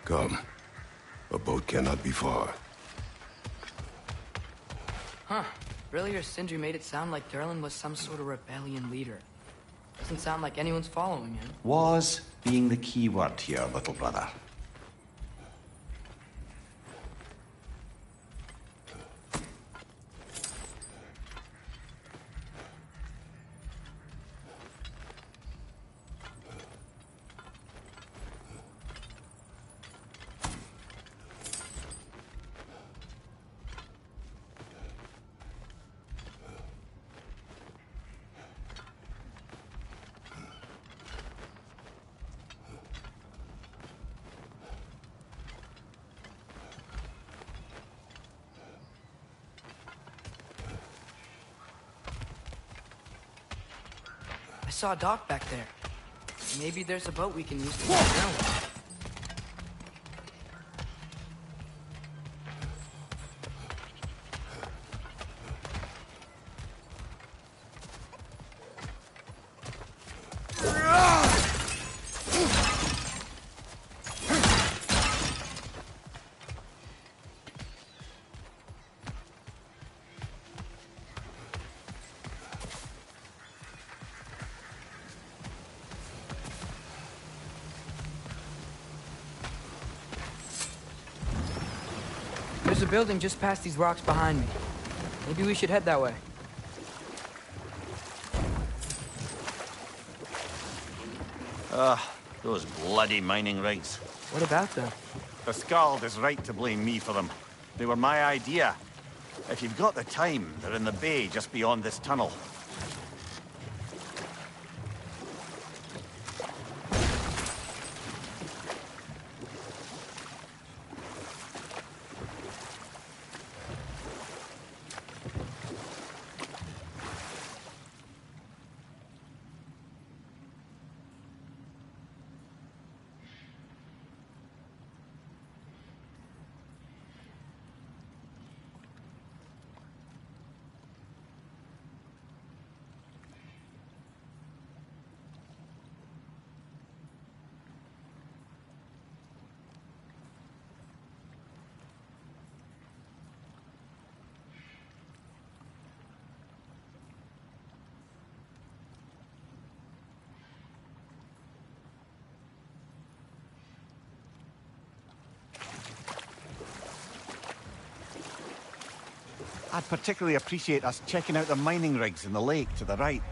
Come. A boat cannot be far. Huh. Earlier, Sindri made it sound like Durlin was some sort of rebellion leader. Doesn't sound like anyone's following him. Was being the key word here, little brother. I saw a dock back there. Maybe there's a boat we can use to get around. There's a building just past these rocks behind me. Maybe we should head that way. Those bloody mining rigs. What about them? The Skald is right to blame me for them. They were my idea. If you've got the time, they're in the bay just beyond this tunnel. I'd particularly appreciate us checking out the mining rigs in the lake to the right.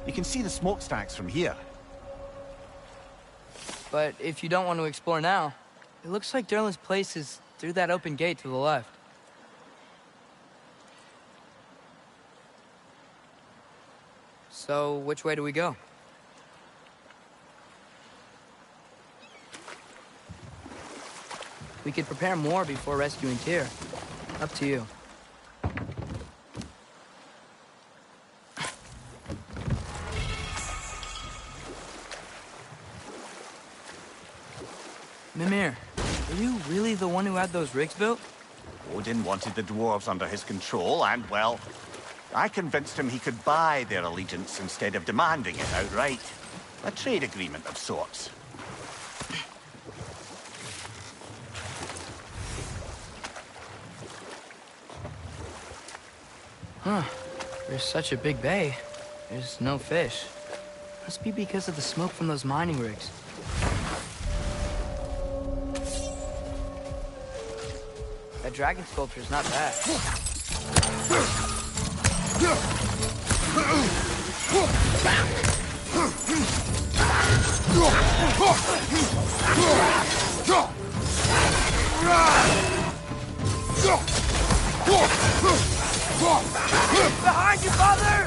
You can see the smokestacks from here. But if you don't want to explore now, it looks like Durlin's place is through that open gate to the left. So, which way do we go? We could prepare more before rescuing Tyr. Up to you. Mimir, are you really the one who had those rigs built? Odin wanted the dwarves under his control, and, well, I convinced him he could buy their allegiance instead of demanding it outright. A trade agreement of sorts. Huh. There's such a big bay. There's no fish. Must be because of the smoke from those mining rigs. That dragon sculpture's not bad. Behind you, father!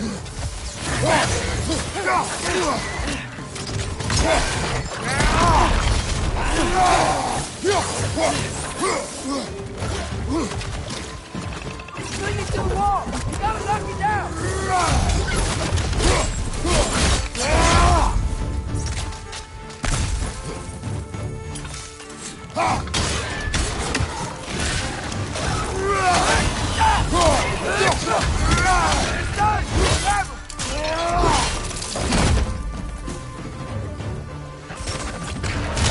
He's leaning to the wall! You gotta knock me down!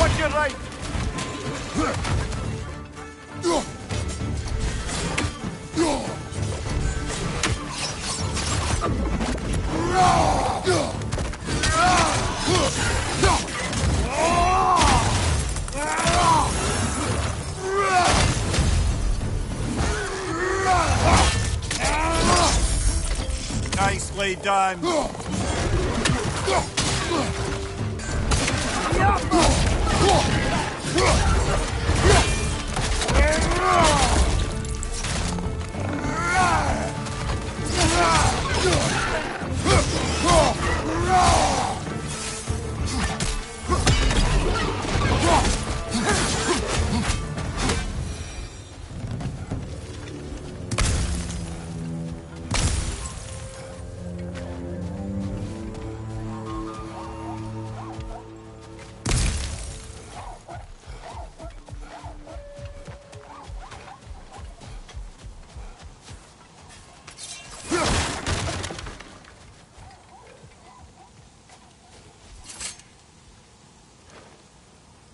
Watch your right! done.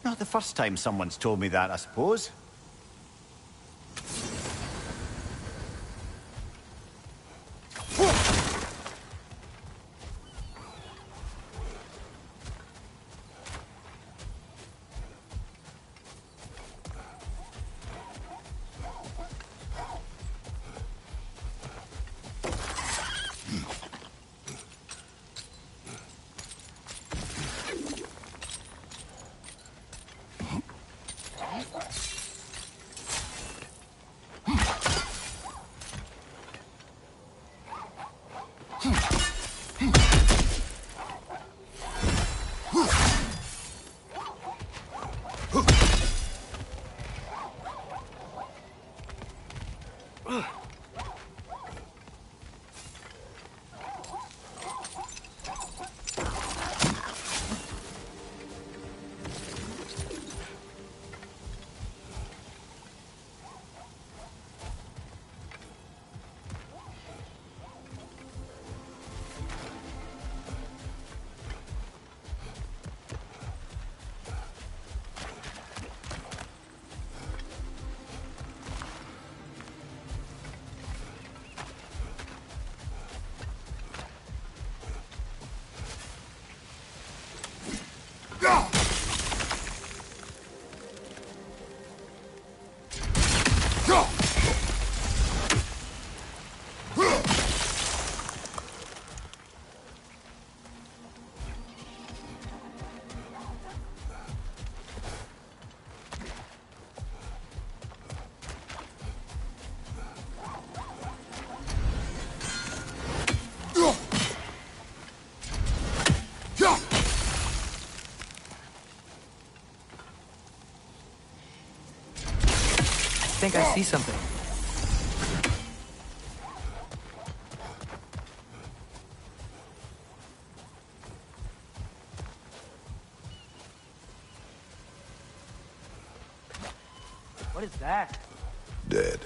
Not the first time someone's told me that, I suppose. I think I see something. What is that? Dead.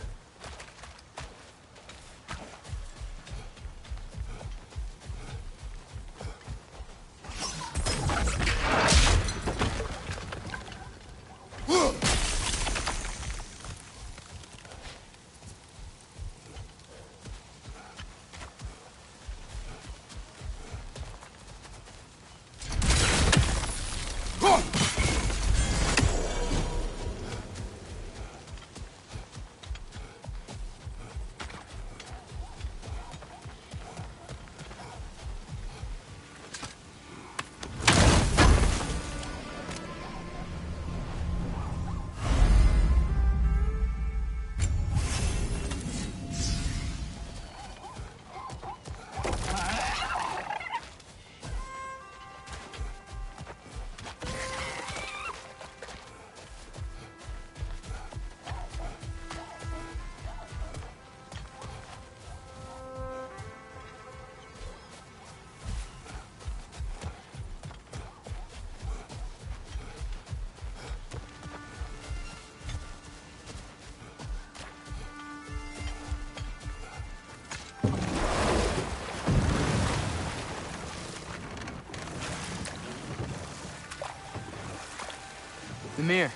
Mimir,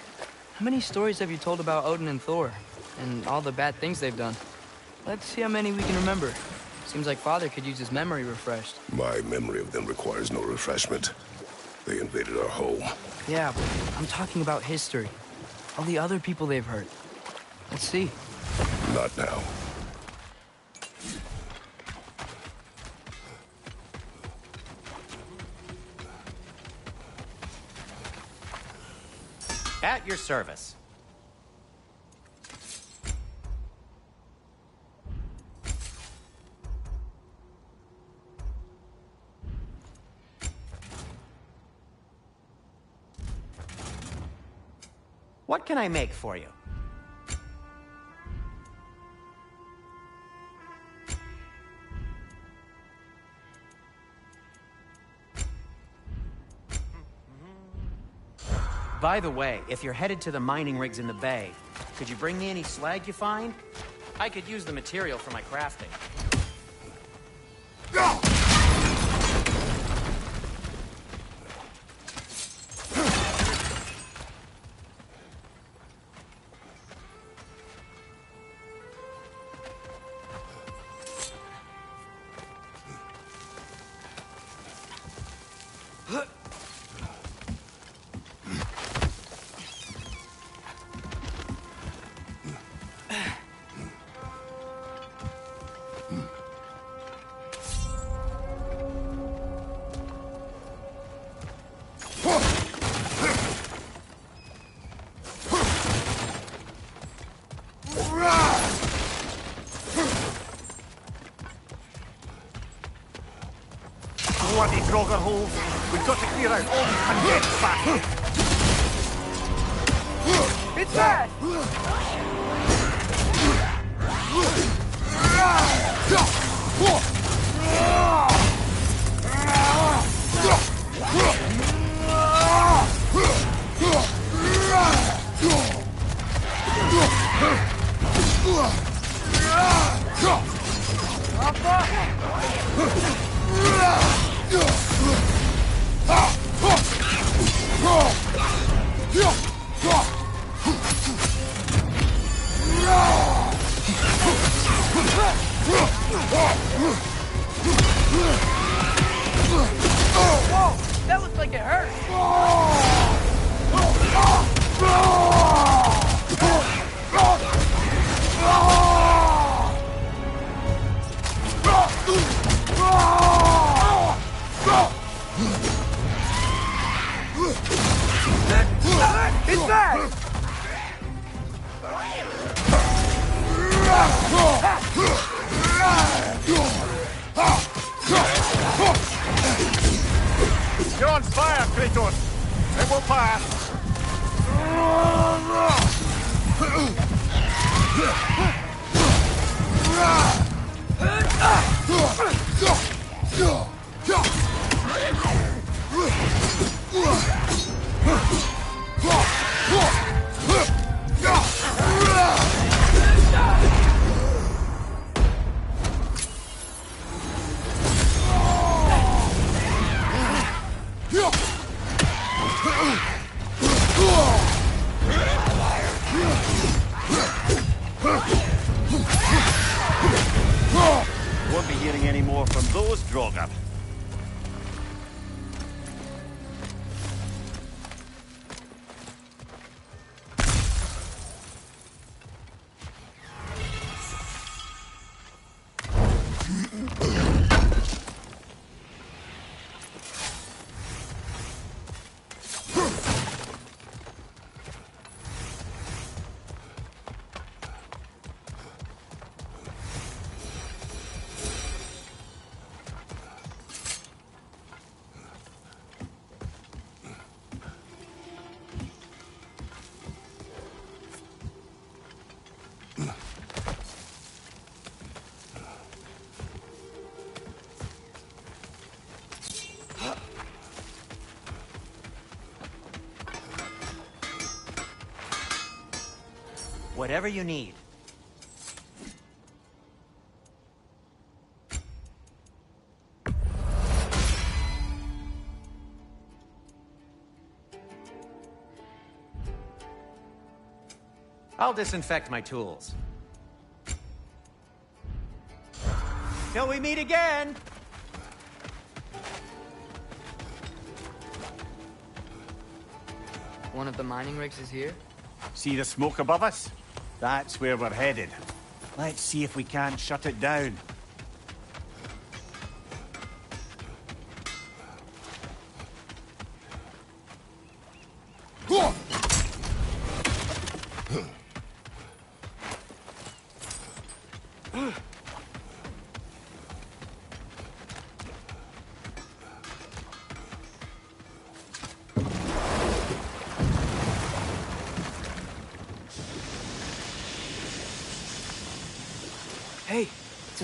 how many stories have you told about Odin and Thor? And all the bad things they've done? Let's see how many we can remember. Seems like Father could use his memory refreshed. My memory of them requires no refreshment. They invaded our home. Yeah, but I'm talking about history. All the other people they've hurt. Let's see. Not now. At your service. What can I make for you? By the way, if you're headed to the mining rigs in the bay, could you bring me any slag you find? I could use the material for my crafting. Bloody Grogger holes. We've got to clear out all these condensed fat. It's bad! Whoa! That looks like it hurt! It's back! You're on fire, Kratos! It will pass! Won't be hearing any more from those Draugr. Whatever you need. I'll disinfect my tools. Till we meet again! One of the mining rigs is here? See the smoke above us? That's where we're headed. Let's see if we can't shut it down.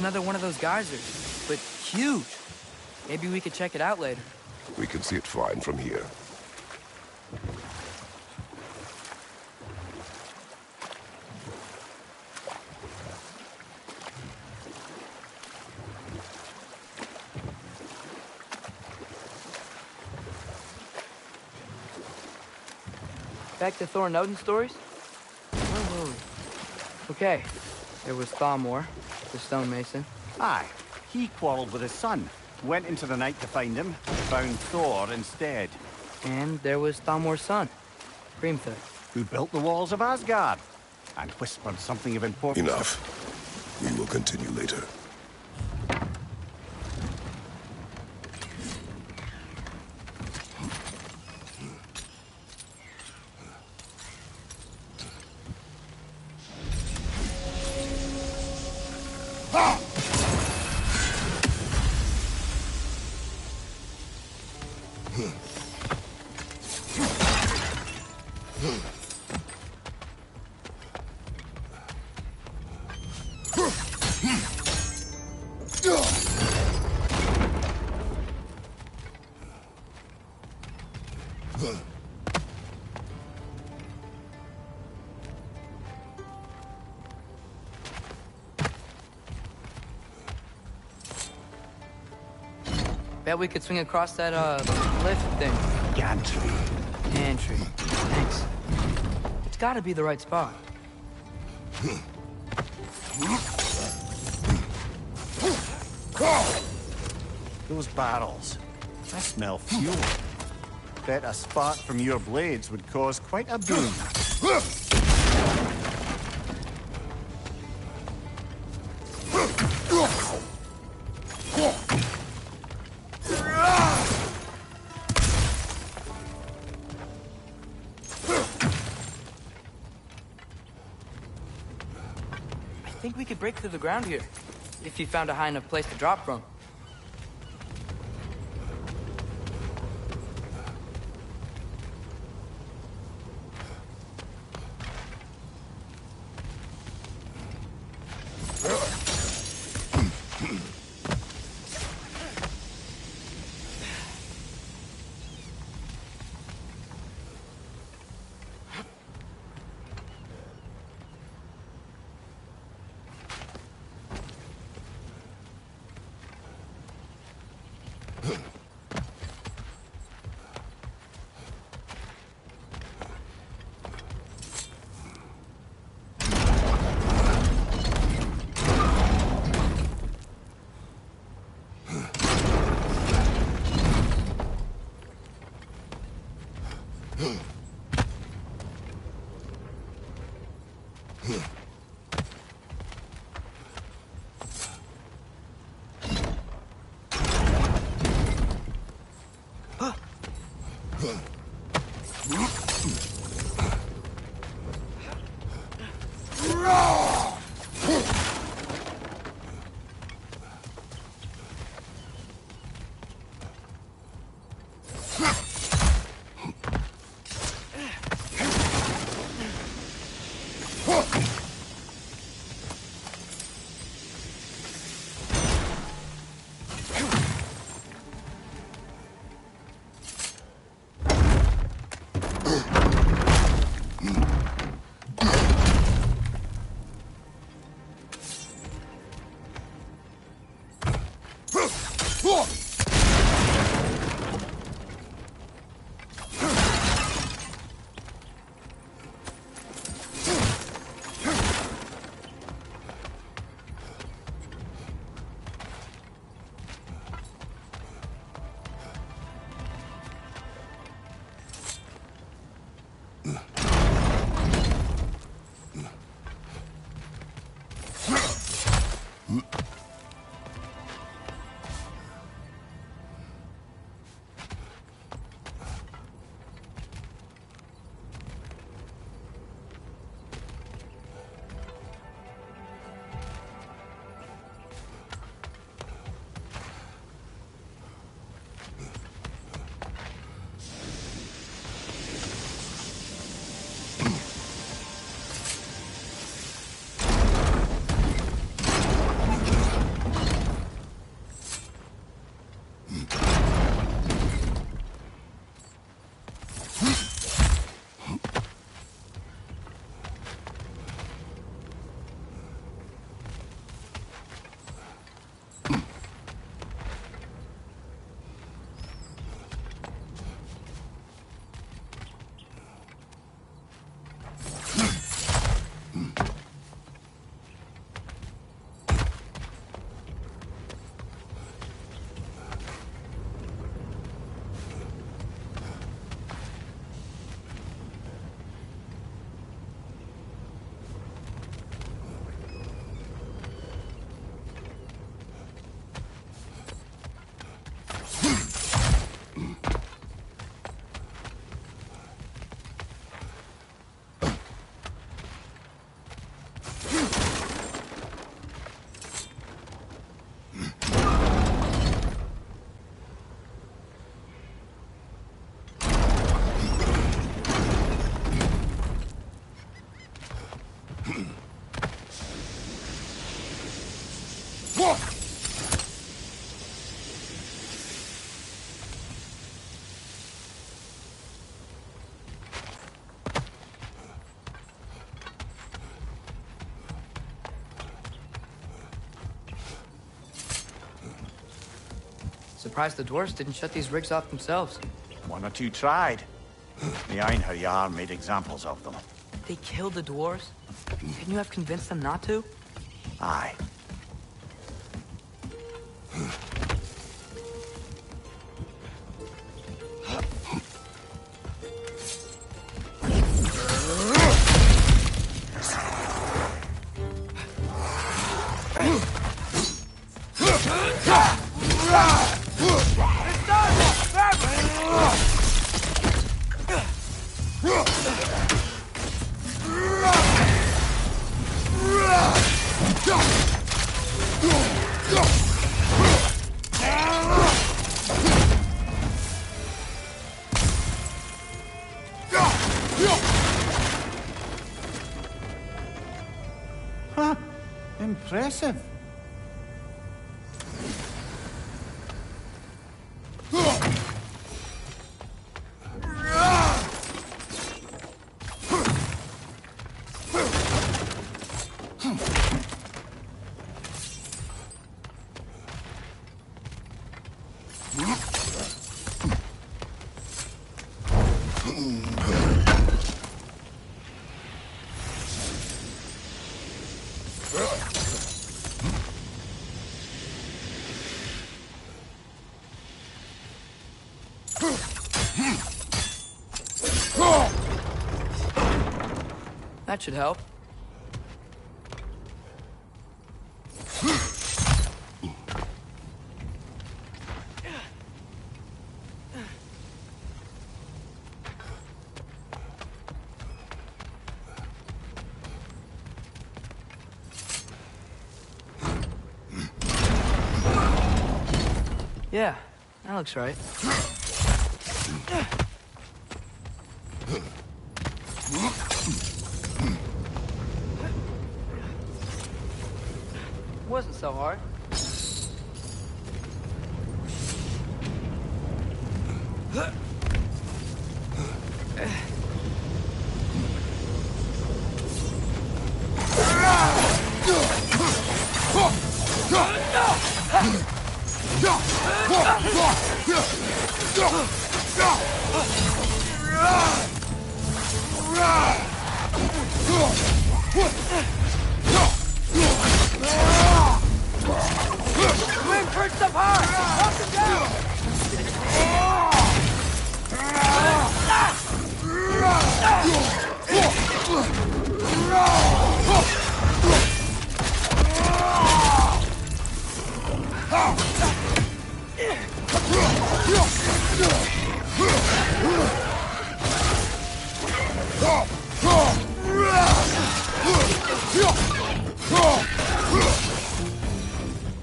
another one of those geysers, but huge. Maybe we could check it out later. We can see it fine from here. Back to Thor and Odin stories? Where were we? Okay, there was Thamor, the stonemason. Aye, he quarreled with his son. Went into the night to find him, found Thor instead. And there was Thamor's son, Grimthur. Who built the walls of Asgard, and whispered something of importance. Enough. We will continue later. Bet we could swing across that, lift thing. Gantry. Gantry. Thanks. It's gotta be the right spot. Those barrels. I smell fuel. Bet a spark from your blades would cause quite a boom. I think we could break through the ground here, if you found a high enough place to drop from. surprised the dwarves didn't shut these rigs off themselves. One or two tried. The Einherjar made examples of them. They killed the dwarves? Couldn't you have convinced them not to? Aye. Huh. Impressive. That should help. Yeah, that looks right. Wasn't so hard. Wind perched up high! Up and down!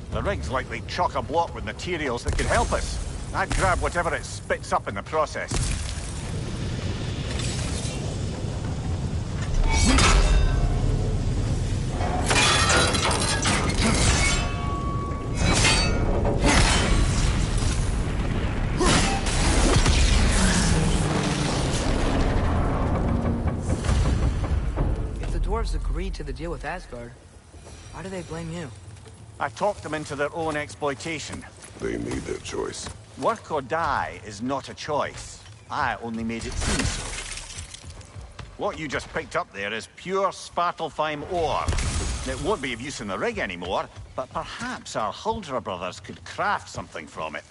The rig's likely chock-a-block with materials that could help us. I'd grab whatever it spits up in the process. If the dwarves agreed to the deal with Asgard, why do they blame you? I talked them into their own exploitation. They made their choice. Work or die is not a choice. I only made it seem so. What you just picked up there is pure Svartalfheim ore. It won't be of use in the rig anymore, but perhaps our Huldra brothers could craft something from it.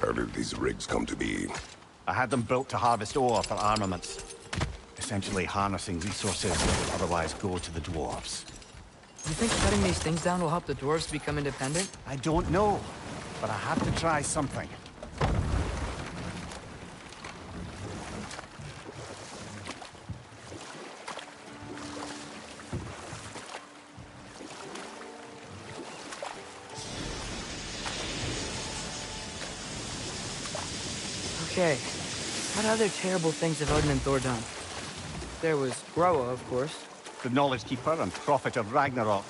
How did these rigs come to be? I had them built to harvest ore for armaments. Essentially harnessing resources that would otherwise go to the dwarves. You think shutting these things down will help the dwarves become independent? I don't know, but I have to try something. Okay, what other terrible things have Odin and Thor done? There was Groa, of course. The Knowledge Keeper and Prophet of Ragnarok.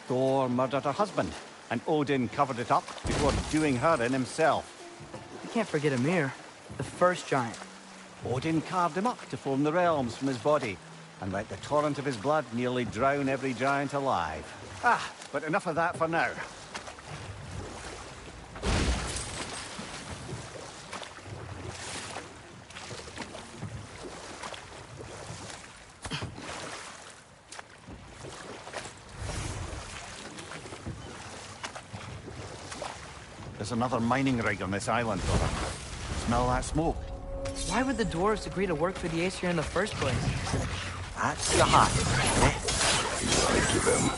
Thor murdered her husband, and Odin covered it up before doing her in himself. You can't forget Ymir, the first giant. Odin carved him up to form the realms from his body, and let the torrent of his blood nearly drown every giant alive. But enough of that for now. There's another mining rig on this island, brother. Smell that smoke? Why would the dwarves agree to work for the Aesir in the first place? That's the heart. He lied to them.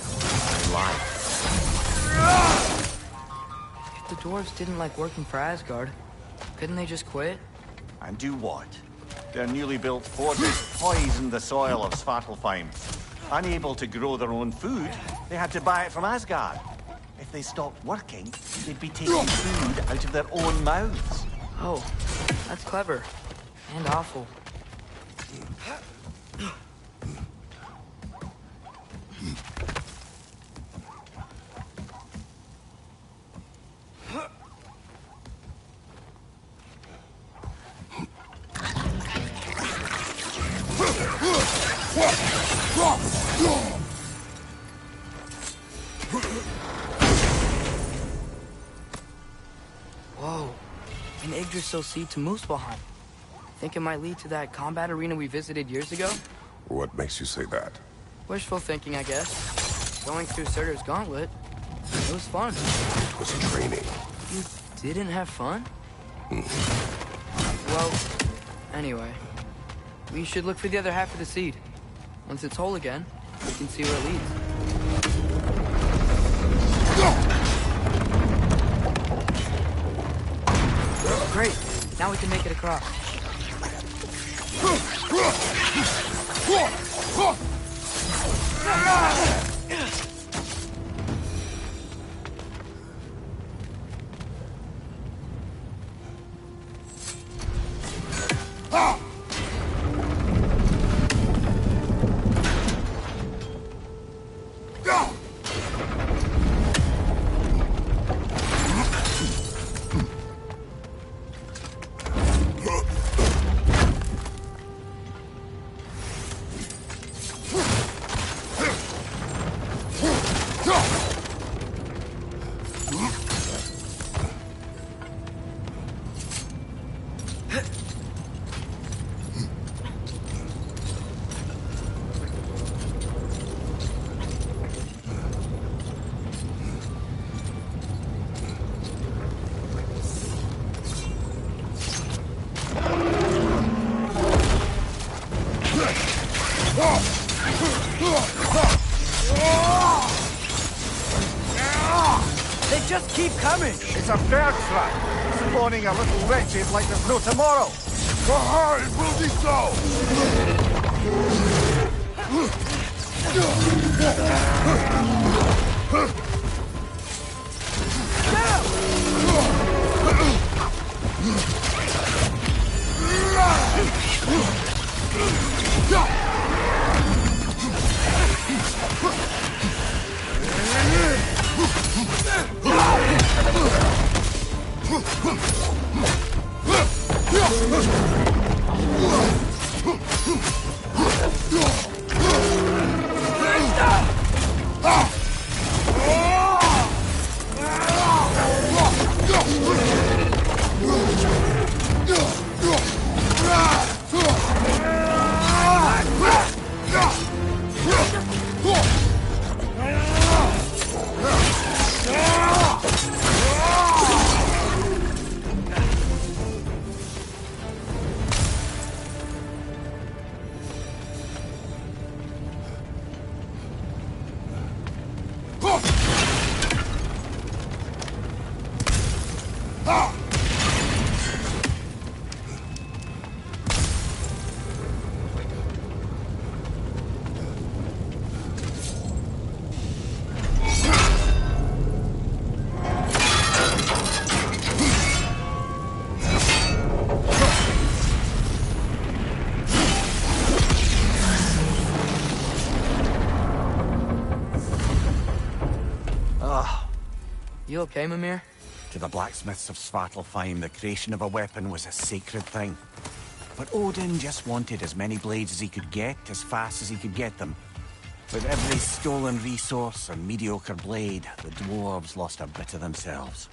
If the dwarves didn't like working for Asgard, couldn't they just quit? And do what? Their newly built forges poisoned the soil of Svartalfheim. Unable to grow their own food, they had to buy it from Asgard. If they stopped working, they'd be taking food out of their own mouths. Oh, that's clever. And awful. Whoa, an Yggdrasil seed to Muspelheim. Think it might lead to that combat arena we visited years ago? What makes you say that? Wishful thinking, I guess. Going through Surtur's gauntlet, it was fun. It was training. You didn't have fun? Well, anyway, we should look for the other half of the seed. Once it's whole again, we can see where it leads. Great, now we can make it across. They just keep coming! It's a bird trap, spawning a little wretched like there's no tomorrow. Aha, it will be so! You okay, Mimir? To the blacksmiths of Svartalfheim, the creation of a weapon was a sacred thing. But Odin just wanted as many blades as he could get, as fast as he could get them. With every stolen resource and mediocre blade, the dwarves lost a bit of themselves.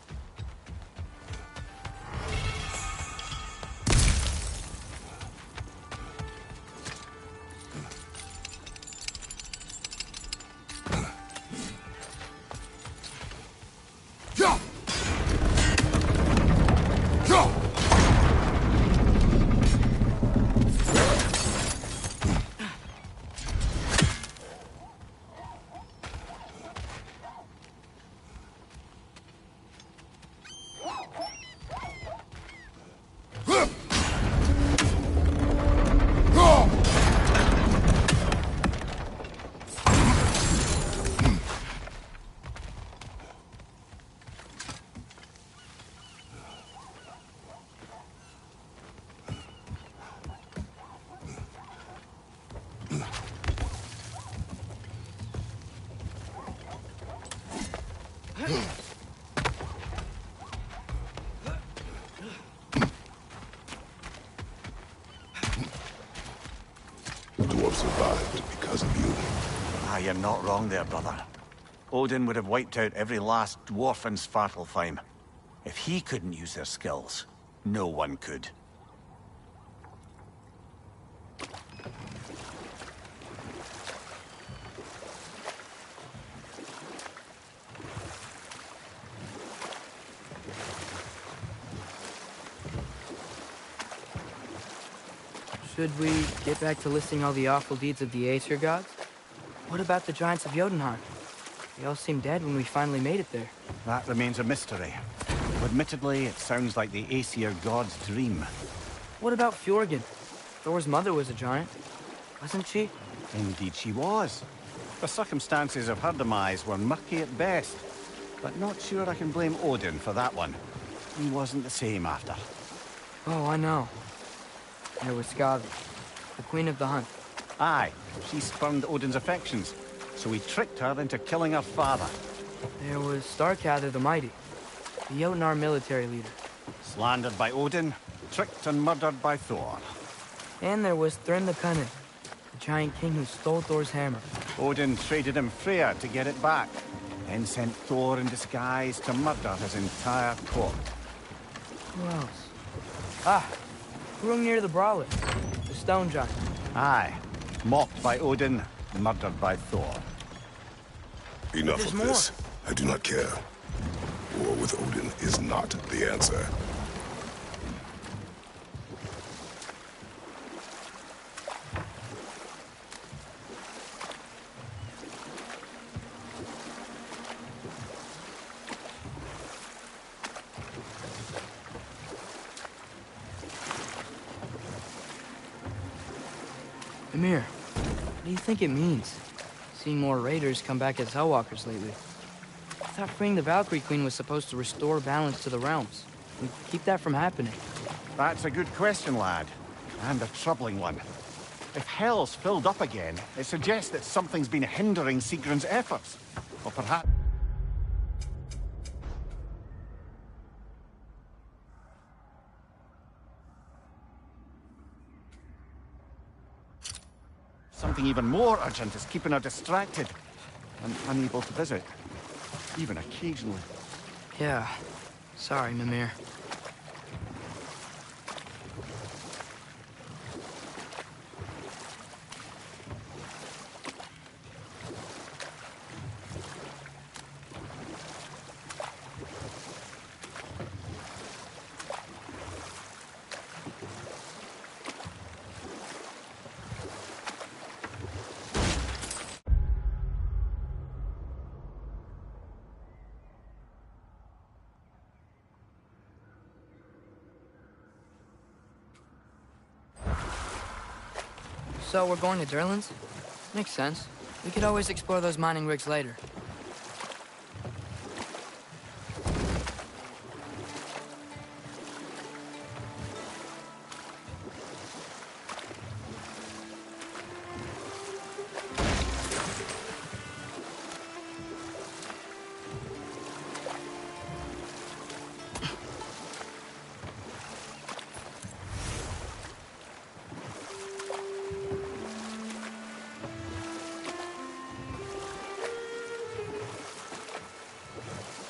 The dwarves survived because of you. Ah, you're not wrong there, brother. Odin would have wiped out every last dwarf in Svartalfheim. If he couldn't use their skills, no one could. Should we get back to listing all the awful deeds of the Aesir gods? What about the giants of Jotunheim? They all seemed dead when we finally made it there. That remains a mystery. Admittedly, it sounds like the Aesir god's dream. What about Fjorgyn? Thor's mother was a giant, wasn't she? Indeed she was. The circumstances of her demise were murky at best, but not sure I can blame Odin for that one. He wasn't the same after. Oh, I know. There was Skavi, the queen of the hunt. Aye, she spurned Odin's affections, so he tricked her into killing her father. There was Starkather the Mighty, the Jotnar military leader. Slandered by Odin, tricked and murdered by Thor. And there was Thrym the Cunning, the giant king who stole Thor's hammer. Odin traded him Freya to get it back, then sent Thor in disguise to murder his entire court. Who else? Ah, Hrungnir the Brawler, the stone giant. Aye, mocked by Odin, murdered by Thor. Enough There's of this. I do not care. War with Odin is not the answer. Ymir, what do you think it means? Seeing more raiders come back as Hellwalkers lately. I thought freeing the Valkyrie Queen was supposed to restore balance to the realms. And keep that from happening. That's a good question, lad. And a troubling one. If Hell's filled up again, it suggests that something's been hindering Sigrun's efforts. Or perhaps... something even more urgent is keeping her distracted and unable to visit, even occasionally. Yeah. Sorry, Mimir. So we're going to Durlin's? Makes sense. We could always explore those mining rigs later.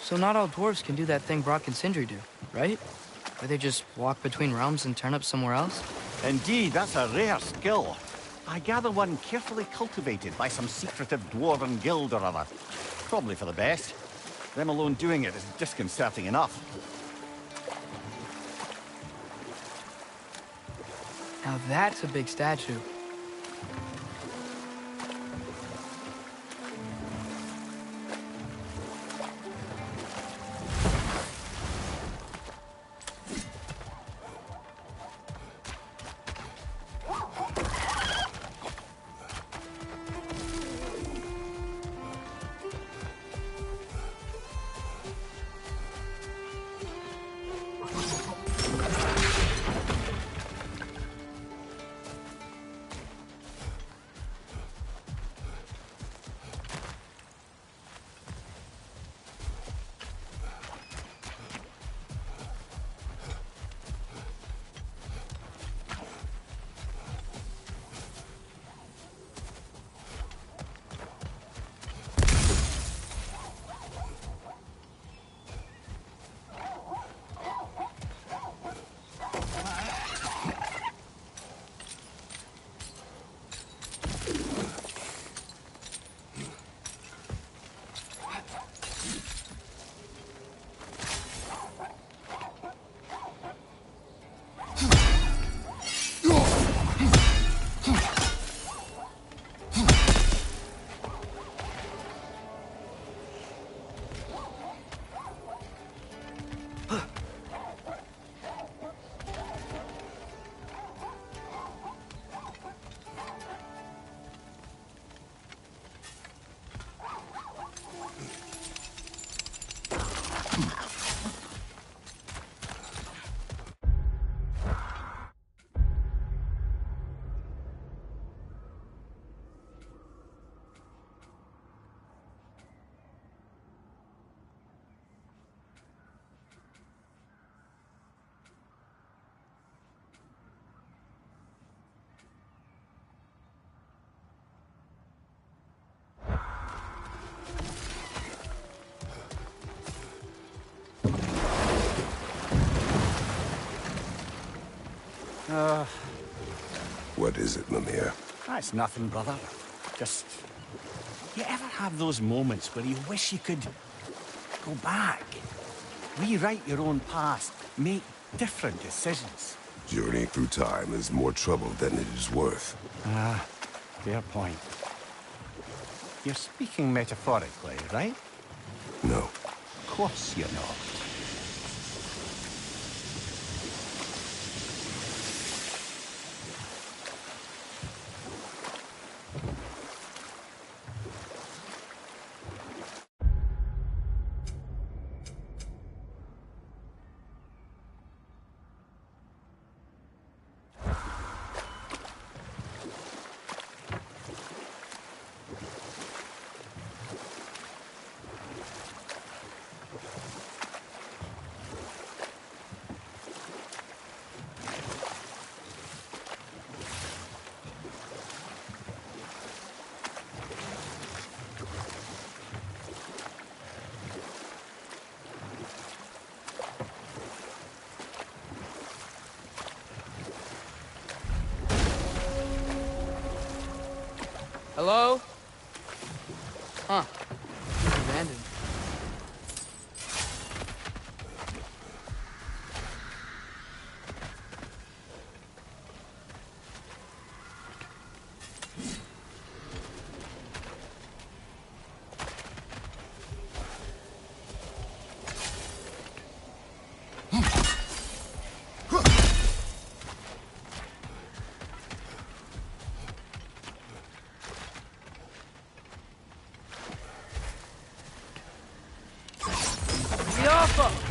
So not all dwarves can do that thing Brock and Sindri do, right? Where they just walk between realms and turn up somewhere else? Indeed, that's a rare skill. I gather one carefully cultivated by some secretive dwarven guild or other. Probably for the best. Them alone doing it is disconcerting enough. Now that's a big statue. What is it, Mimir? That's nothing, brother. Just... You ever have those moments where you wish you could go back? Rewrite your own past, make different decisions? Journeying through time is more trouble than it is worth. Ah, fair point. You're speaking metaphorically, right? No. Of course you're not. Hello? Huh. Abandoned. Alpha!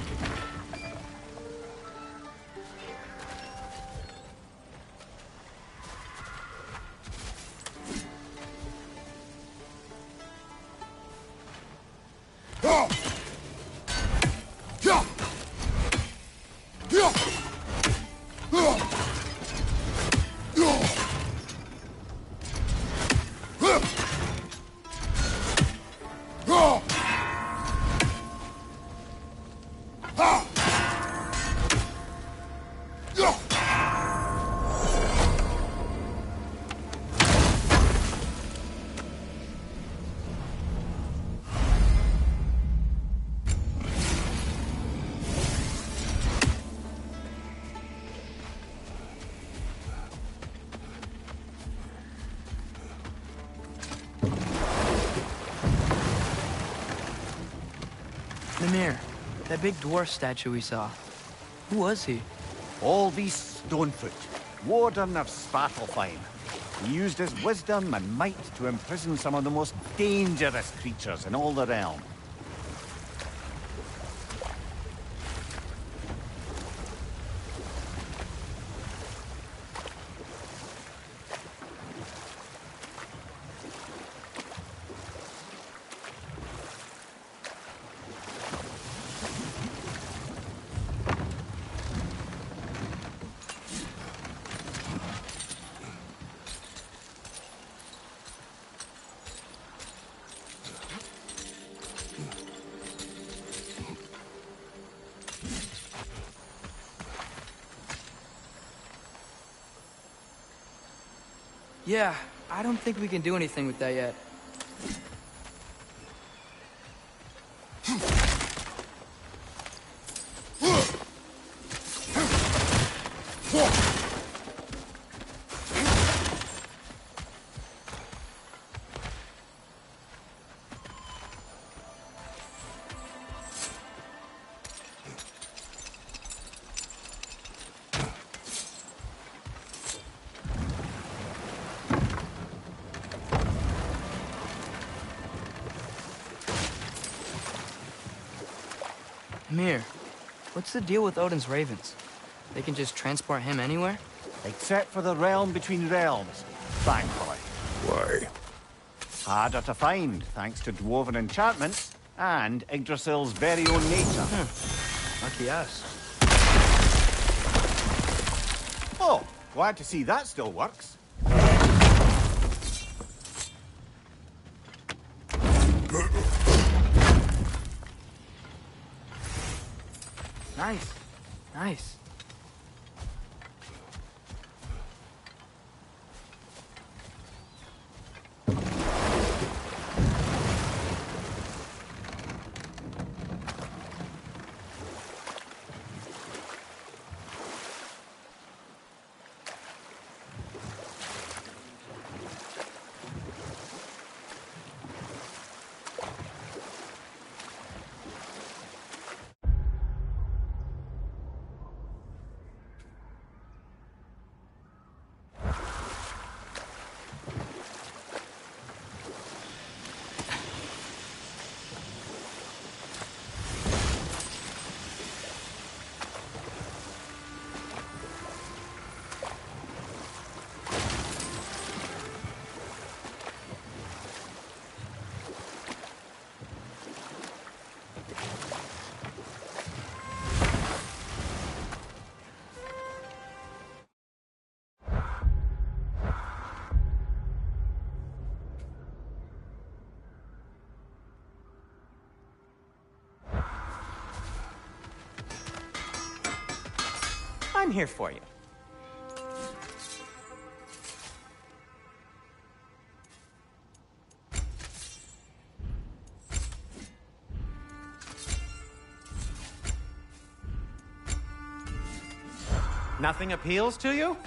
Mimir, that big dwarf statue we saw. Who was he? Alvis Stonefoot, warden of Svartalfheim. He used his wisdom and might to imprison some of the most dangerous creatures in all the realm. Yeah, I don't think we can do anything with that yet. Mir, what's the deal with Odin's ravens? They can just transport him anywhere? Except for the realm between realms, thankfully. Why? Harder to find, thanks to dwarven enchantments and Yggdrasil's very own nature. Lucky us. Oh, glad to see that still works. Nice. Nice. I'm here for you. Nothing appeals to you?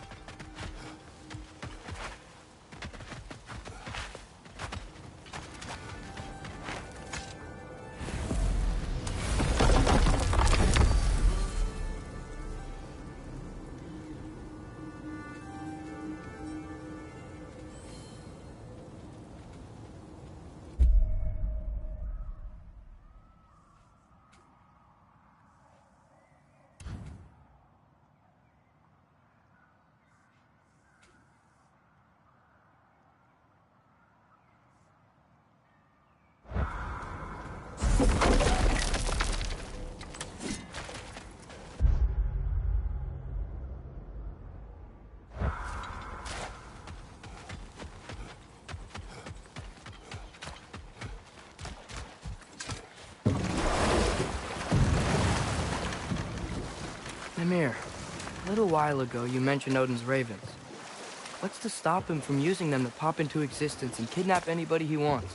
Mimir, a little while ago you mentioned Odin's ravens. What's to stop him from using them to pop into existence and kidnap anybody he wants?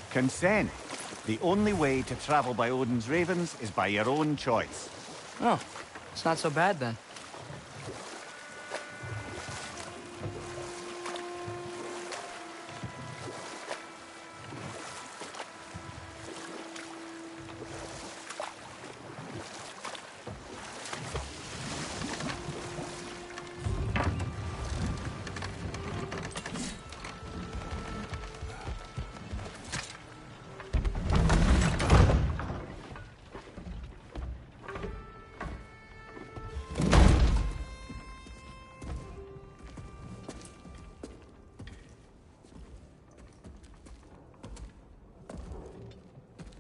Consent. The only way to travel by Odin's ravens is by your own choice. Oh, it's not so bad then.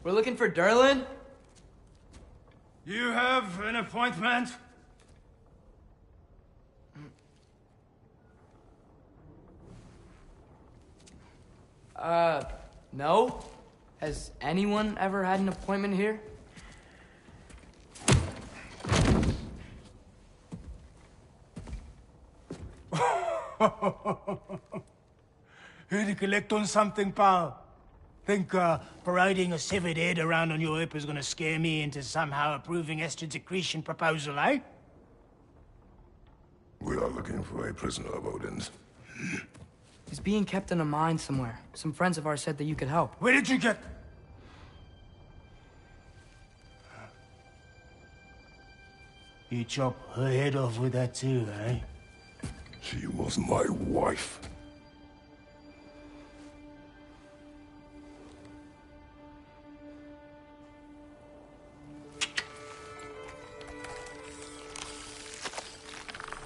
We're looking for Derlin? You have an appointment? No? Has anyone ever had an appointment here? Here to collect on something, pal? Think parading a severed head around on your hip is gonna scare me into somehow approving Esther's accretion proposal, eh? We are looking for a prisoner of Odin's. He's being kept in a mine somewhere. Some friends of ours said that you could help. Where did you get... You chop her head off with that too, eh? She was my wife.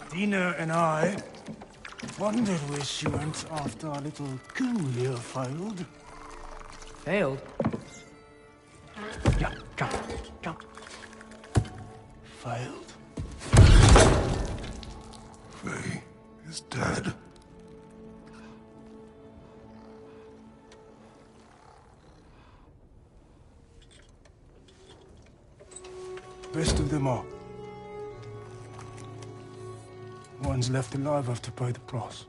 Dina and I wondered where she went after our little coup here failed. Failed? Yeah, come. Failed. Faye is dead. Best of them all. One's left alive have to pay the price.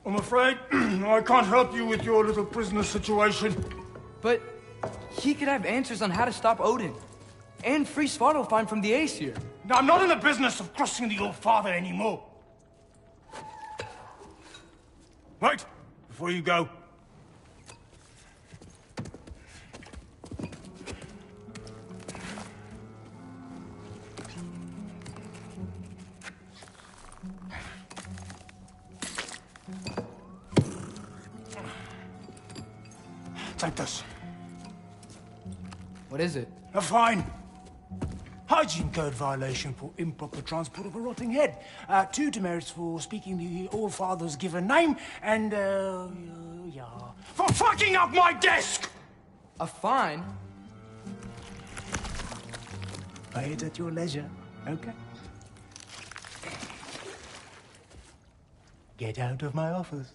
I'm afraid I can't help you with your little prisoner situation. But he could have answers on how to stop Odin. And free Svartalfheim from the Aesir. Now, I'm not in the business of crossing the old father anymore. Wait, before you go. Take this. What is it? A fine. Hygiene code violation for improper transport of a rotting head. 2 demerits for speaking the All-Father's given name, and, yeah... For fucking up my desk! A fine? Pay it at your leisure, okay? Get out of my office.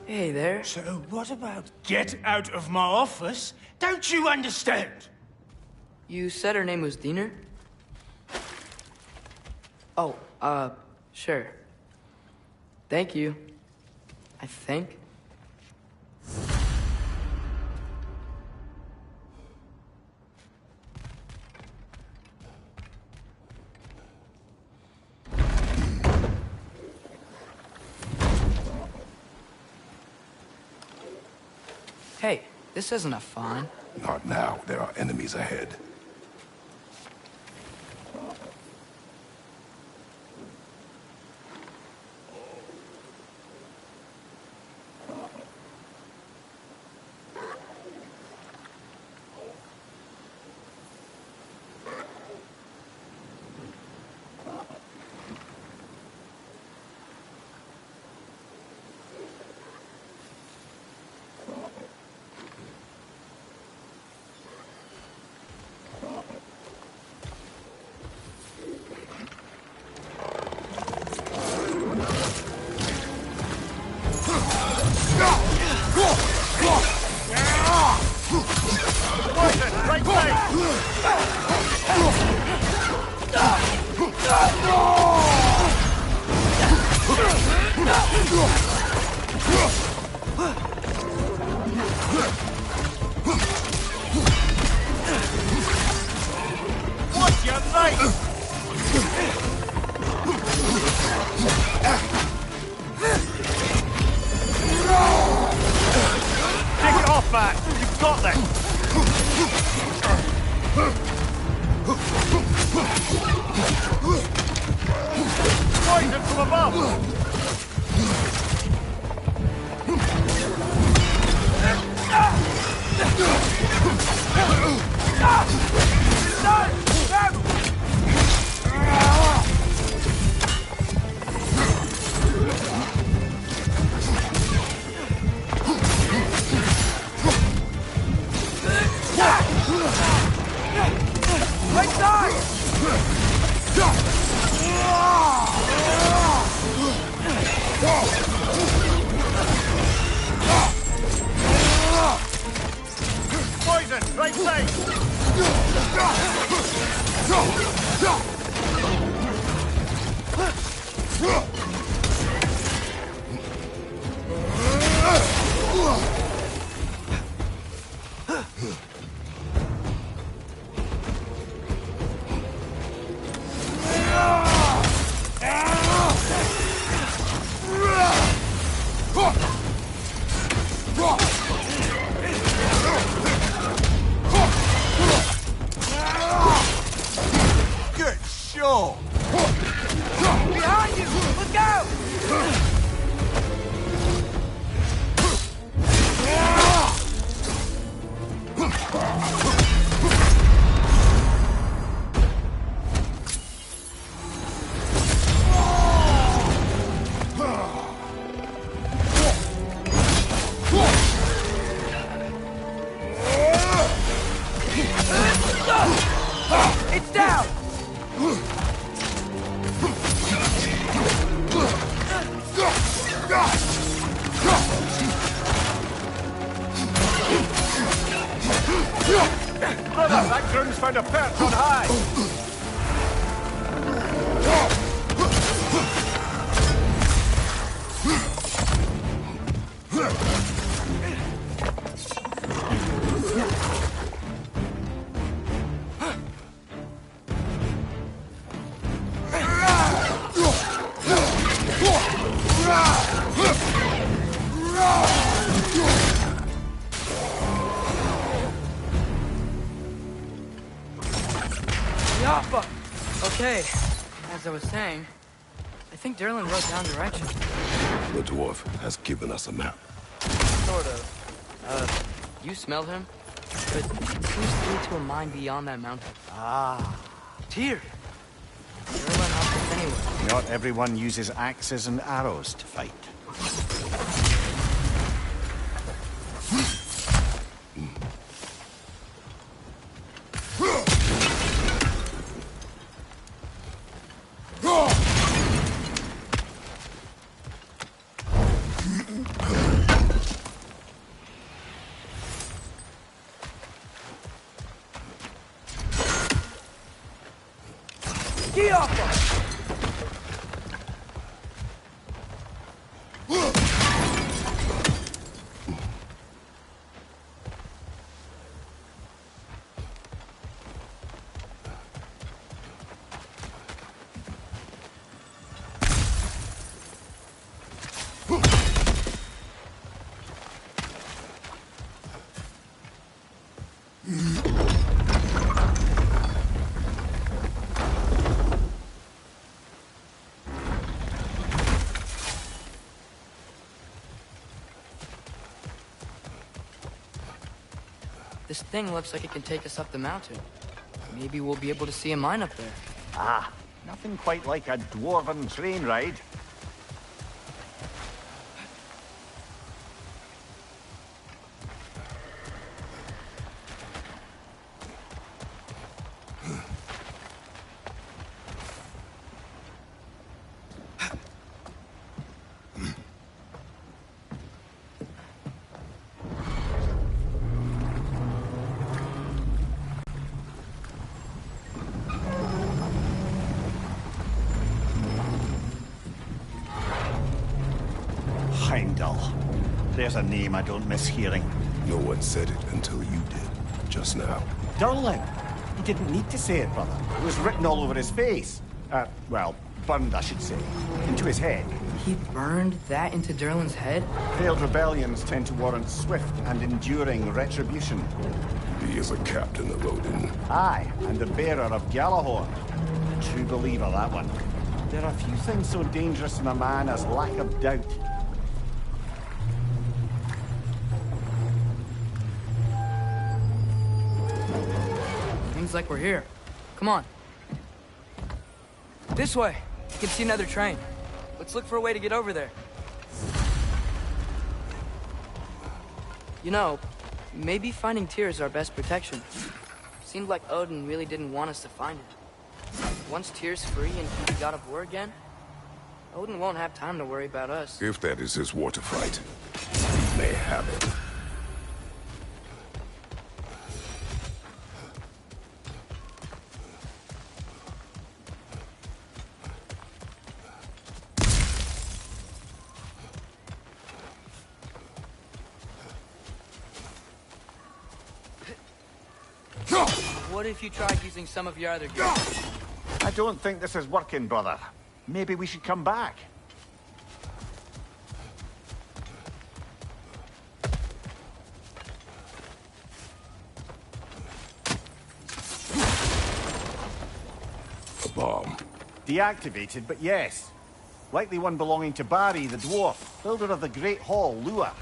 Hey there. So what about get out of my office? Don't you understand? You said her name was Diener? Oh, sure. Thank you. I think. Hey, this isn't a fine. Not now. There are enemies ahead. Take it off, Matt. You've got this. Poison from above. Poison, right side! Good show! Behind you! Look out! It's down! Brother, that groom's found a perch on high! Yappa! Okay, as I was saying, I think Derlin wrote down directions. The dwarf has given us a map. Sort of. You smelled him? But who's lead to a mine beyond that mountain? Tyr! Derlin helped us anyway. Not everyone uses axes and arrows to fight. This thing looks like it can take us up the mountain. Maybe we'll be able to see a mine up there. Ah, nothing quite like a dwarven train ride. Heimdall. There's a name I don't miss hearing. No one said it until you did, just now. Durling. He didn't need to say it, brother. It was written all over his face. Well, burned, I should say. Into his head. He burned that into Derlin's head? Failed rebellions tend to warrant swift and enduring retribution. He is a captain of Odin. Aye, and the bearer of Galahorn. True believer, that one. There are few things so dangerous in a man as lack of doubt. Seems like we're here. Come on. This way. You can see another train. Let's look for a way to get over there. You know, maybe finding Tyr is our best protection. Seemed like Odin really didn't want us to find it. Once Tyr's free and can be god of war again, Odin won't have time to worry about us. If that is his war to fight, he may have it. What if you tried using some of your other gear? I don't think this is working, brother. Maybe we should come back. A bomb. Deactivated, but yes. Likely one belonging to Barry, the dwarf, builder of the Great Hall, Lua.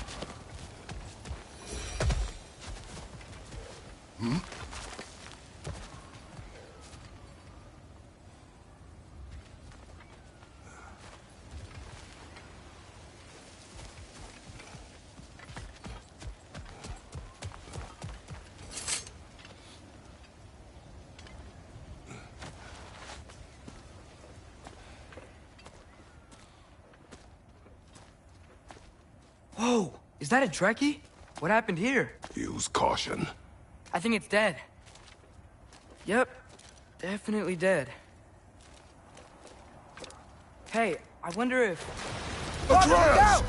Whoa! Is that a Trekkie? What happened here? Use caution. I think it's dead. Yep. Definitely dead. Hey, I wonder if... Atreus!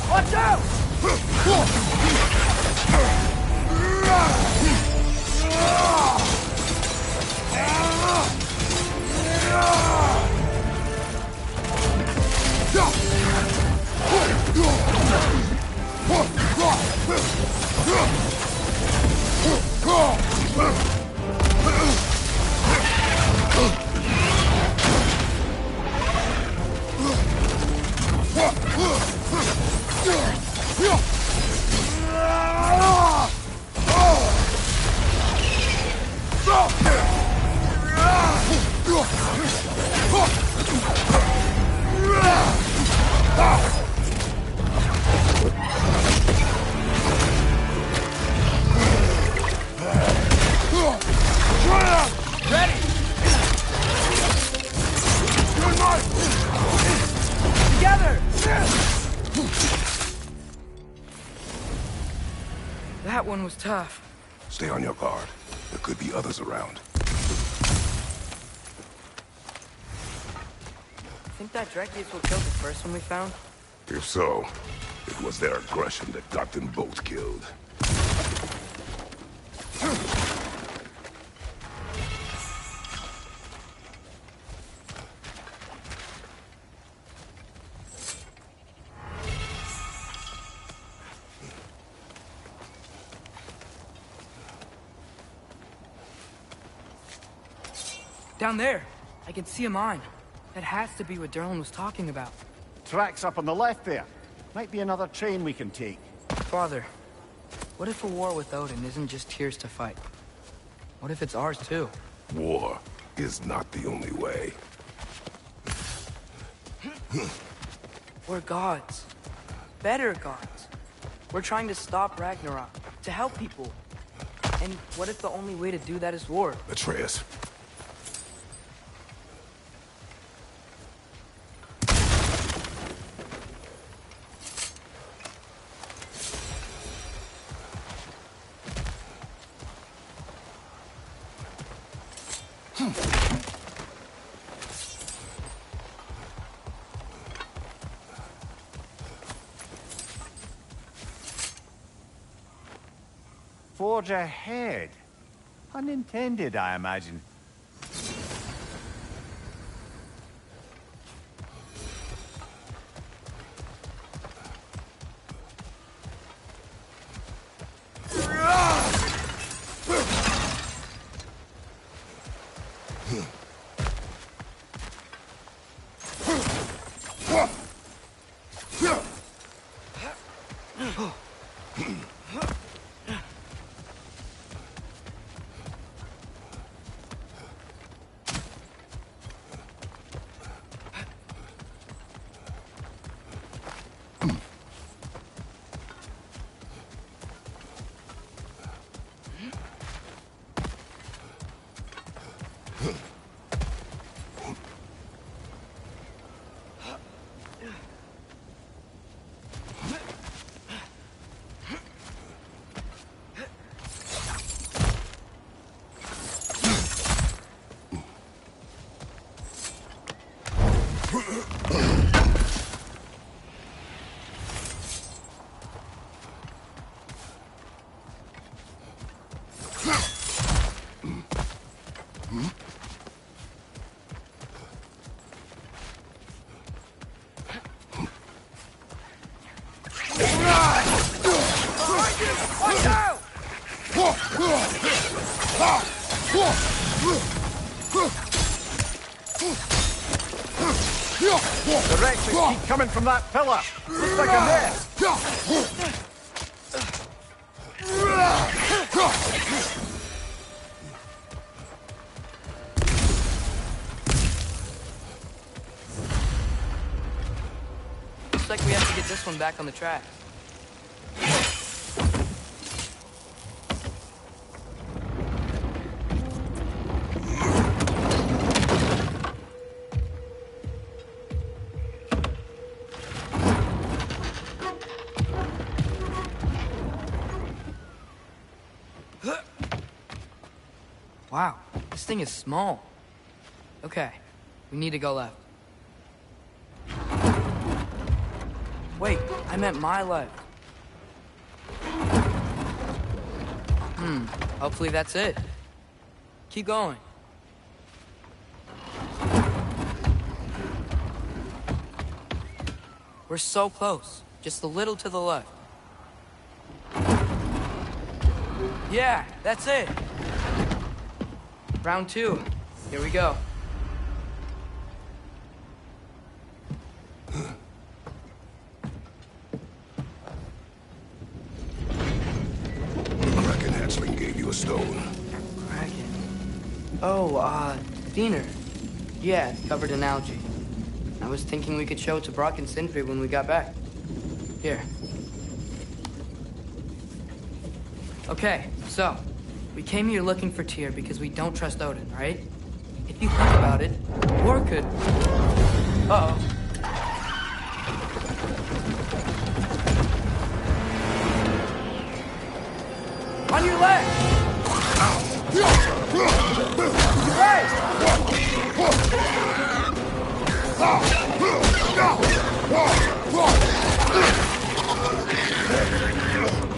Watch out! That one was tough. Stay on your guard. There could be others around. Think that Dreki is what killed the first one we found? If so, it was their aggression that got them both killed. Down there, I can see a mine. That has to be what Derlin was talking about. Tracks up on the left there. Might be another train we can take. Father, what if a war with Odin isn't just Tyr's to fight? What if it's ours too? War is not the only way. We're gods. Better gods. We're trying to stop Ragnarok, to help people. And what if the only way to do that is war? Atreus. Forge ahead. Unintended, I imagine. The wrecks keep coming from that pillar. Looks like a nest. Looks like we have to get this one back on the track. Wow, this thing is small. Okay, we need to go left. Wait, I meant my left. Hopefully that's it. Keep going. We're so close. Just a little to the left. Yeah, that's it. Round 2. Here we go. Kraken hatchling gave you a stone. Kraken. Oh, Diener. Yeah, it's covered in algae. I was thinking we could show it to Brock and Sindri when we got back. Here. Okay, so, we came here looking for Tyr because we don't trust Odin, right? If you think about it, war could... Uh-oh. On your left! Right!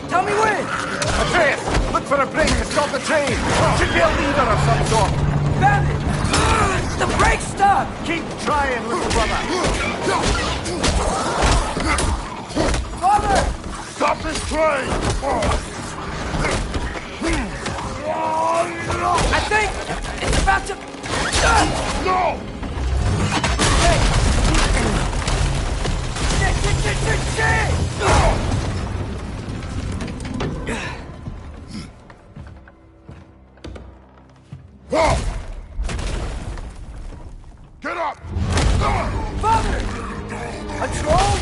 Tell me when! Atreus, look for a break to stop the train. Should be a leader of some sort. Found it! The brake stopped! Keep trying, little brother. Father! Stop this train! I think it's about to... No! Hey! Shit! Get up! Father! A troll?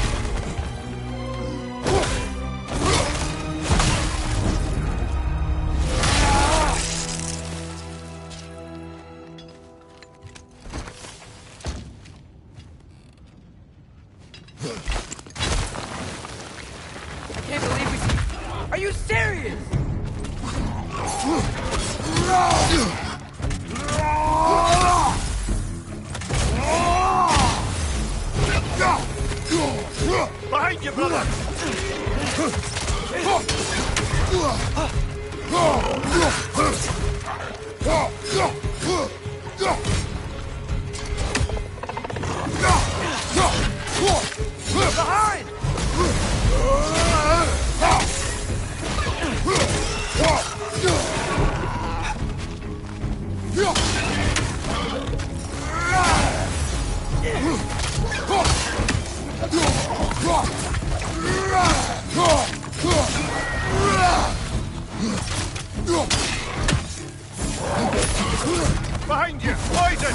I can't believe we... Are you serious? Behind you, brother. Behind! Behind you! Poison!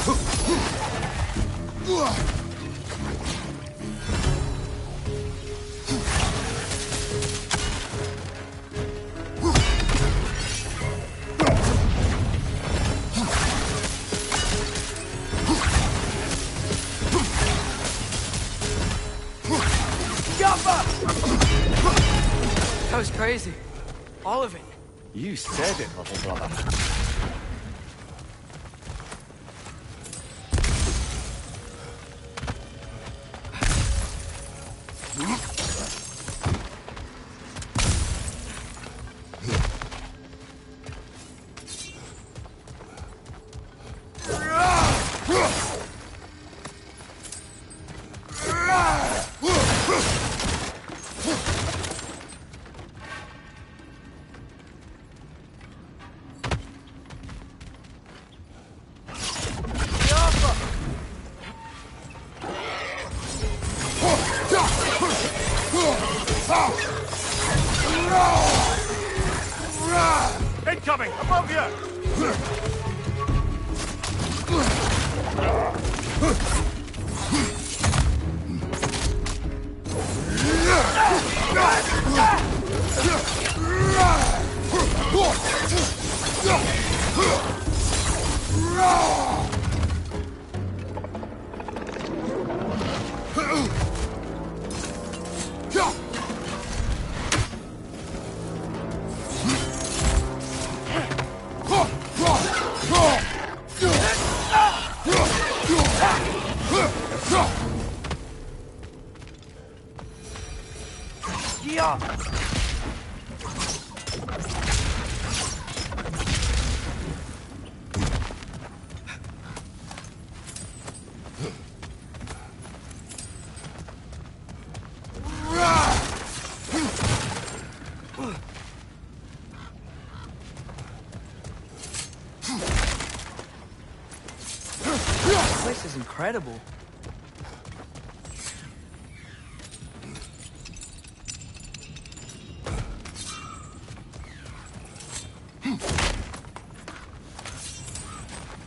That was crazy. All of it. You said it, little brother. Incoming! Above you! This place is incredible.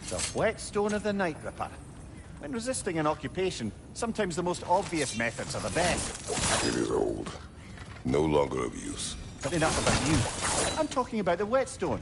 The whetstone of the Night Ripper. When resisting an occupation, sometimes the most obvious methods are the best. It is old. No longer of use. But enough about you. I'm talking about the whetstone.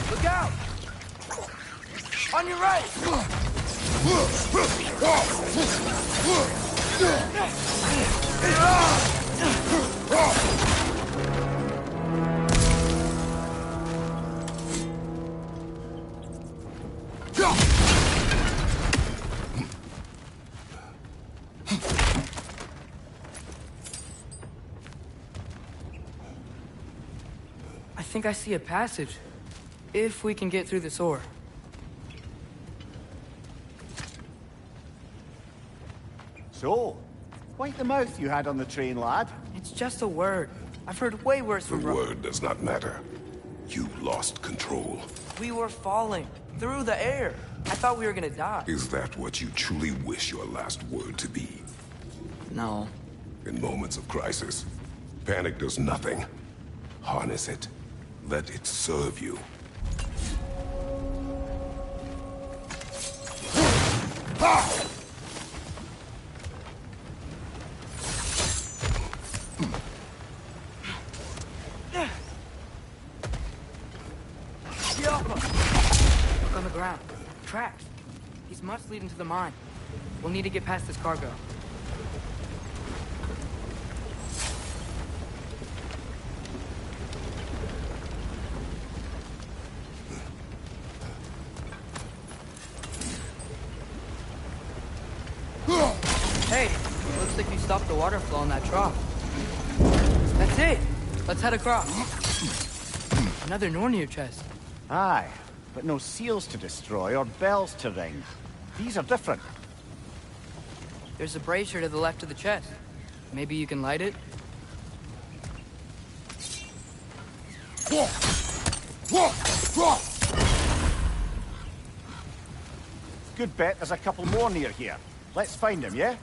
Look out! On your right! I think I see a passage. If we can get through this ore. So, quite the mouth you had on the train, lad. It's just a word. I've heard way worse The from word does not matter. You lost control. We were falling through the air. I thought we were gonna die. Is that what you truly wish your last word to be? No. In moments of crisis, panic does nothing. Harness it. Let it serve you. Look on the ground. Tracks. These must lead into the mine. We'll need to get past this cargo. Looks like you stopped the water flow in that trough. That's it! Let's head across. Another Nornir chest. Aye, but no seals to destroy or bells to ring. These are different. There's a brazier to the left of the chest. Maybe you can light it? Good bet there's a couple more near here. Let's find them, yeah?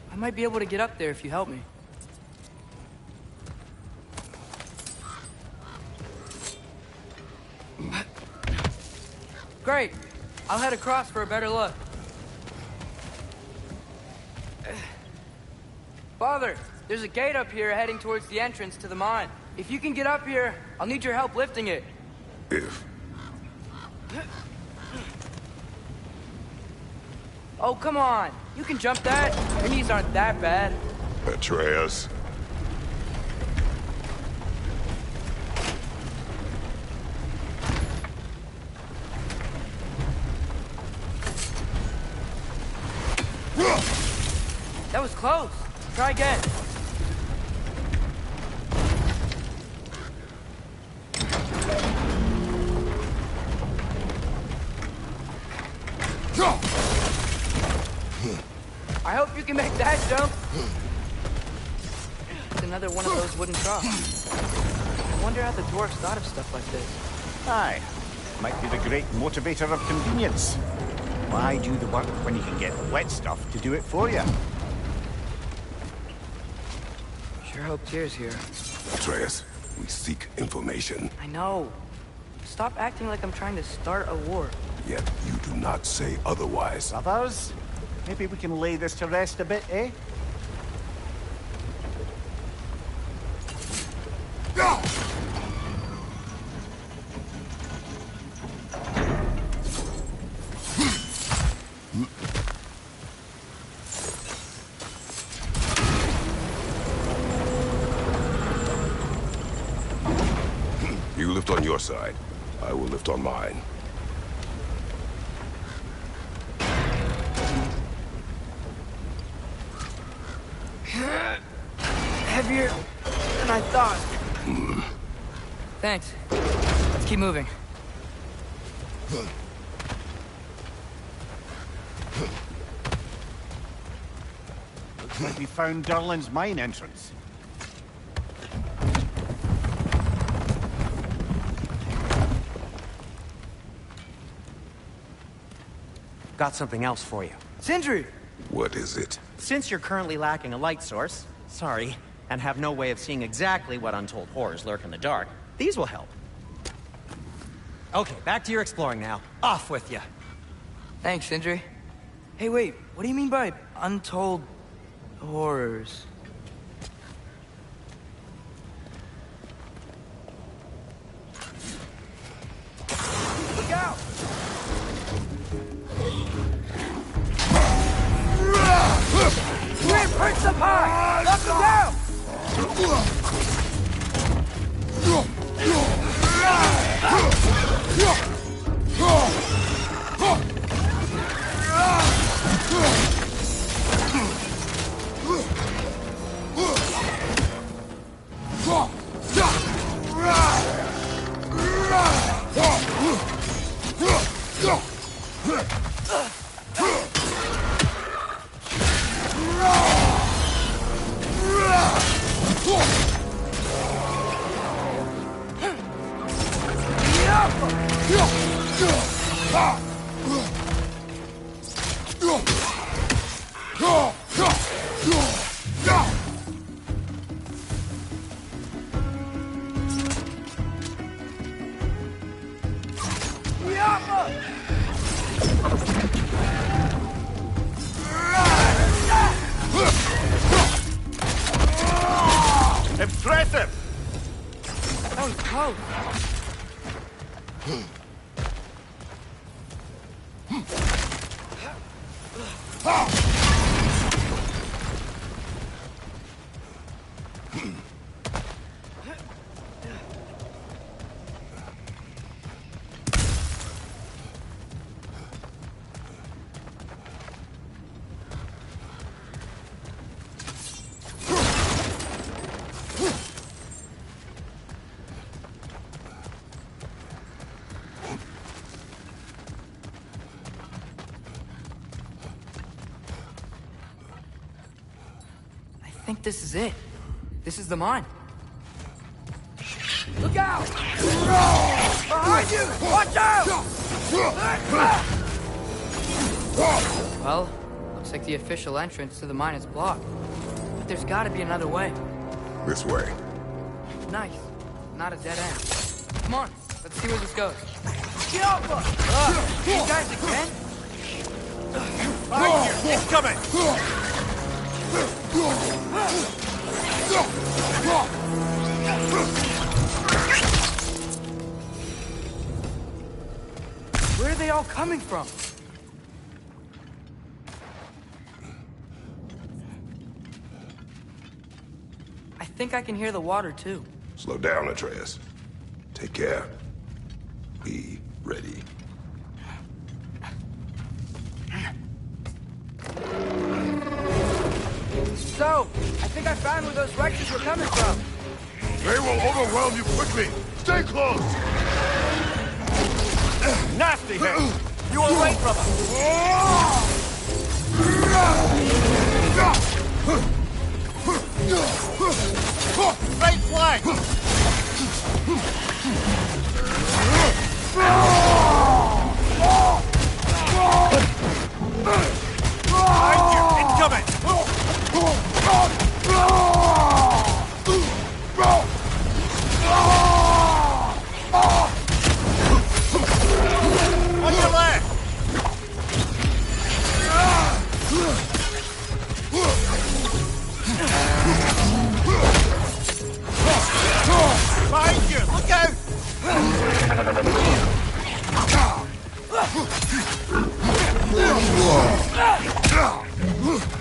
I might be able to get up there if you help me. Great! I'll head across for a better look. Father, there's a gate up here heading towards the entrance to the mine. If you can get up here, I'll need your help lifting it. If. Oh, come on. You can jump that. Your knees aren't that bad. Atreus. That was close. Try again. I hope you can make that jump. It's another one of those wooden troughs. I wonder how the dwarves thought of stuff like this. Aye. Might be the great motivator of convenience. Why do the work when you can get wet stuff to do it for you? Sure hope Tyr's here. Atreus, we seek information. I know. Stop acting like I'm trying to start a war. Yet you do not say otherwise. Others? Maybe we can lay this to rest a bit, eh? You lift on your side. I will lift on mine. Heavier than I thought. Thanks. Let's keep moving. Looks like we found Durlin's mine entrance. Got something else for you. Sindri! What is it? Since you're currently lacking a light source, and have no way of seeing exactly what untold horrors lurk in the dark, these will help. Okay, back to your exploring now. Off with you. Thanks, Sindri. Hey, wait. What do you mean by untold horrors? Look out! Impressive! That was close. I think this is it. This is the mine. Look out! Behind you! Watch out! Well, looks like the official entrance to the mine is blocked. But there's gotta be another way. This way. Nice. Not a dead end. Come on, let's see where this goes. Get off us! You guys again? Behind you! Incoming! Where are they all coming from? I think I can hear the water too. Slow down, Atreus. Take care. Be ready. So, I think I found where those wrecks were coming from. They will overwhelm you quickly. Stay close! Nasty hit! You all right, brother? Right flank! Behind you! Incoming! On your left! Behind you! Look out!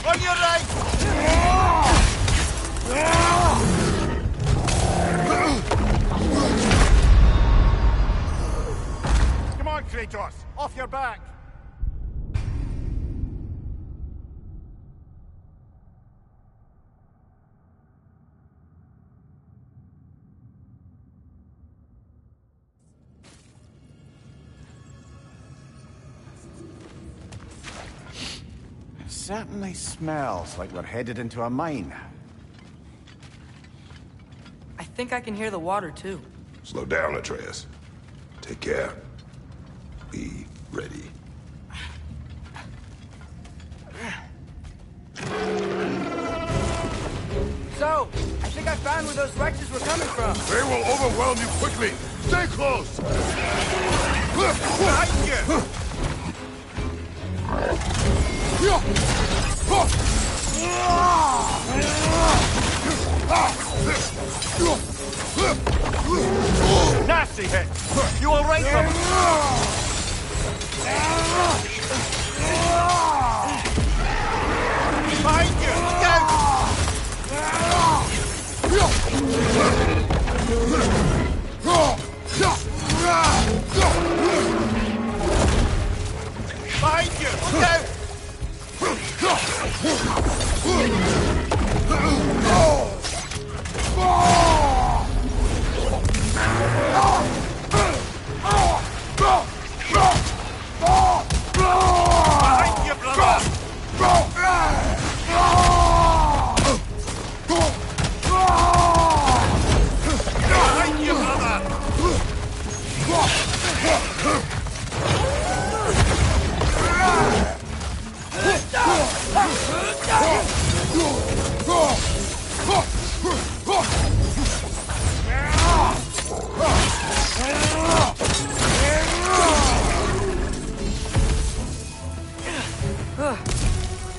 On your right! Come on, Kratos! Off your back! Certainly smells like we're headed into a mine. I think I can hear the water too. Slow down, Atreus. Take care. Be ready. So, I think I found where those wrecks were coming from. They will overwhelm you quickly. Stay close! Behind you! Nasty hit! You all right, brother? Behind you! Look out! Behind you! Look out! Behind you, brother! Behind you, brother!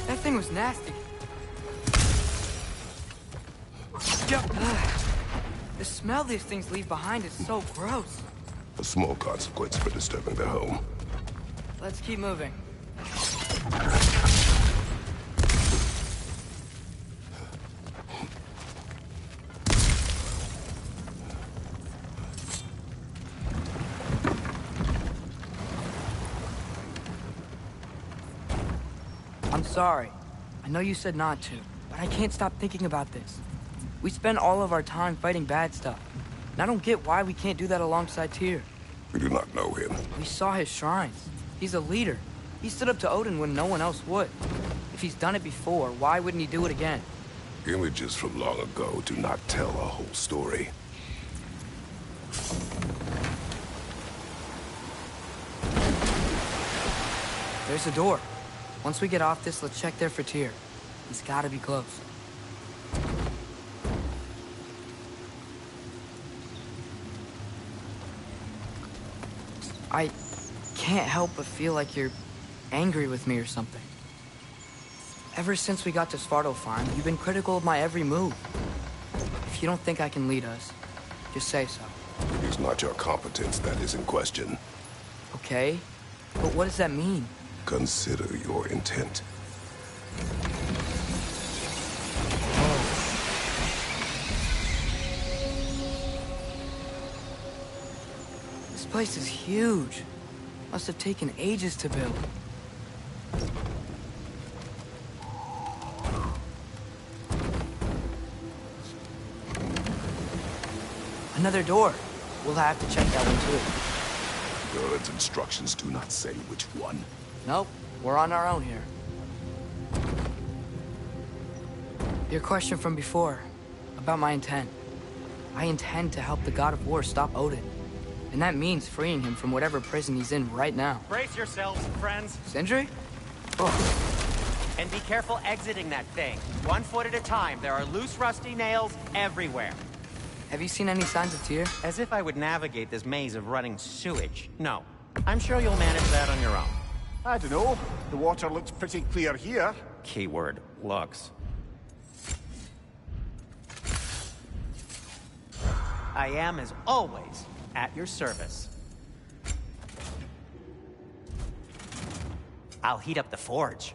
That thing was nasty. The smell these things leave behind is so gross. A small consequence for disturbing their home. Let's keep moving. I'm sorry. I know you said not to, but I can't stop thinking about this. We spend all of our time fighting bad stuff, and I don't get why we can't do that alongside Tyr. We do not know him. We saw his shrines. He's a leader. He stood up to Odin when no one else would. If he's done it before, why wouldn't he do it again? Images from long ago do not tell a whole story. There's a door. Once we get off this, let's check there for Tyr. He's gotta be close. I can't help but feel like you're angry with me or something. Ever since we got to Svartalfheim, you've been critical of my every move. If you don't think I can lead us, just say so. It is not your competence that is in question. Okay? But what does that mean? Consider your intent. This place is huge. Must have taken ages to build. Another door. We'll have to check that one too. God's instructions do not say which one. Nope, we're on our own here. Your question from before, about my intent. I intend to help the God of War stop Odin. And that means freeing him from whatever prison he's in right now. Brace yourselves, friends. Sindri? And be careful exiting that thing. 1 foot at a time. There are loose, rusty nails everywhere. Have you seen any signs of Tyr? As if I would navigate this maze of running sewage. No. I'm sure you'll manage that on your own. I don't know. The water looks pretty clear here. Keyword, looks. I am, as always, at your service. I'll heat up the forge.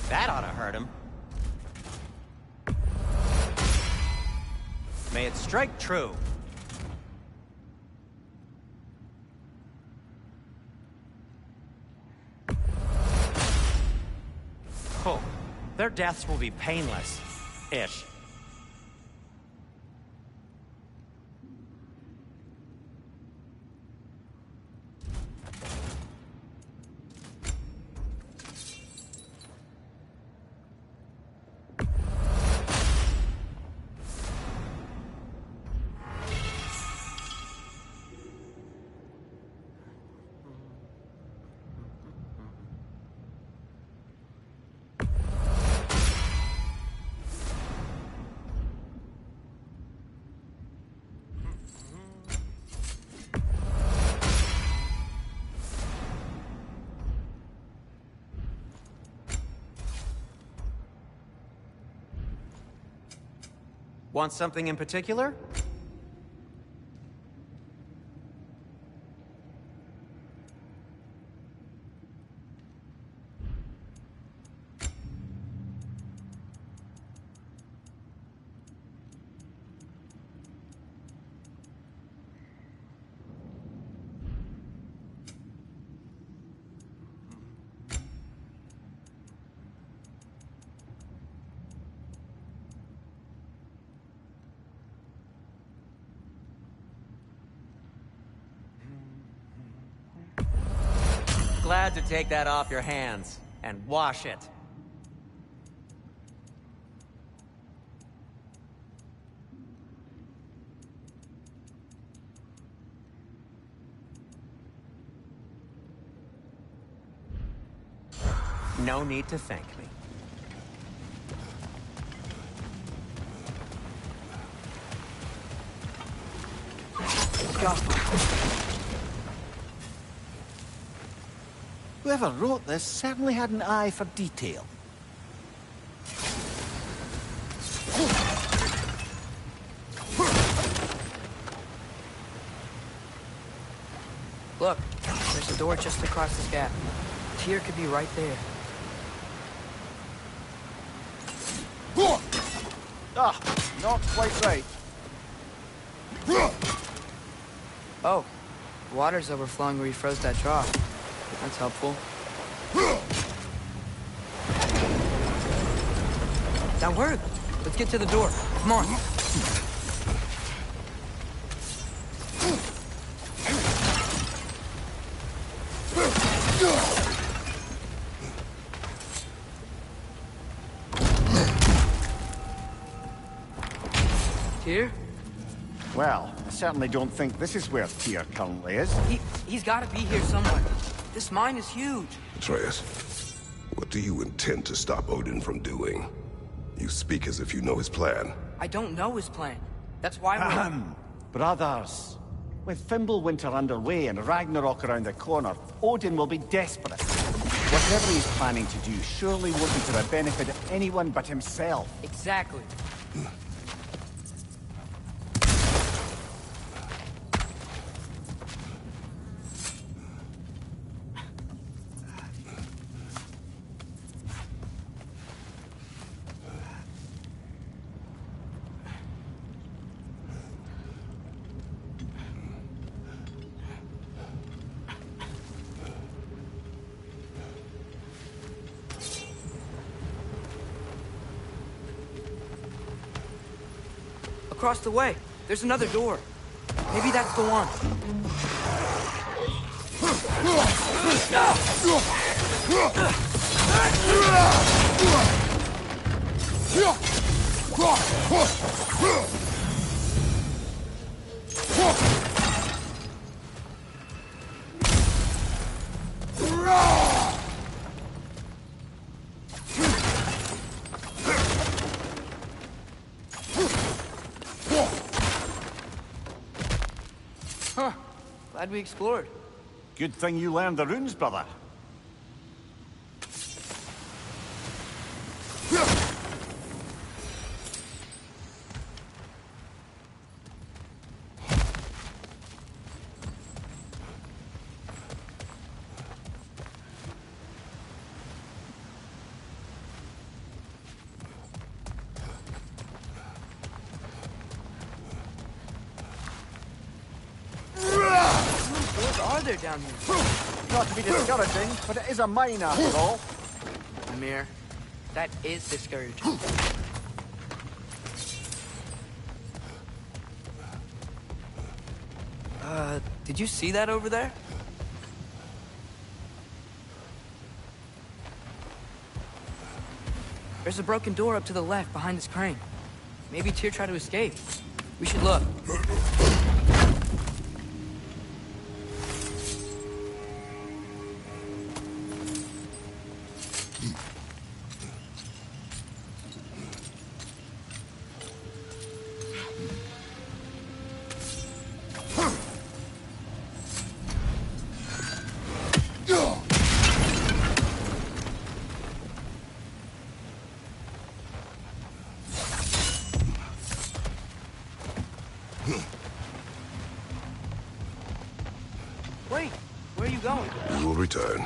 That ought to hurt him. May it strike true. Oh, their deaths will be painless-ish. Want something in particular? Glad to take that off your hands and wash it. No need to thank me. Go. Whoever wrote this certainly had an eye for detail. Look, there's a door just across this gap. Tyr could be right there. Ah, not quite right. Oh, water's overflowing where you froze that trough. That's helpful. That worked. Let's get to the door. Come on. Tyr? Well, I certainly don't think this is where Tyr currently is. He's got to be here somewhere. This mine is huge. Atreus, what do you intend to stop Odin from doing? You speak as if you know his plan. I don't know his plan. That's why we're... Brothers, with Fimbulwinter underway and Ragnarok around the corner, Odin will be desperate. Whatever he's planning to do surely won't be to the benefit of anyone but himself. Exactly. Across the way, there's another door. Maybe that's the one. Huh. Glad we explored. Good thing you learned the runes, brother. What are there down here? Not to be discouraging, but it is a mine after all. Amir, that is discouraging. Did you see that over there? There's a broken door up to the left behind this crane. Maybe Tyr tried to escape. We should look. Wait, where are you going? You will return.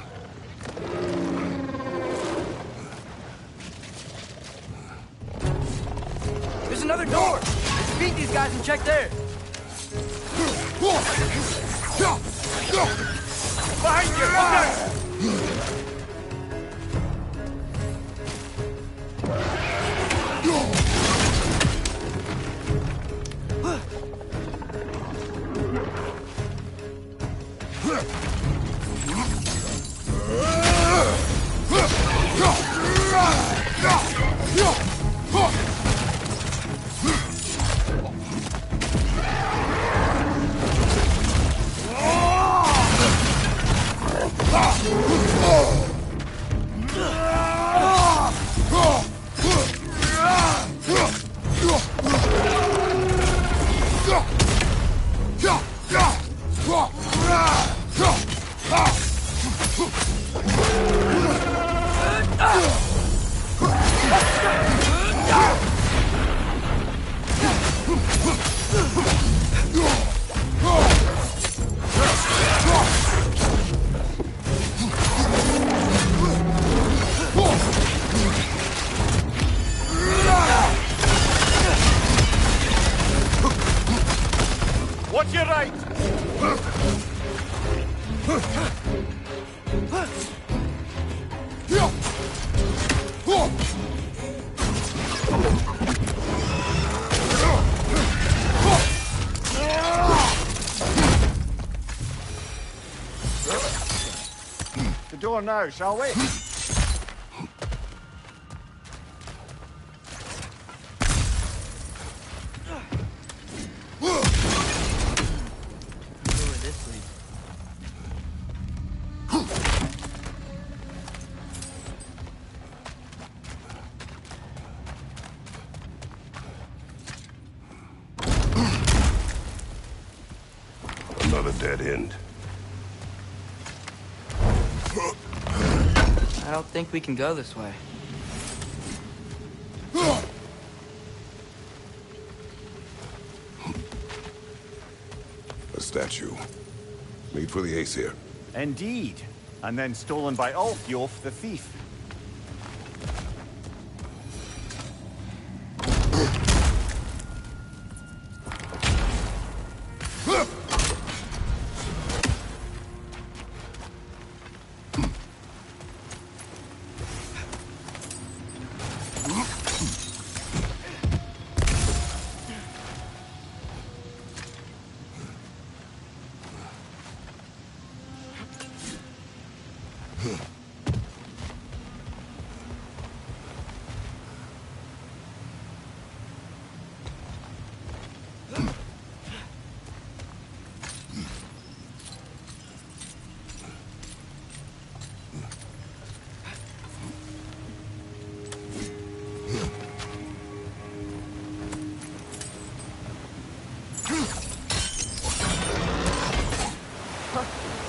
There's another door! Let's beat these guys and check there! Behind you! Look out! Watch your right! The door now, shall we? Another dead end. I don't think we can go this way. A statue. Made for the Aesir. Indeed. And then stolen by Ulfjolf the thief.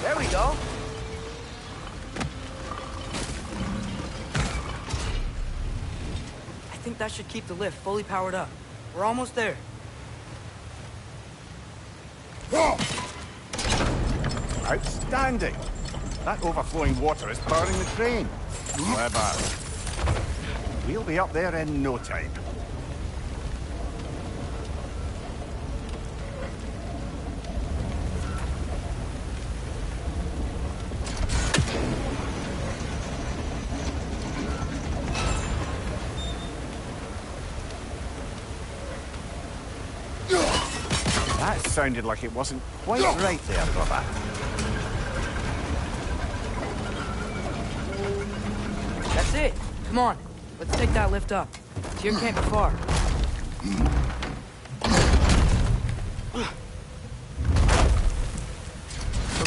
There we go. I think that should keep the lift fully powered up. We're almost there. Outstanding! That overflowing water is powering the train. Clever. We'll be up there in no time. That sounded like it wasn't quite right there, brother. That's it. Come on. Let's take that lift up. Tyr can't be far.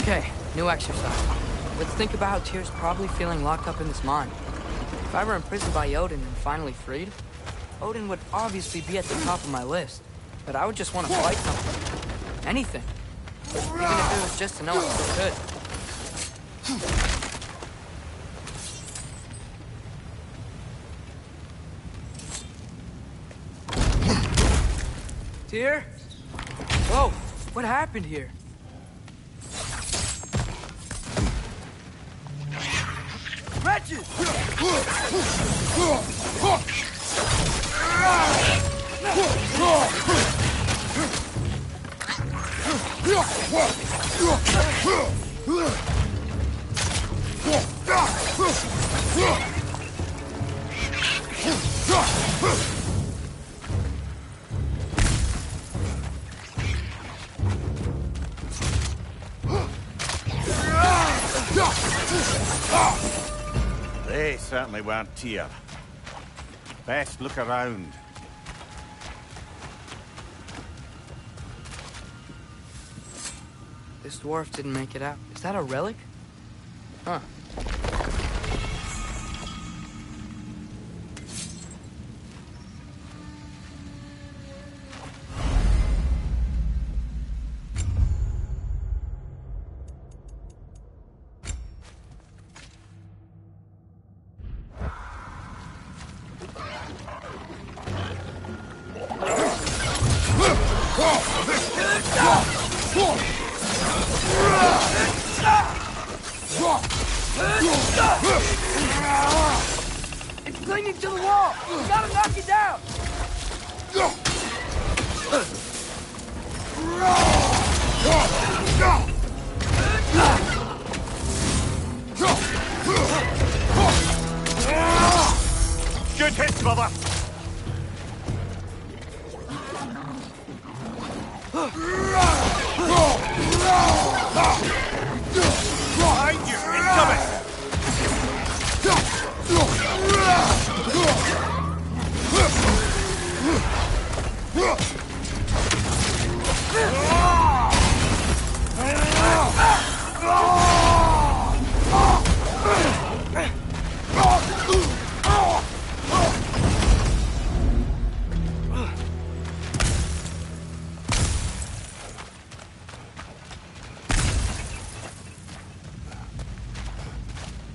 Okay, new exercise. Let's think about how Tyr's probably feeling locked up in this mine. If I were imprisoned by Odin and finally freed, Odin would obviously be at the top of my list. But I would just want to fight something. Anything. Even if it was just to know I'm still good. Tyr? Whoa, what happened here? Wretches! They certainly weren't Tyr. Best look around. This dwarf didn't make it out. Is that a relic? Huh. It's clinging to the wall! We gotta knock it down! Good hit, brother! Behind you! Incoming!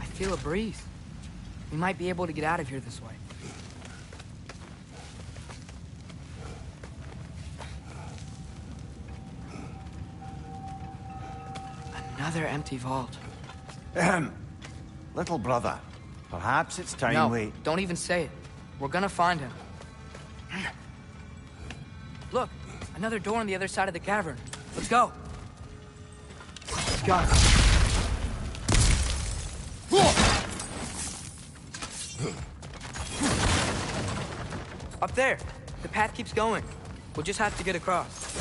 I feel a breeze. We might be able to get out of here this way. Another empty vault. Little brother, perhaps it's time No, we... don't even say it. We're gonna find him. Look, another door on the other side of the cavern. Let's go. Got it. Up there. The path keeps going. We'll just have to get across.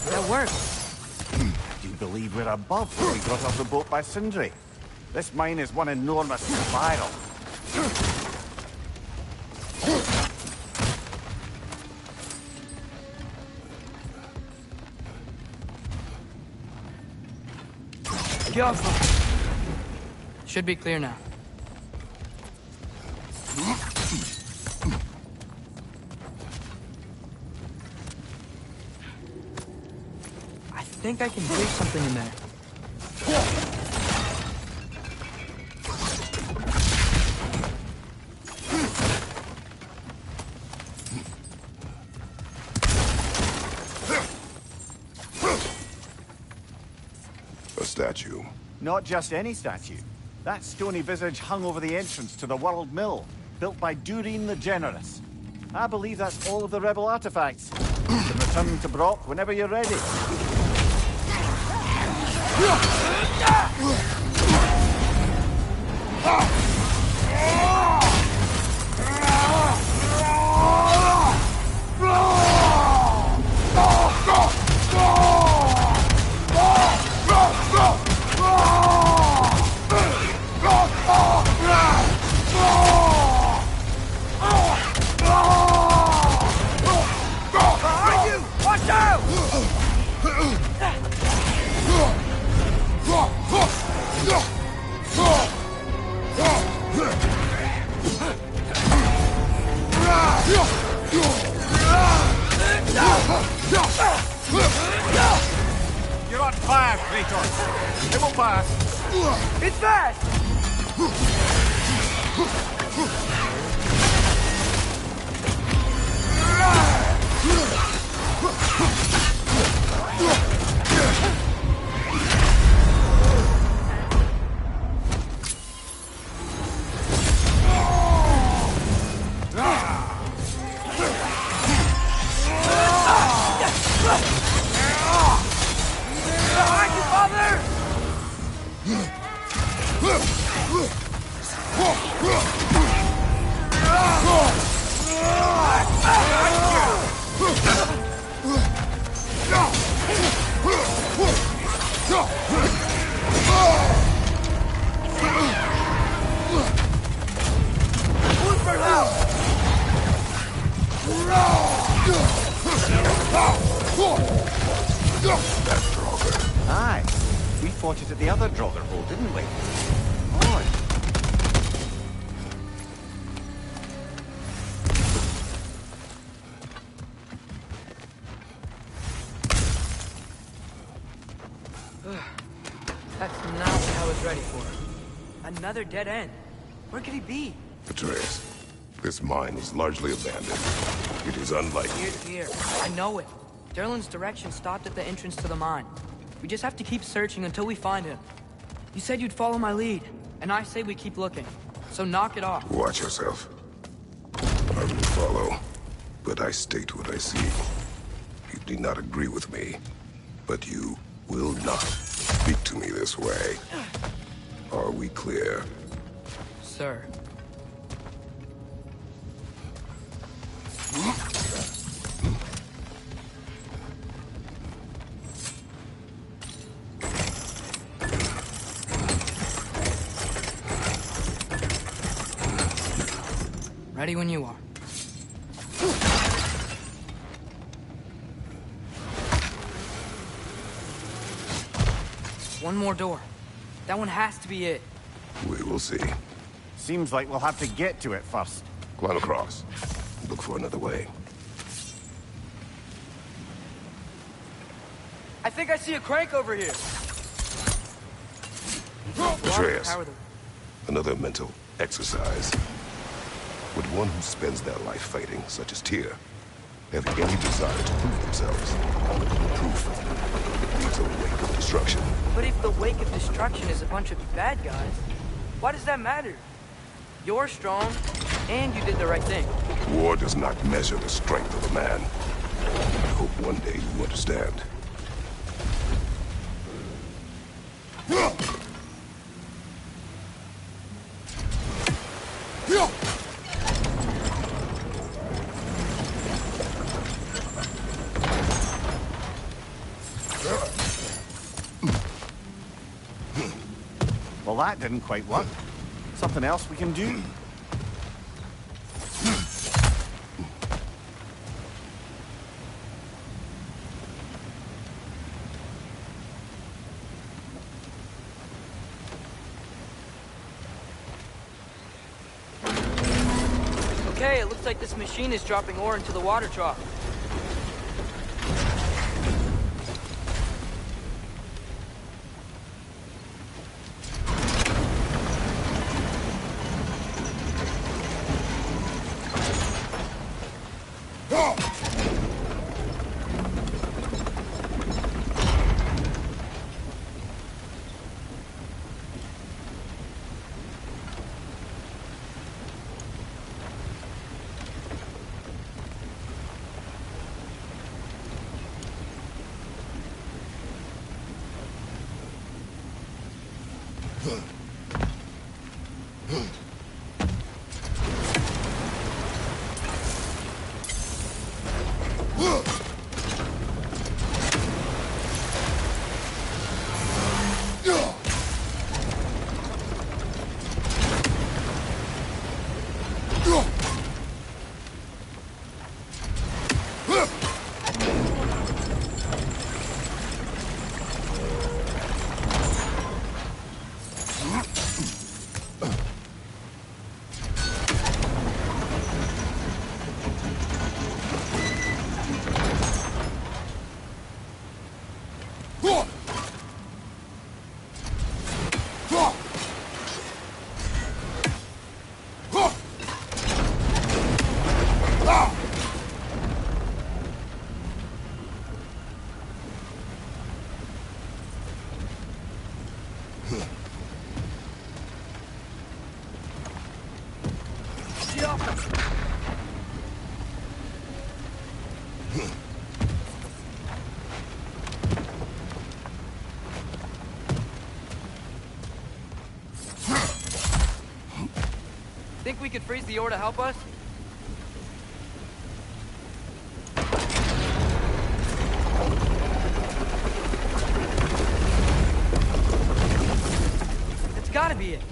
That worked. Do you believe we're above where we got off the boat by Sindri? This mine is one enormous spiral. Should be clear now. I think I can hear something in there. A statue. Not just any statue. That stony visage hung over the entrance to the World Mill, built by Durin the Generous. I believe that's all of the rebel artifacts. You can return to Brock whenever you're ready. You're on fire, Kratos. It will pass. It's fast! That Draugr. Aye. We fought it at the other Draugr hole, didn't we? Odd. That's not what I was ready for. Another dead end. Where could he be? Atreus, this mine is largely abandoned. It is unlike... Here. I know it. Derlin's direction stopped at the entrance to the mine. We just have to keep searching until we find him. You said you'd follow my lead, and I say we keep looking. So knock it off. Watch yourself. I will follow, but I state what I see. You do not agree with me, but you will not speak to me this way. Are we clear? Sir. Ready when you are. One more door. That one has to be it. We will see. Seems like we'll have to get to it first. Climb across. Look for another way. I think I see a crank over here. Atreus, Power the- another mental exercise. Would one who spends their life fighting, such as Tyr, have any desire to prove themselves? Proof leads a wake of destruction. But if the wake of destruction is a bunch of bad guys, why does that matter? You're strong, and you did the right thing. War does not measure the strength of a man. I hope one day you understand. Well, that didn't quite work. Something else we can do? Okay, it looks like this machine is dropping ore into the water trough. Think we could freeze the ore to help us? That's gotta be it.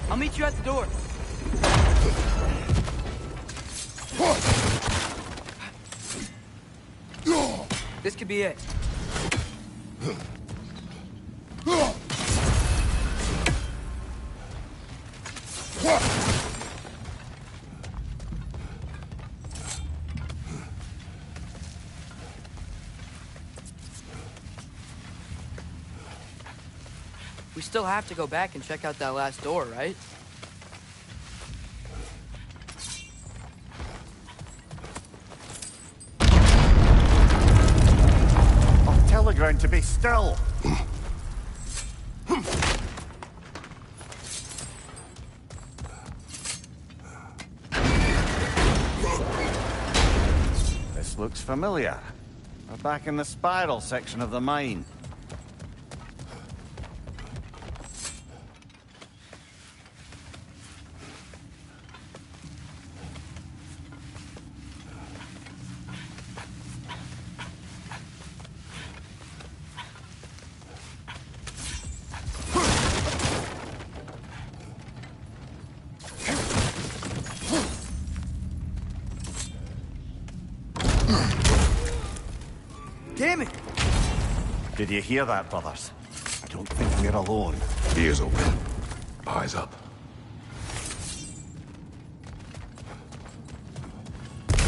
I'll meet you at the door. This could be it. We still have to go back and check out that last door, right? I'll tell the ground to be still. This looks familiar. We're back in the spiral section of the mine. Damn it! Did you hear that, brothers? I don't think we're alone. Ears open. Eyes up.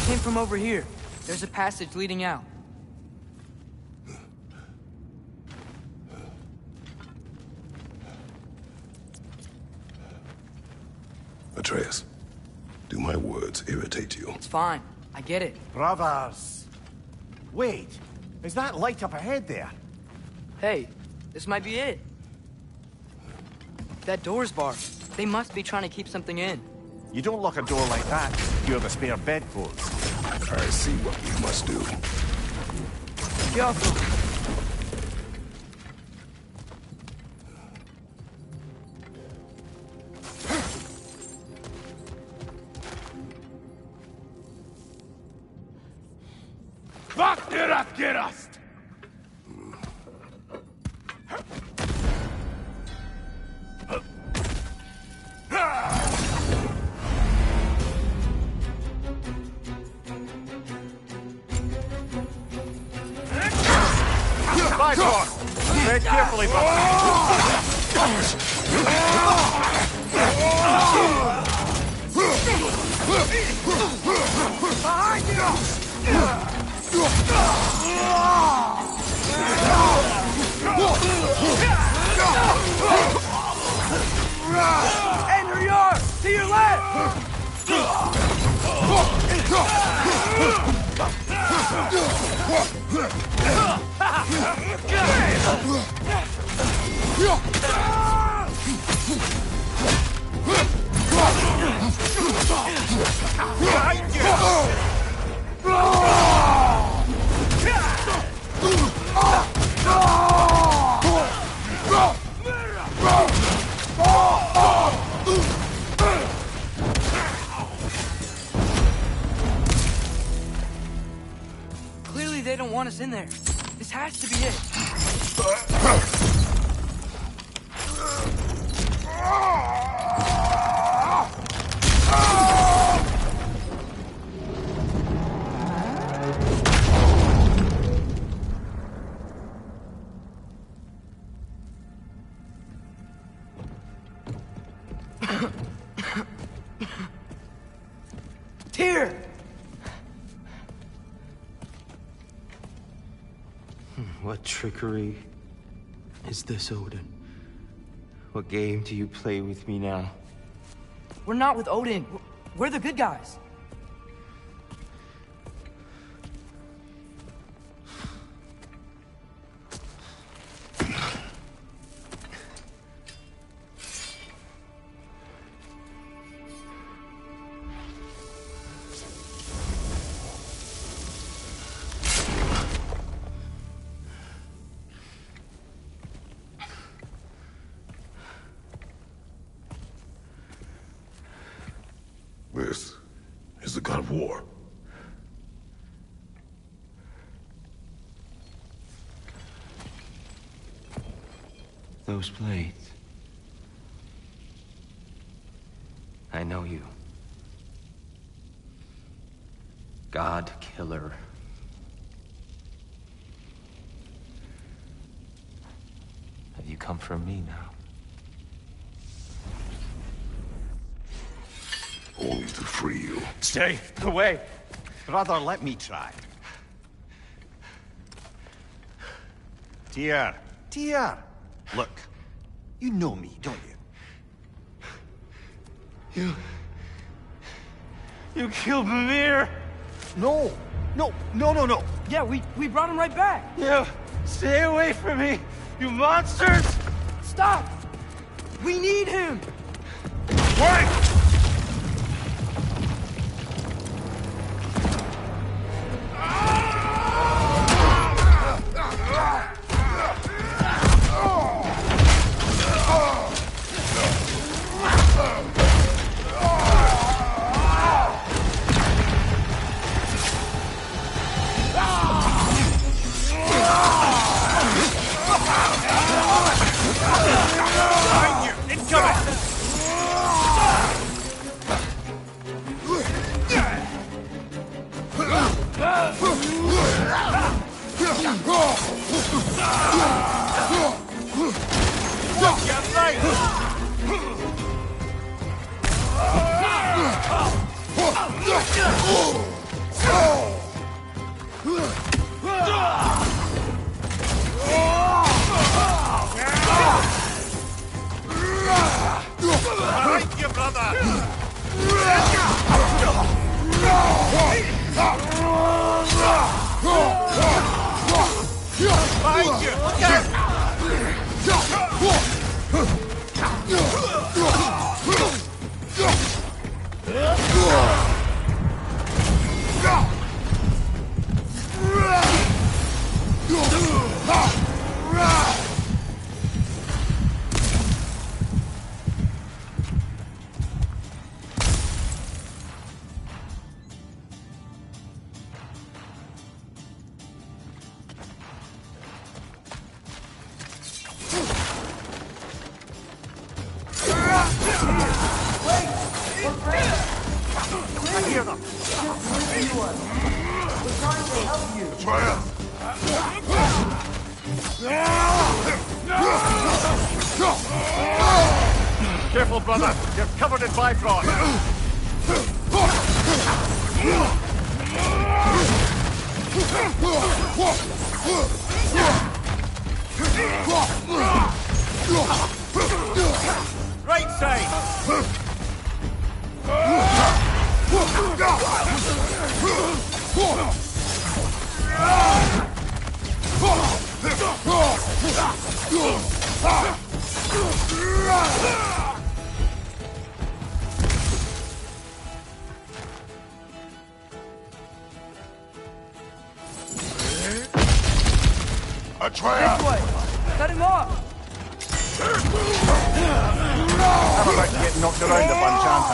Came from over here. There's a passage leading out. Atreus, do my words irritate you? It's fine. I get it. Brothers! Wait, is that light up ahead there? Hey, this might be it. That door's barred. They must be trying to keep something in. You don't lock a door like that to secure the spare bedpost. I see what we must do. Careful. By door! Tread carefully, Enter yours! To your left! Clearly they don't want us in there. This has to be it. Tyr! What trickery is this, Odin? What game do you play with me now? We're not with Odin. We're the good guys. This is the god of war. Those blades. I know you. God Killer. Have you come for me now? Only to free you. Stay away! Brother, let me try. Dear, dear. Look, you know me, don't you? You killed Mimir! No, no, no, no, no. Yeah, we brought him right back. You stay away from me, you monsters! Stop! We need him! Wait! Careful, brother. You're covered in Bifrost. Right side. Atreya! Cut him off! I'm about to get knocked around a bunch, aren't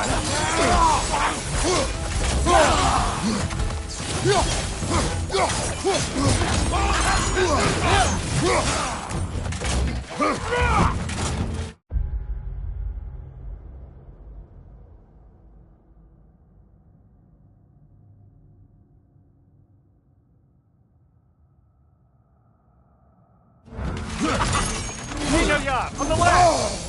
on the left!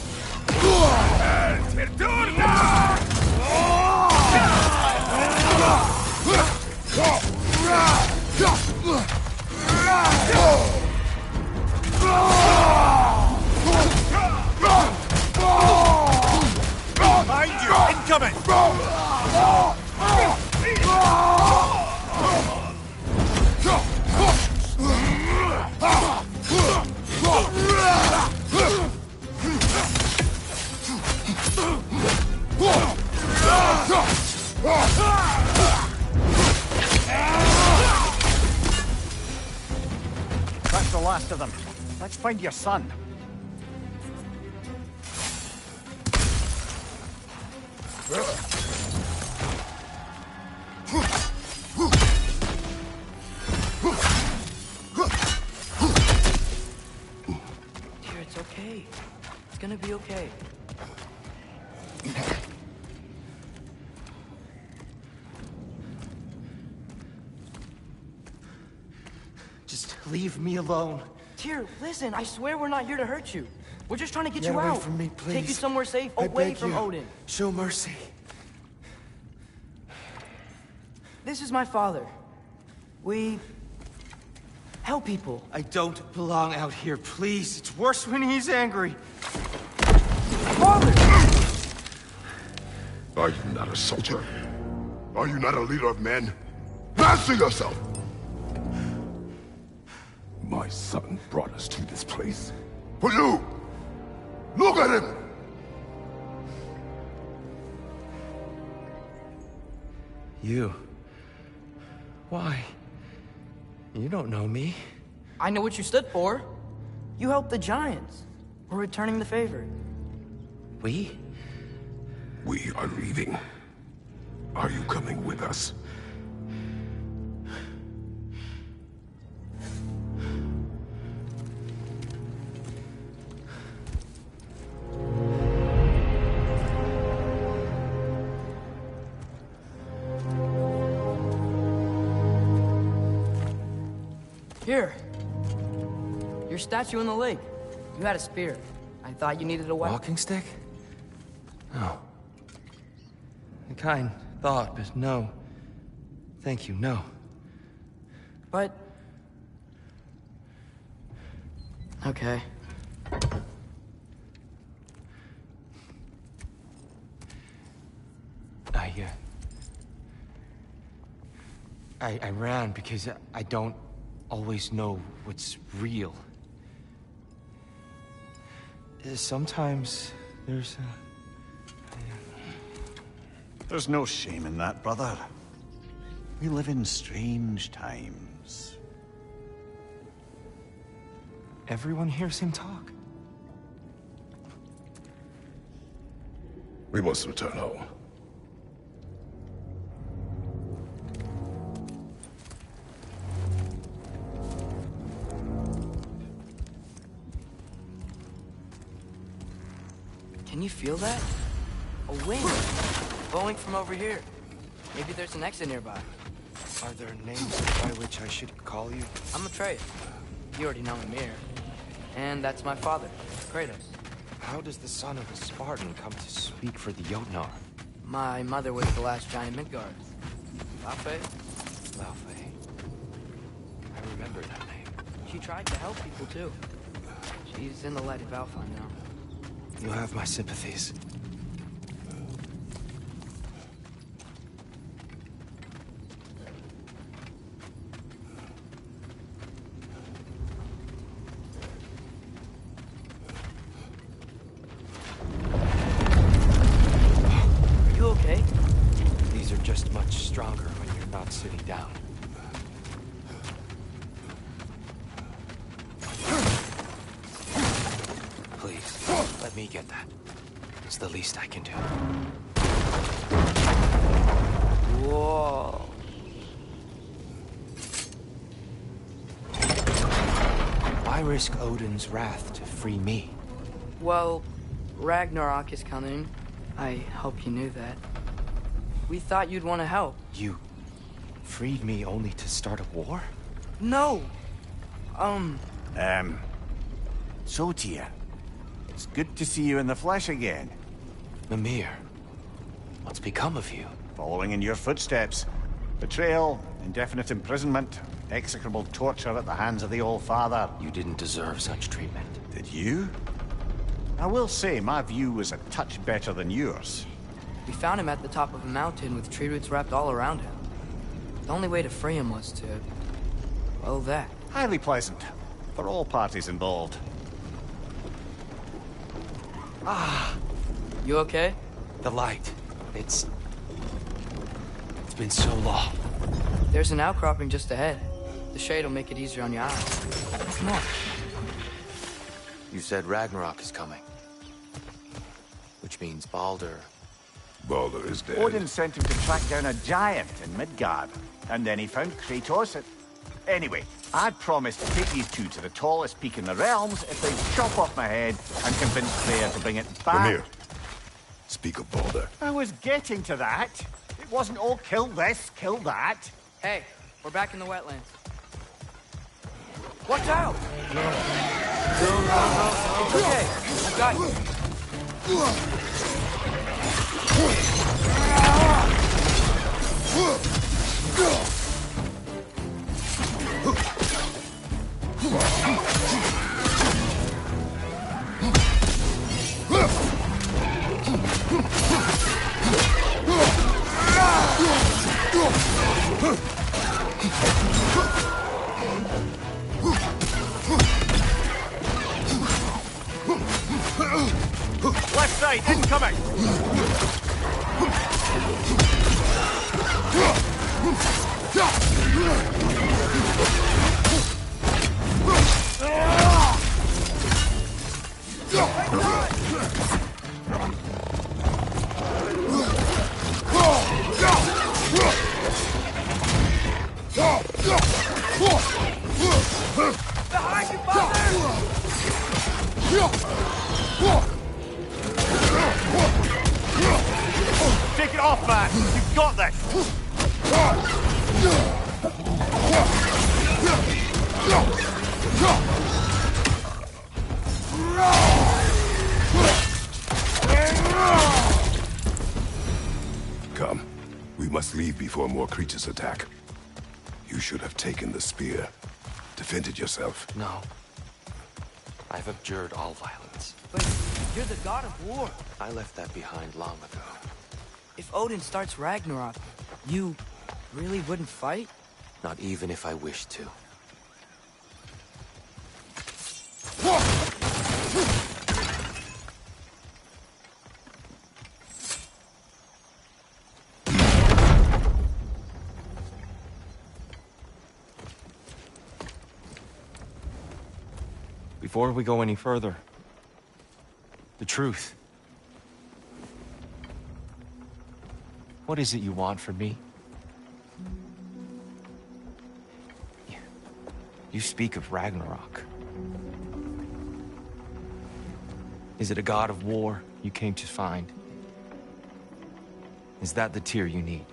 Behind you! Incoming! That's the last of them. Let's find your son. Dear, it's okay. It's gonna be okay. Leave me alone. Tyr, listen, I swear we're not here to hurt you. We're just trying to get you away out. from me, please. Take you somewhere safe, I away beg from you. Odin. Show mercy. This is my father. We help people. I don't belong out here, please. It's worse when he's angry. Father! Are you not a soldier? Are you not a leader of men? Master yourself! My son brought us to this place. For you! Look at him! You. Why? You don't know me. I know what you stood for. You helped the Giants. We're returning the favor. We? We are leaving. Are you coming with us? Here. Your statue in the lake. You had a spear. I thought you needed a weapon. Walking stick? No. A kind thought, but no. Thank you, no. But... Okay. I ran because I don't always know what's real. Sometimes there's There's no shame in that, brother. We live in strange times. Everyone hears him talk. We must return home. Can you feel that? A wind. Blowing from over here. Maybe there's an exit nearby. Are there names by which I should call you? I'm Atreus. You already know Ymir. And that's my father, Kratos. How does the son of a Spartan come to speak for the Jotnar? My mother was the last giant in Midgard. Laufey? Laufey. I remember that name. She tried to help people too. She's in the light of Alpha now. You have my sympathies. Are you okay? These are just much stronger when you're not sitting down. Please, let me get that. It's the least I can do. Whoa. Why risk Odin's wrath to free me? Well, Ragnarok is coming. I hope you knew that. We thought you'd want to help. You freed me only to start a war? No! So, Tyr, it's good to see you in the flesh again. Mimir, what's become of you? Following in your footsteps. Betrayal, indefinite imprisonment, execrable torture at the hands of the All-Father. You didn't deserve such treatment. Did you? I will say, my view was a touch better than yours. We found him at the top of a mountain with tree roots wrapped all around him. The only way to free him was to... well, that. Highly pleasant. For all parties involved. You okay? The light. It's been so long. There's an outcropping just ahead. The shade will make it easier on your eyes. Come on. You said Ragnarok is coming. Which means Baldur. Baldur is dead. Odin sent him to track down a giant in Midgard. And then he found Kratos at... Anyway, I promised to take these two to the tallest peak in the realms if they chop off my head and convince Freya to bring it back. Mimir, speak of Baldur. I was getting to that. It wasn't all kill this, kill that. Hey, we're back in the wetlands. Watch out! No. It's okay. I got you. Left side, incoming! Behind you, father! Take it off, man! You've got this! Come. We must leave before more creatures attack. You should have taken the spear. Defended yourself. No. I've abjured all violence. But you're the god of war. I left that behind long ago. If Odin starts Ragnarok, you really wouldn't fight? Not even if I wished to. Before we go any further, the truth. What is it you want from me? You speak of Ragnarok. Is it a god of war you came to find? Is that the tear you need?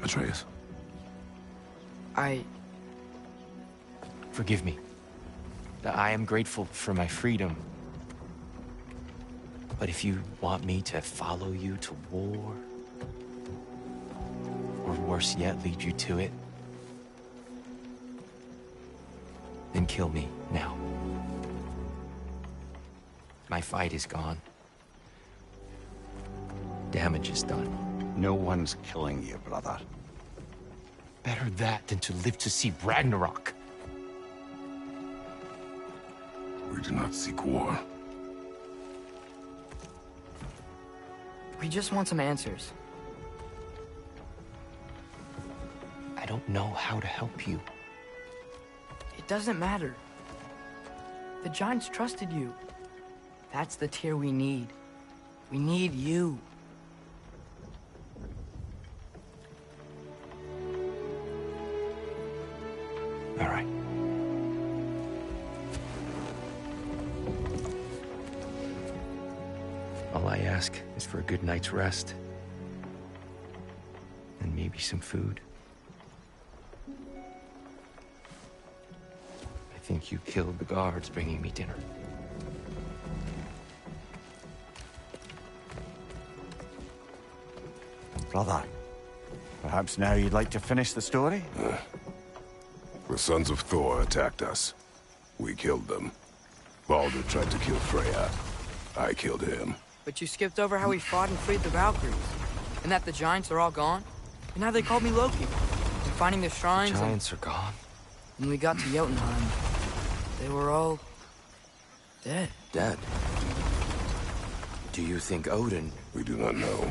Atreus. Forgive me. I am grateful for my freedom. But if you want me to follow you to war, or worse yet, lead you to it, then kill me now. My fight is gone. Damage is done. No one's killing you, brother. Better that than to live to see Ragnarok. We do not seek war. We just want some answers. I don't know how to help you. It doesn't matter. The Giants trusted you. That's the tear we need. We need you. All right. All I ask is for a good night's rest. And maybe some food. I think you killed the guards bringing me dinner. Brother, perhaps now you'd like to finish the story? The sons of Thor attacked us. We killed them. Baldur tried to kill Freya. I killed him. But you skipped over how we fought and freed the Valkyries. And that the Giants are all gone. And now they called me Loki. And finding the shrines The Giants are gone. When we got to Jotunheim, they were all... dead. Dead. Do you think Odin... We do not know.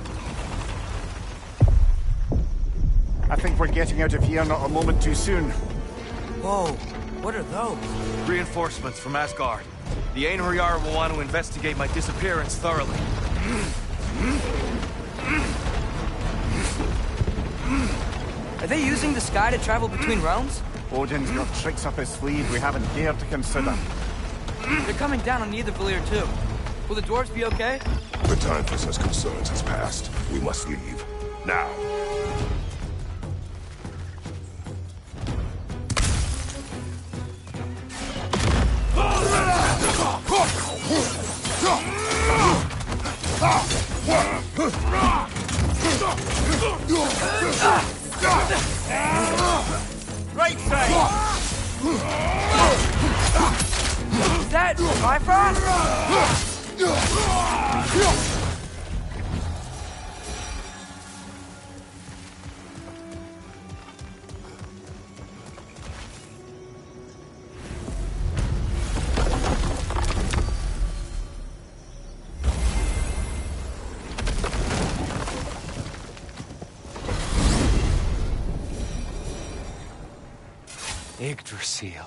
I think we're getting out of here not a moment too soon. Whoa, what are those? Reinforcements from Asgard. The Einherjar will want to investigate my disappearance thoroughly. Are they using the sky to travel between realms? Odin's got tricks up his sleeve we haven't dared to consider. They're coming down on Nidavellir too. Will the dwarves be okay? The time for such concerns has passed. We must leave. Now. Right side! Is that Bifrost? Yggdrasil.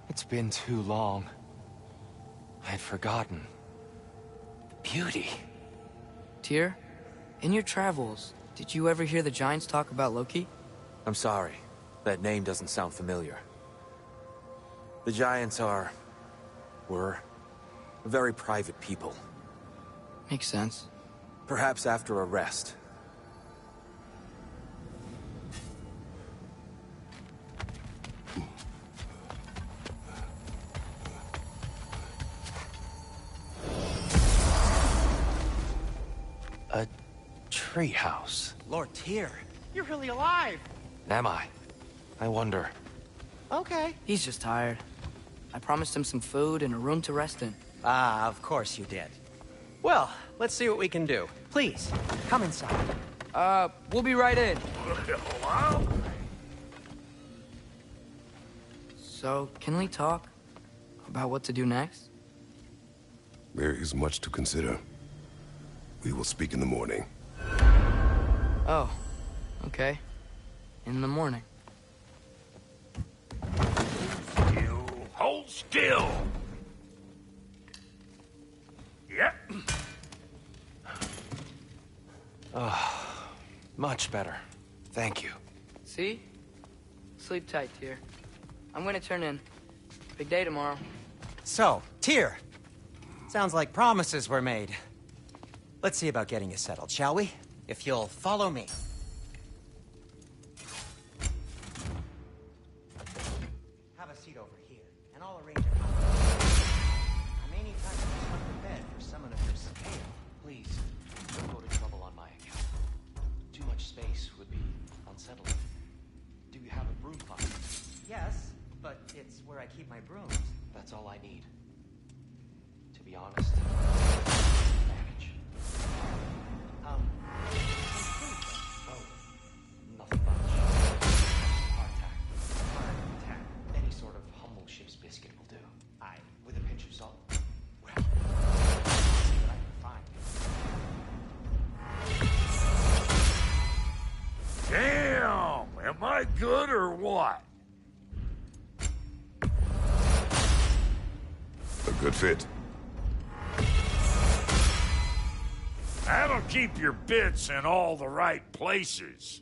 It's been too long. I'd forgotten. The beauty. Tyr, in your travels, did you ever hear the Giants talk about Loki? I'm sorry. That name doesn't sound familiar. The Giants were very private people. Makes sense. Perhaps after a rest. A treehouse. Lord Tyr, you're really alive. Am I? I wonder. Okay. He's just tired. I promised him some food and a room to rest in. Ah, of course you did. Well, let's see what we can do. Please, come inside. We'll be right in. So, can we talk about what to do next? There is much to consider. We will speak in the morning. Oh, okay. In the morning. You hold still. Yep. Much better. Thank you. See? Sleep tight, Tyr. I'm gonna turn in. Big day tomorrow. So, Tyr. Sounds like promises were made. Let's see about getting you settled, shall we? If you'll follow me. Have a seat over here, and I'll arrange a conversation. I may need time to construct a bed for someone of your scale. Please, don't go to trouble on my account. Too much space would be unsettling. Do you have a broom closet? Yes, but it's where I keep my brooms. That's all I need. To be honest, manage. Oh, nothing much. Hardtack. Hardtack. Any sort of humble ship's biscuit will do. Aye, with a pinch of salt. Well, see what I can find. Damn! Am I good or what? A good fit. That'll keep your bits in all the right places.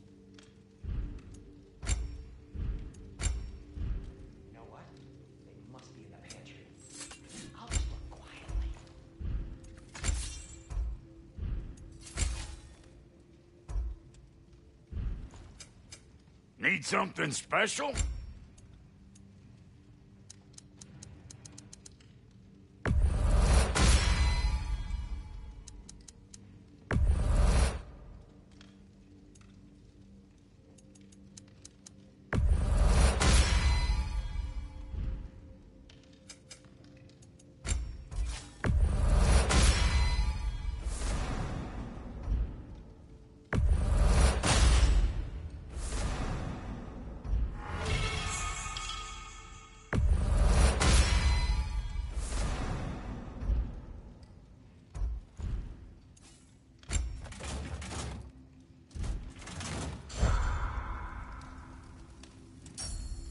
You know what? They must be in the pantry. I'll just look quietly. Need something special?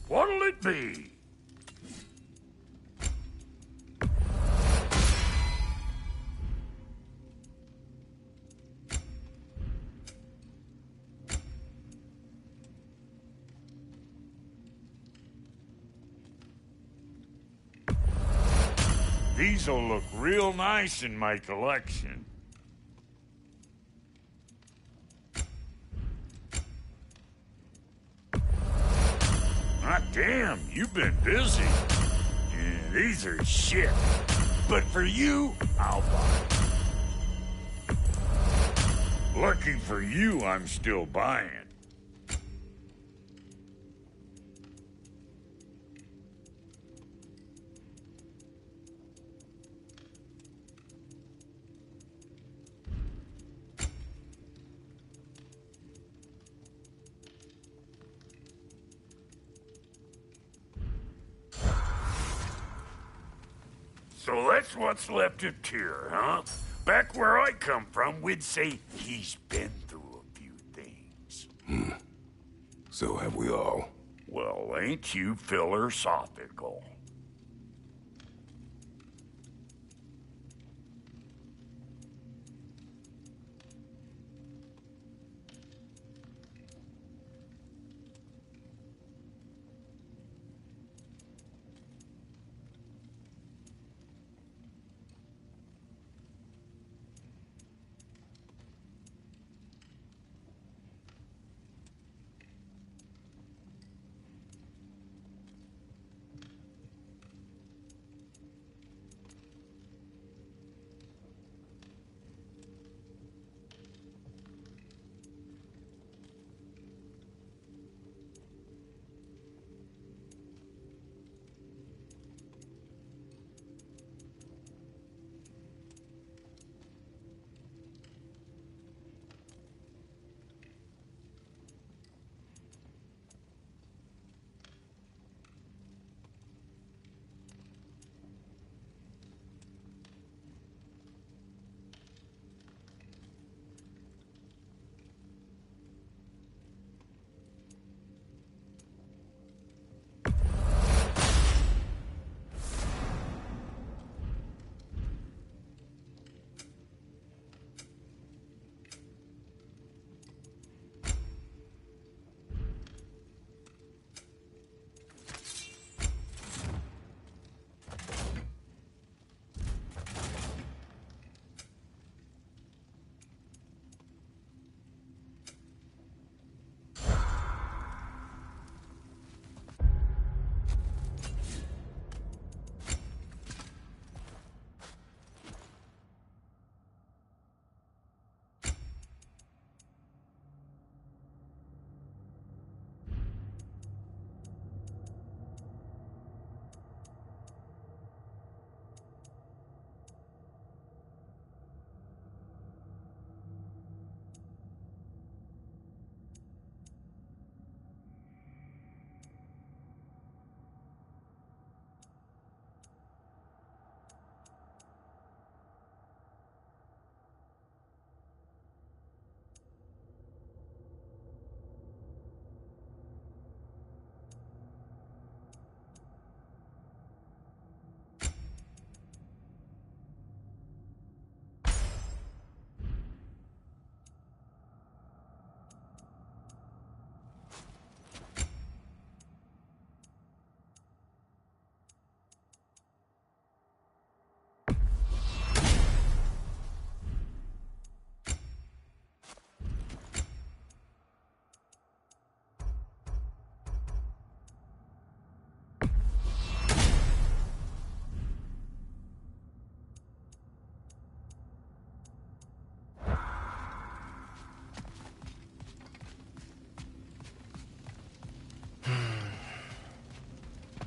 What'll it be? These'll look real nice in my collection. Ah, damn, you've been busy. Yeah, these are shit. But for you, I'll buy. Lucky for you, I'm still buying. So that's what's left of Tyr, huh? Back where I come from, we'd say he's been through a few things. So have we all. Well, ain't you philosophical?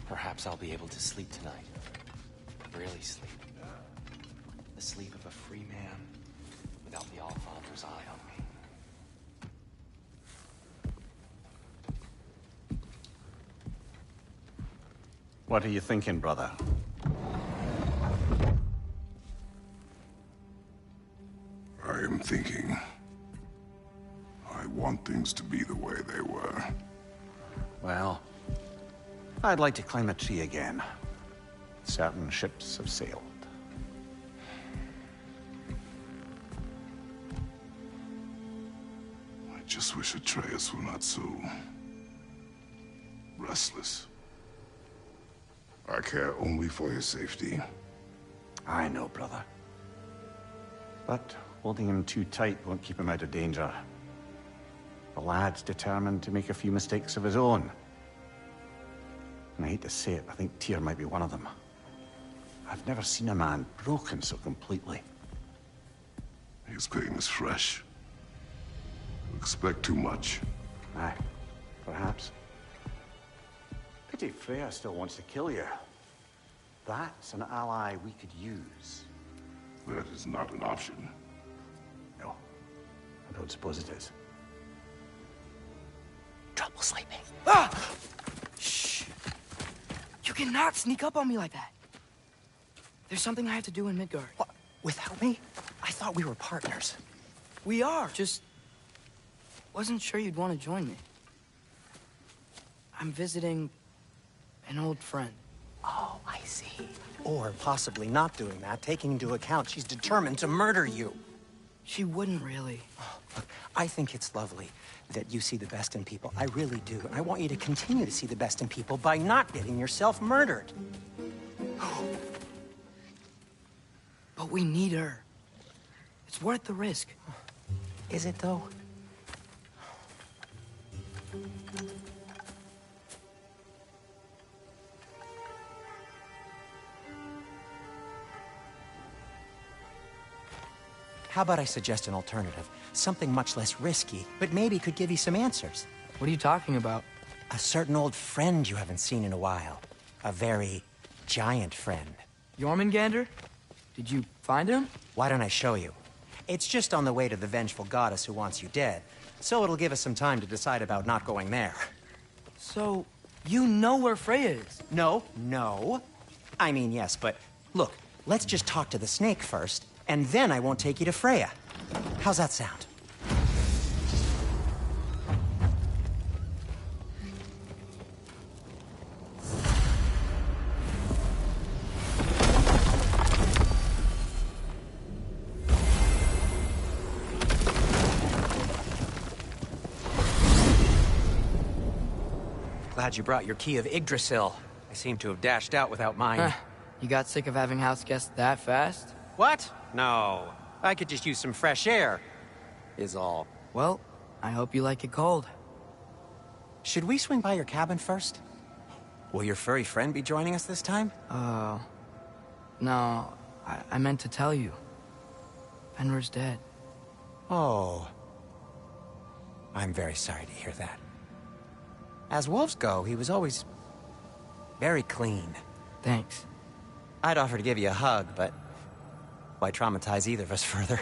Perhaps I'll be able to sleep tonight. Really sleep. The sleep of a free man without the Allfather's eye on me. What are you thinking, brother? I am thinking. I want things to be the way they were. Well, I'd like to climb a tree again. Certain ships have sailed. I just wish Atreus were not so restless. I care only for his safety. I know, brother. But holding him too tight won't keep him out of danger. The lad's determined to make a few mistakes of his own. And I hate to say it, I think Tyr might be one of them. I've never seen a man broken so completely. His pain is fresh. expect too much. Aye, perhaps. Pity Freya still wants to kill you. That's an ally we could use. That is not an option. No, I don't suppose it is. Trouble sleeping. Ah! Shh! You cannot sneak up on me like that. There's something I have to do in Midgard. What? Without me? I thought we were partners. We are. Just wasn't sure you'd want to join me. I'm visiting an old friend. Oh, I see. Or possibly not doing that, taking into account she's determined to murder you. She wouldn't really. Oh, look, I think it's lovely that you see the best in people. I really do. And I want you to continue to see the best in people by not getting yourself murdered. But we need her. It's worth the risk. Is it, though? How about I suggest an alternative? Something much less risky, but maybe could give you some answers. What are you talking about? A certain old friend you haven't seen in a while. A very giant friend. Jormungandr? Did you find him? Why don't I show you? It's just on the way to the vengeful goddess who wants you dead, so it'll give us some time to decide about not going there. So, you know where Freya is? No. I mean, yes, but look, let's just talk to the snake first, and then I won't take you to Freya. How's that sound? Glad you brought your key of Yggdrasil. I seem to have dashed out without mine. You got sick of having house guests that fast? What? No. I could just use some fresh air, is all. Well, I hope you like it cold. Should we swing by your cabin first? Will your furry friend be joining us this time? No. I meant to tell you. Fenrir's dead. Oh. I'm very sorry to hear that. As wolves go, he was always very clean. Thanks. I'd offer to give you a hug, but why traumatize either of us further?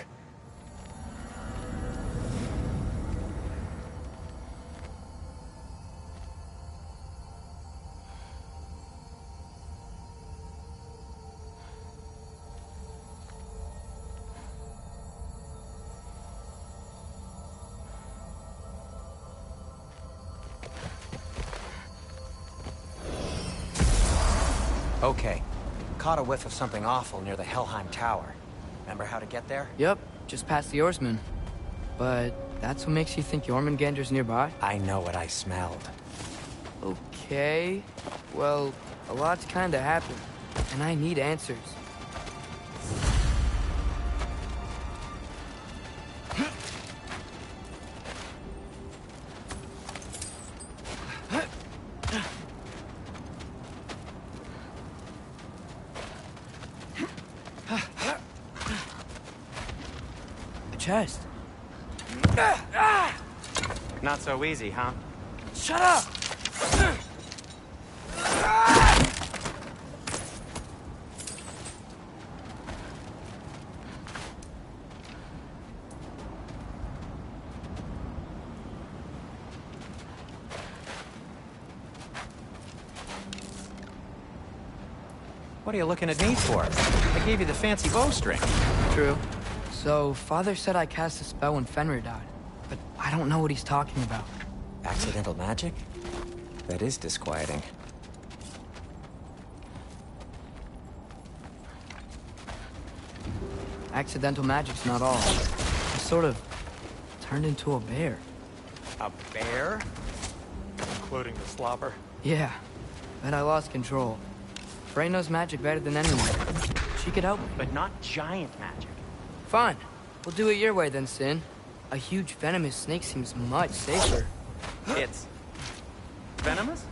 Okay. Caught a whiff of something awful near the Helheim Tower. Remember how to get there? Yep, just past the oarsman. But that's what makes you think Jormungandr's nearby? I know what I smelled. Okay. Well, a lot's kinda happened, and I need answers. Chest. Not so easy, huh? Shut up! What are you looking at me for? I gave you the fancy bowstring. True. So, Father said I cast a spell when Fenrir died, but I don't know what he's talking about. Accidental magic? That is disquieting. Accidental magic's not all. I sort of turned into a bear. A bear? Including the slobber? Yeah, but I lost control. Frey knows magic better than anyone. She could help me. But not giant magic. Fine. We'll do it your way then, Sin. A huge venomous snake seems much safer. It's venomous?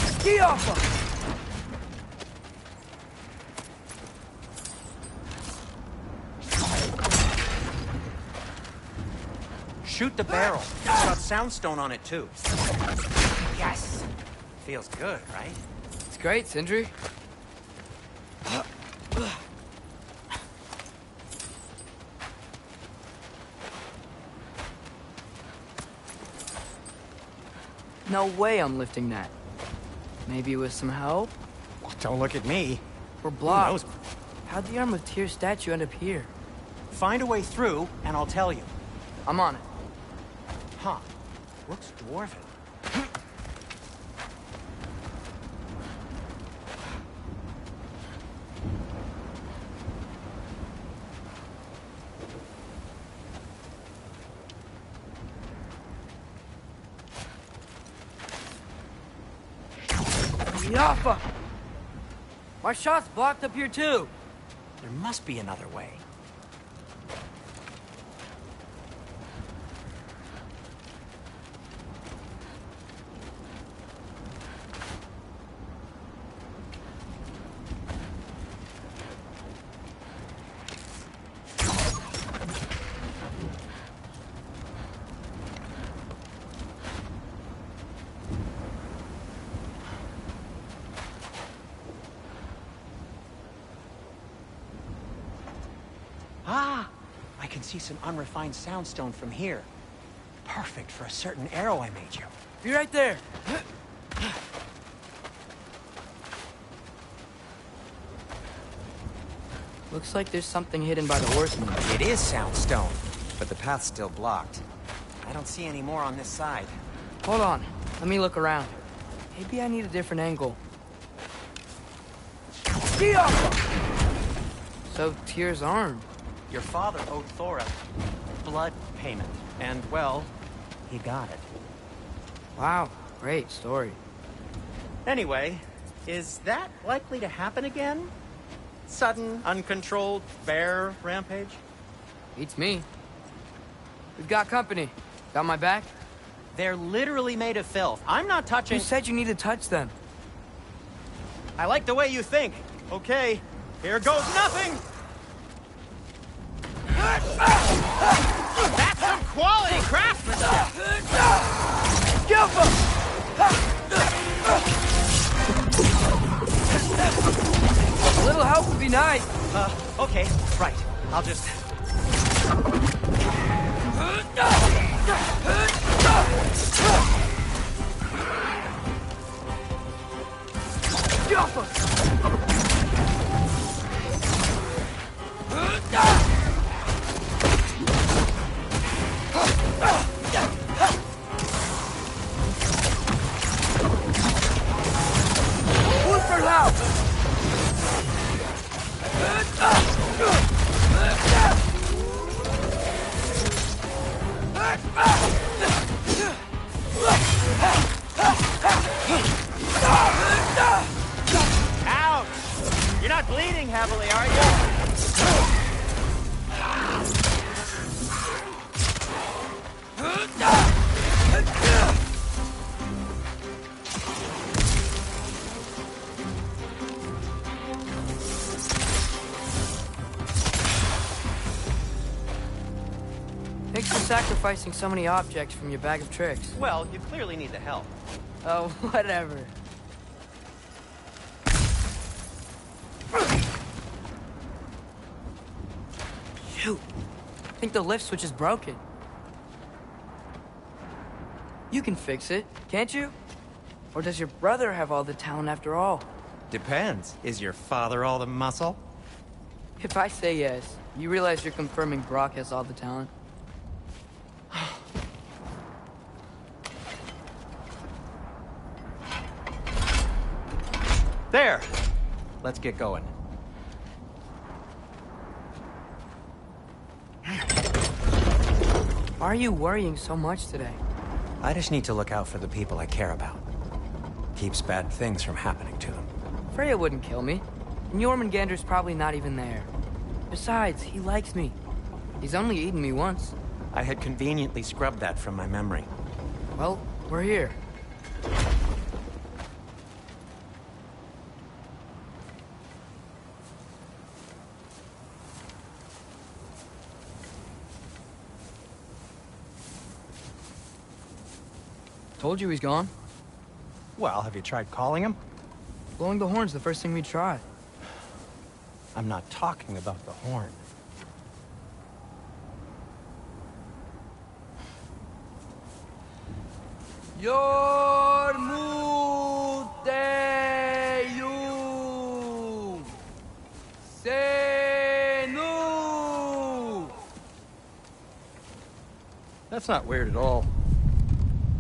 Ski off! Shoot the barrel. It's got soundstone on it, too. Yes! Feels good, right? It's great, Sindri. No way I'm lifting that. Maybe with some help? Don't look at me. We're Who blocked. knows? How'd the Arm of Tears statue end up here? Find a way through, and I'll tell you. I'm on it. Huh. Looks dwarven. Yaffa! My shot's blocked up here too. There must be another way. Ah! I can see some unrefined soundstone from here. Perfect for a certain arrow I made you. Be right there. Looks like there's something hidden by the horseman. It is soundstone, but the path's still blocked. I don't see any more on this side. Hold on. Let me look around. Maybe I need a different angle. So, Tyr's arm. Your father owed Thor a blood payment, and, well, he got it. Wow, great story. Anyway, is that likely to happen again? Sudden, uncontrolled bear rampage? Beats me. We've got company. Got my back? They're literally made of filth. I'm not touching... Who said you need to touch them? I like the way you think. Okay, here goes nothing! That's some quality craftsmanship! A little help would be nice. Okay, right. I'll just... Ouch! You're not bleeding heavily, are you? Thanks for sacrificing so many objects from your bag of tricks. Well, you clearly need the help. Oh, whatever. Shoot. I think the lift switch is broken. You can fix it, can't you? Or does your brother have all the talent after all? Depends. Is your father all the muscle? If I say yes, you realize you're confirming Brock has all the talent? There! Let's get going. Why are you worrying so much today? I just need to look out for the people I care about. Keeps bad things from happening to them. Freya wouldn't kill me. And Jormungandr's probably not even there. Besides, he likes me. He's only eaten me once. I had conveniently scrubbed that from my memory. Well, we're here. Told you he's gone. Well, have you tried calling him? Blowing the horn's the first thing we tried. I'm not talking about the horn. Yormuteyu Senu. That's not weird at all.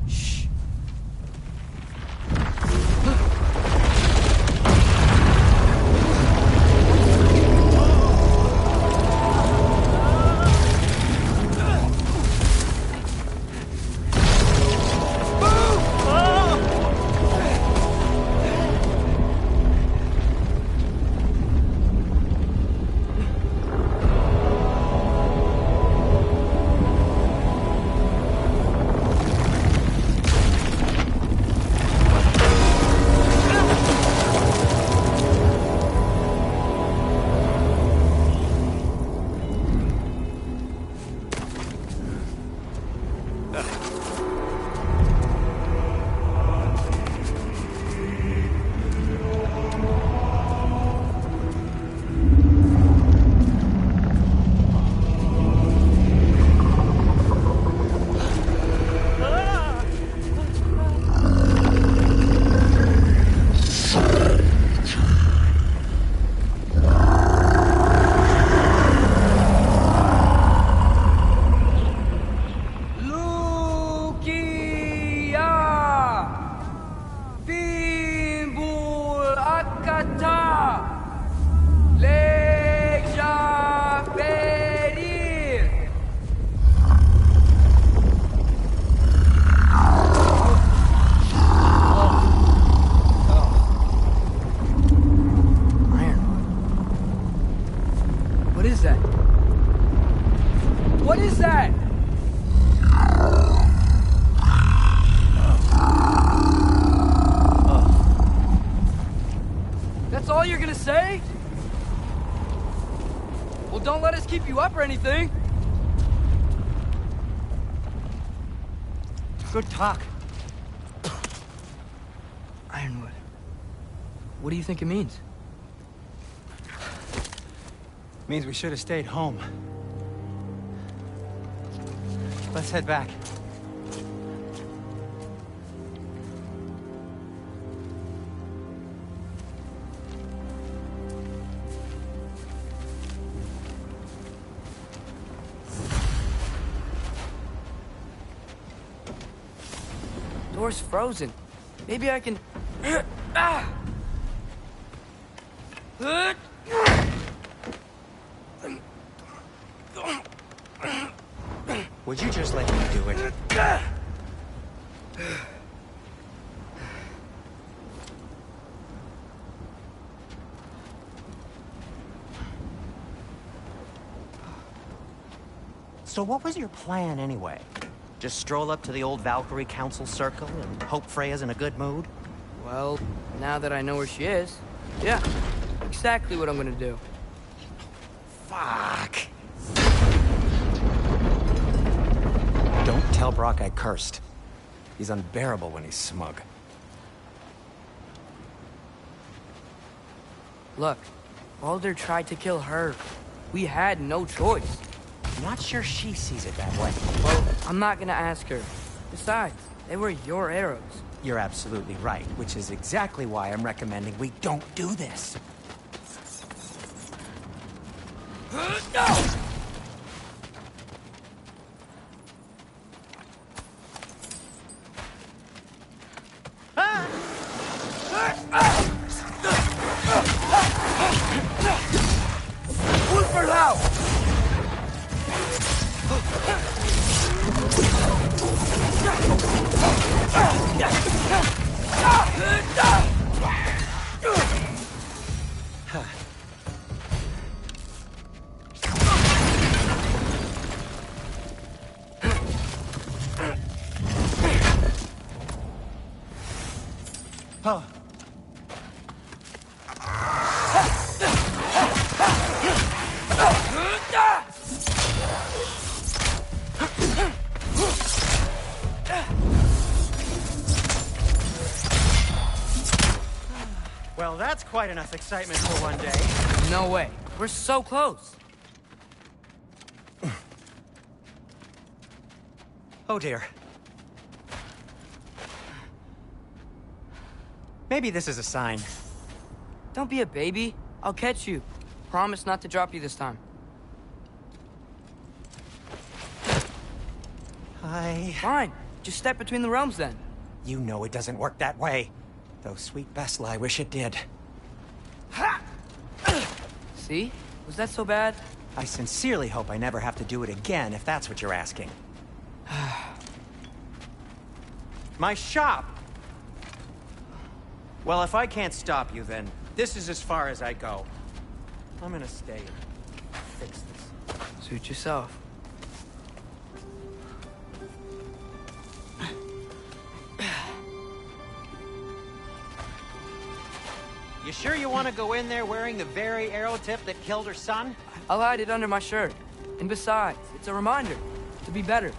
Shh. What is that? That's all you're gonna say? Well, don't let us keep you up or anything. Good talk. Ironwood. What do you think it means? Means we should have stayed home. Let's head back. Door's frozen. Maybe I can... Would you just let me do it? So what was your plan anyway? Just stroll up to the old Valkyrie Council circle and hope Freya's in a good mood? Well, now that I know where she is, yeah, exactly what I'm gonna do. Fuck. Don't tell Brock I cursed. He's unbearable when he's smug. Look, Baldur tried to kill her. We had no choice. Not sure she sees it that way. Well, I'm not gonna ask her. Besides, they were your arrows. You're absolutely right, which is exactly why I'm recommending we don't do this. No! Well, that's quite enough excitement for one day. No way. We're so close. Oh dear. Maybe this is a sign. Don't be a baby. I'll catch you. Promise not to drop you this time. Fine. Just step between the realms then. You know it doesn't work that way. Though sweet Bessel, I wish it did. Ha! See? Was that so bad? I sincerely hope I never have to do it again, if that's what you're asking. My shop! Well, if I can't stop you, then this is as far as I go. I'm gonna stay and fix this. Suit yourself. You sure you want to go in there wearing the very arrow tip that killed her son? I'll hide it under my shirt. And besides, it's a reminder to be better.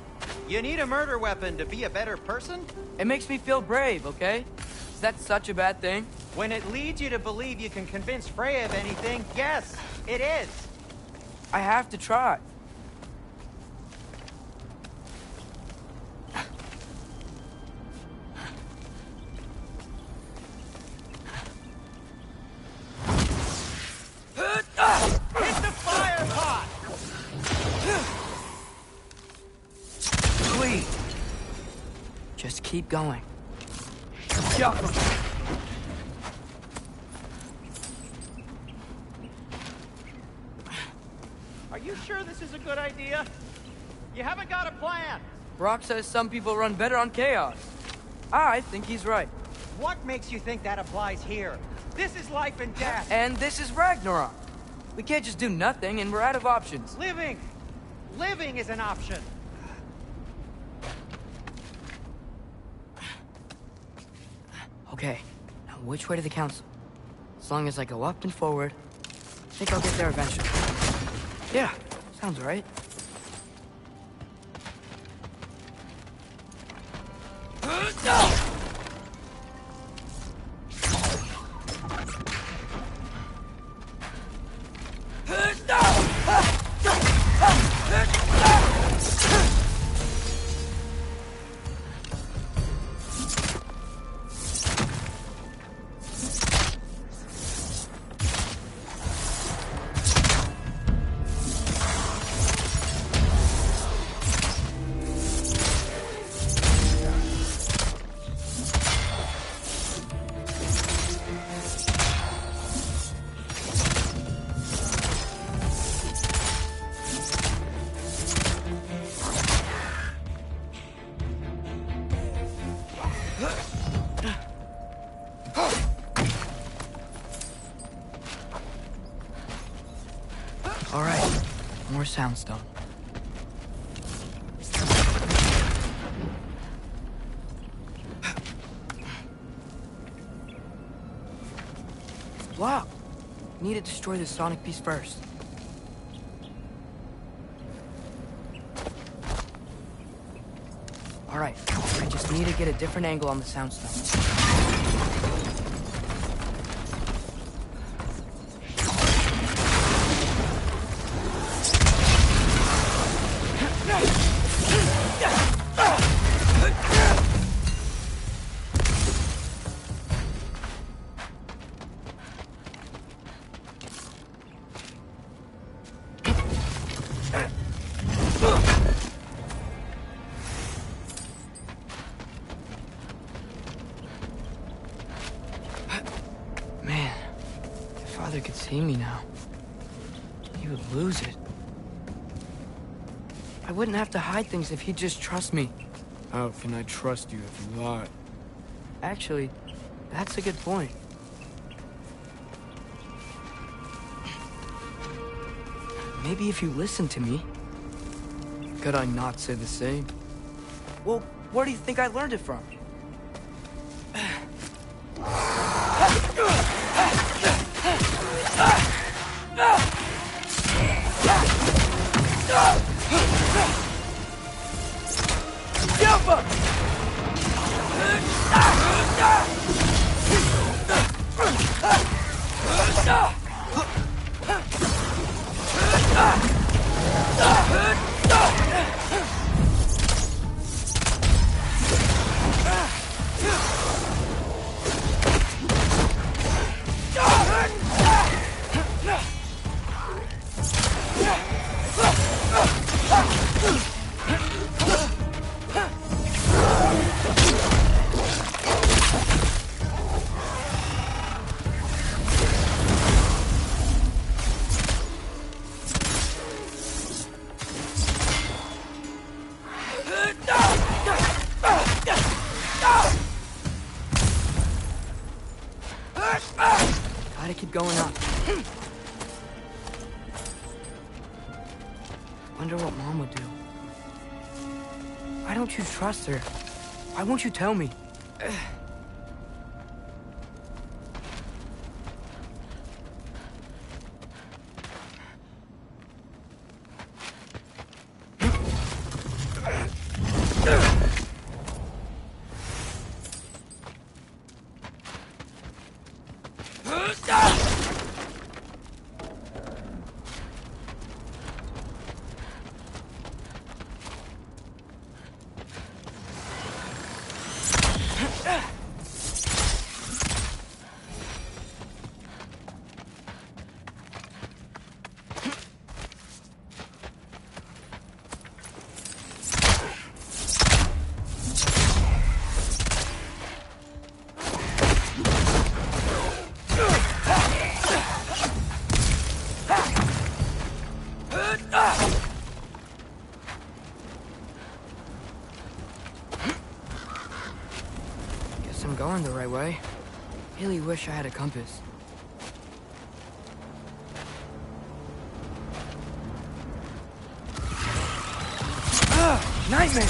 You need a murder weapon to be a better person? It makes me feel brave, okay? Is that such a bad thing? When it leads you to believe you can convince Freya of anything, yes, it is. I have to try. Hit the fire pot! Please. Just keep going. Are you sure this is a good idea? You haven't got a plan. Brock says some people run better on chaos. I think he's right. What makes you think that applies here? This is life and death. And this is Ragnarok. We can't just do nothing, and we're out of options. Living! Living is an option. Okay, now which way to the council? As long as I go up and forward, I think I'll get there eventually. Yeah, sounds right. All right, more soundstone. Wow, need to destroy the sonic piece first. All right, I just need to get a different angle on the soundstone. Man, if Father could see me now, he would lose it. I wouldn't have to hide things if he'd just trust me. How can I trust you if you lie? Actually, that's a good point. Maybe if you listen to me. Could I not say the same? Well, where do you think I learned it from? Jump up! Gotta keep going up. Wonder what Mom would do. Why don't you trust her? Why won't you tell me? Guess I'm going the right way. Really wish I had a compass. Nightmare!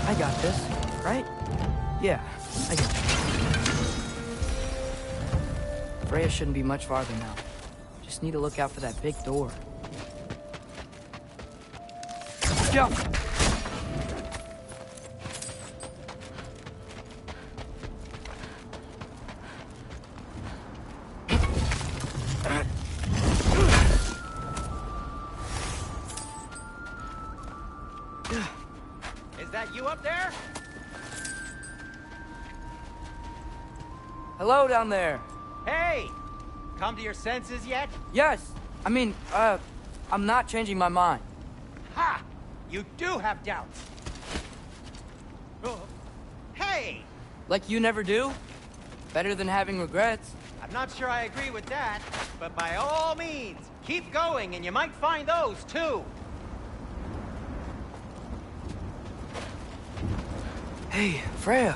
I got this, right? Yeah, I got it. Freya shouldn't be much farther now. Just need to look out for that big door. Jump! Is that you up there? Hello down there. Hey! Come to your senses yet? Yes. I mean, I'm not changing my mind. Ha! You do have doubts. Oh. Hey! Like you never do? Better than having regrets. I'm not sure I agree with that, but by all means, keep going and you might find those too. Hey, Freya.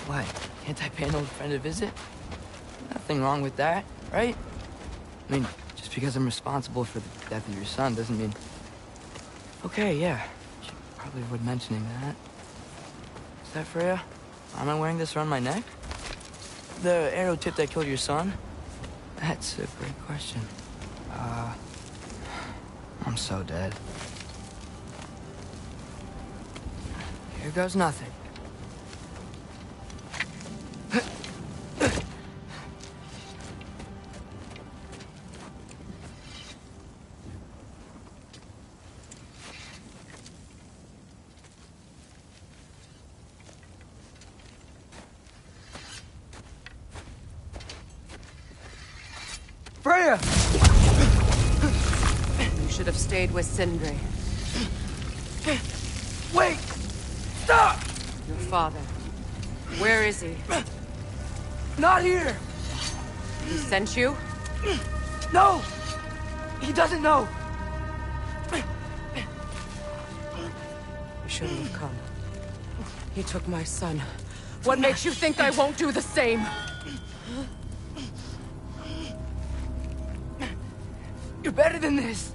What, can't I pay an old friend a visit? Nothing wrong with that, right? I mean, just because I'm responsible for the death of your son doesn't mean... Okay, yeah. Should probably avoid mentioning that. Is that Freya? Am I wearing this around my neck? The arrow tip that killed your son? That's a great question. I'm so dead. Here goes nothing. Freya! You should have stayed with Sindri. Wait! Stop! Your father. Where is he? Not here! He sent you? No! He doesn't know! You shouldn't have come. He took my son. What makes you think I won't do the same? You're better than this!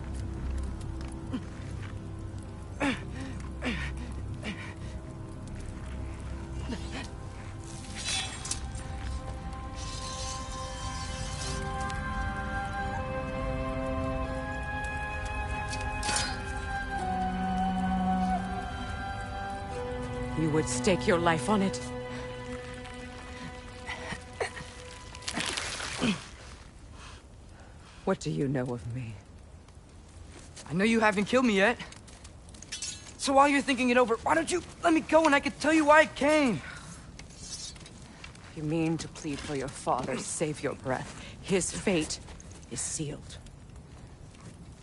You would stake your life on it. What do you know of me? I know you haven't killed me yet. So while you're thinking it over, why don't you let me go and I can tell you why I came? You mean to plead for your father, save your breath. His fate is sealed.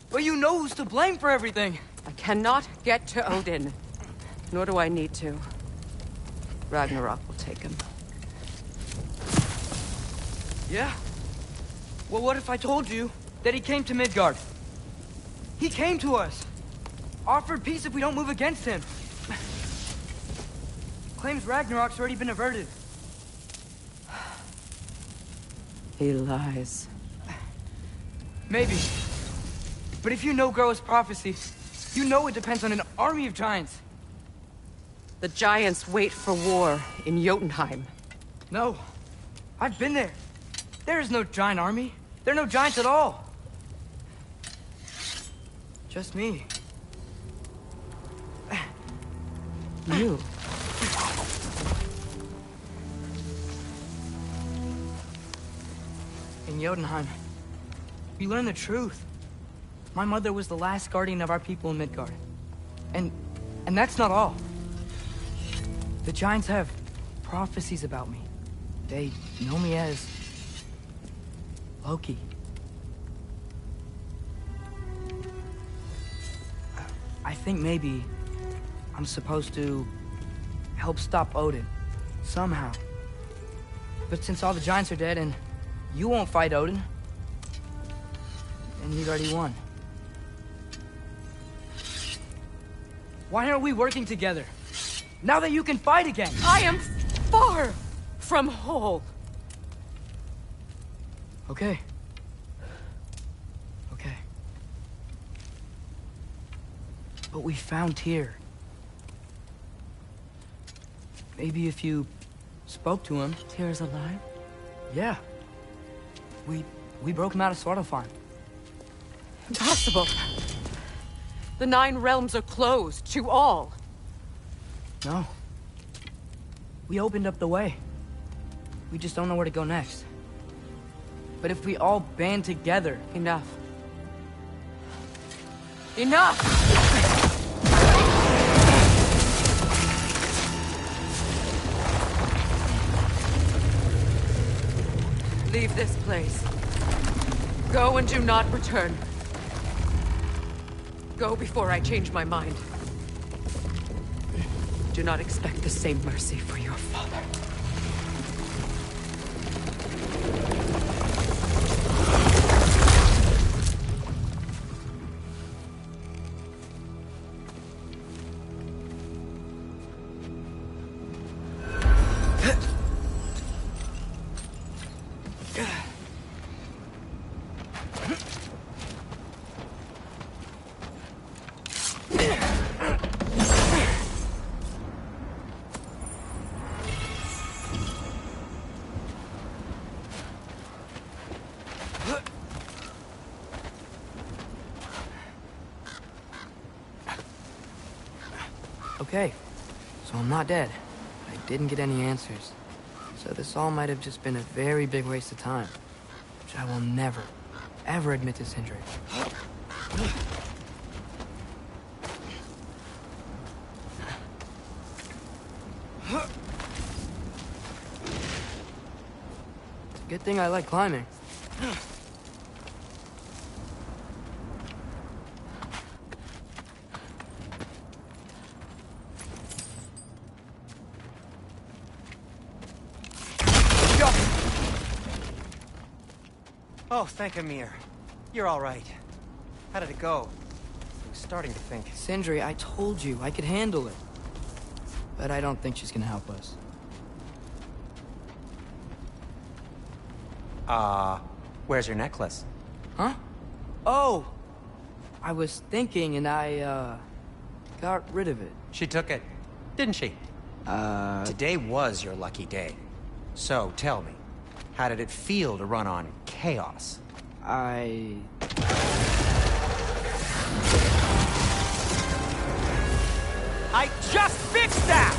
But you know who's to blame for everything. I cannot get to Odin. Nor do I need to. Ragnarok will take him. Yeah? Well, what if I told you that he came to Midgard? He came to us. Offered peace if we don't move against him. Claims Ragnarok's already been averted. He lies. Maybe. But if you know Groa's prophecy, you know it depends on an army of giants. The giants wait for war in Jotunheim. No. I've been there. There is no giant army. There are no giants at all. Just me. You. In Jotunheim, we learn the truth. My mother was the last guardian of our people in Midgard. And that's not all. The giants have prophecies about me. They know me as Loki. I think maybe I'm supposed to help stop Odin, somehow. But since all the giants are dead and you won't fight Odin, then he's already won. Why aren't we working together? Now that you can fight again! I am far from whole. Okay. Okay. But we found Tyr. Maybe if you spoke to him... Tyr's alive? Yeah. We broke him out of Svartalfheim. Impossible. The 9 realms are closed to all. No. We opened up the way. We just don't know where to go next. But if we all band together... Enough. Enough! Leave this place. Go and do not return. Go before I change my mind. Do not expect the same mercy for your father. Okay, so I'm not dead. I didn't get any answers. So this all might have just been a very big waste of time. Which I will never, ever admit to Sindri. It's a good thing I like climbing. Oh, thank Amir. You're all right. How did it go? I was starting to think. Sindri, I told you I could handle it. But I don't think she's gonna help us. Where's your necklace? Huh? Oh! I was thinking and I, got rid of it. She took it, didn't she? Today was your lucky day. So, tell me, how did it feel to run on chaos? I just fixed that!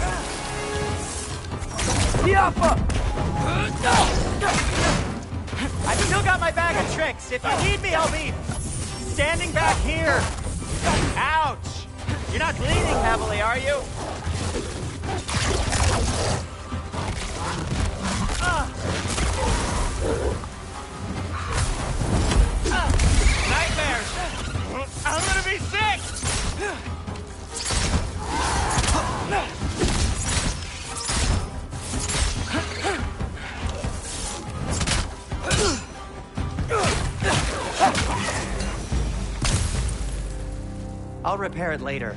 I've still got my bag of tricks. If you need me, I'll be standing back here. Ouch! You're not bleeding heavily, are you? Nightmares! I'm gonna be sick! I'll repair it later.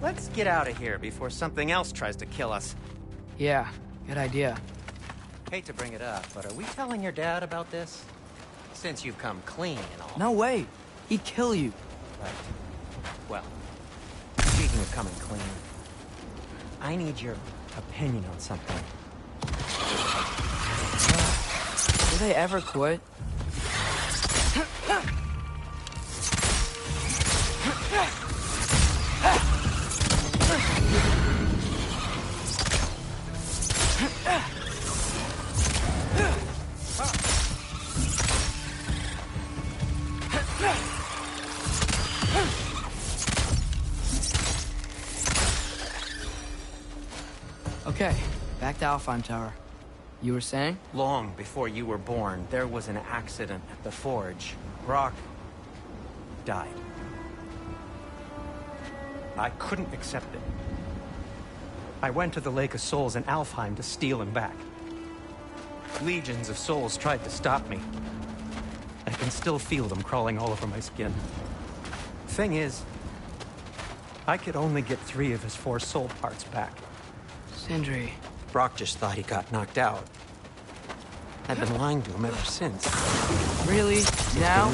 Let's get out of here before something else tries to kill us. Yeah, good idea. Hate to bring it up, but are we telling your dad about this? Since you've come clean and all. No way! He'd kill you. Right. Well, speaking of coming clean, I need your opinion on something. Do they ever quit? Okay, back to Alfheim Tower. You were saying? Long before you were born, there was an accident at the forge. Brock died. I couldn't accept it. I went to the Lake of Souls in Alfheim to steal him back. Legions of souls tried to stop me. I can still feel them crawling all over my skin. Thing is, I could only get 3 of his 4 soul parts back. Sindri. Brock just thought he got knocked out. I've been lying to him ever since. Really? Now?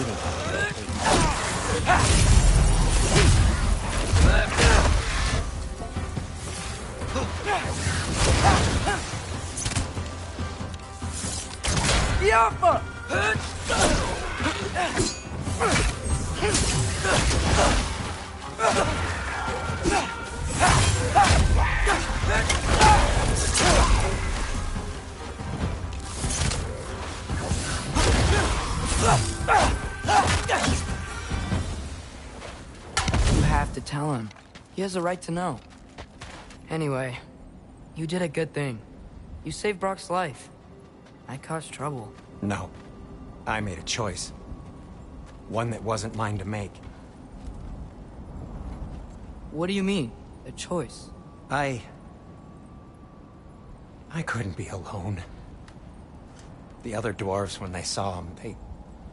You have to tell him. He has a right to know. Anyway, you did a good thing. You saved Brock's life. I caused trouble. No. I made a choice. One that wasn't mine to make. What do you mean? A choice? I couldn't be alone. The other dwarves, when they saw him, they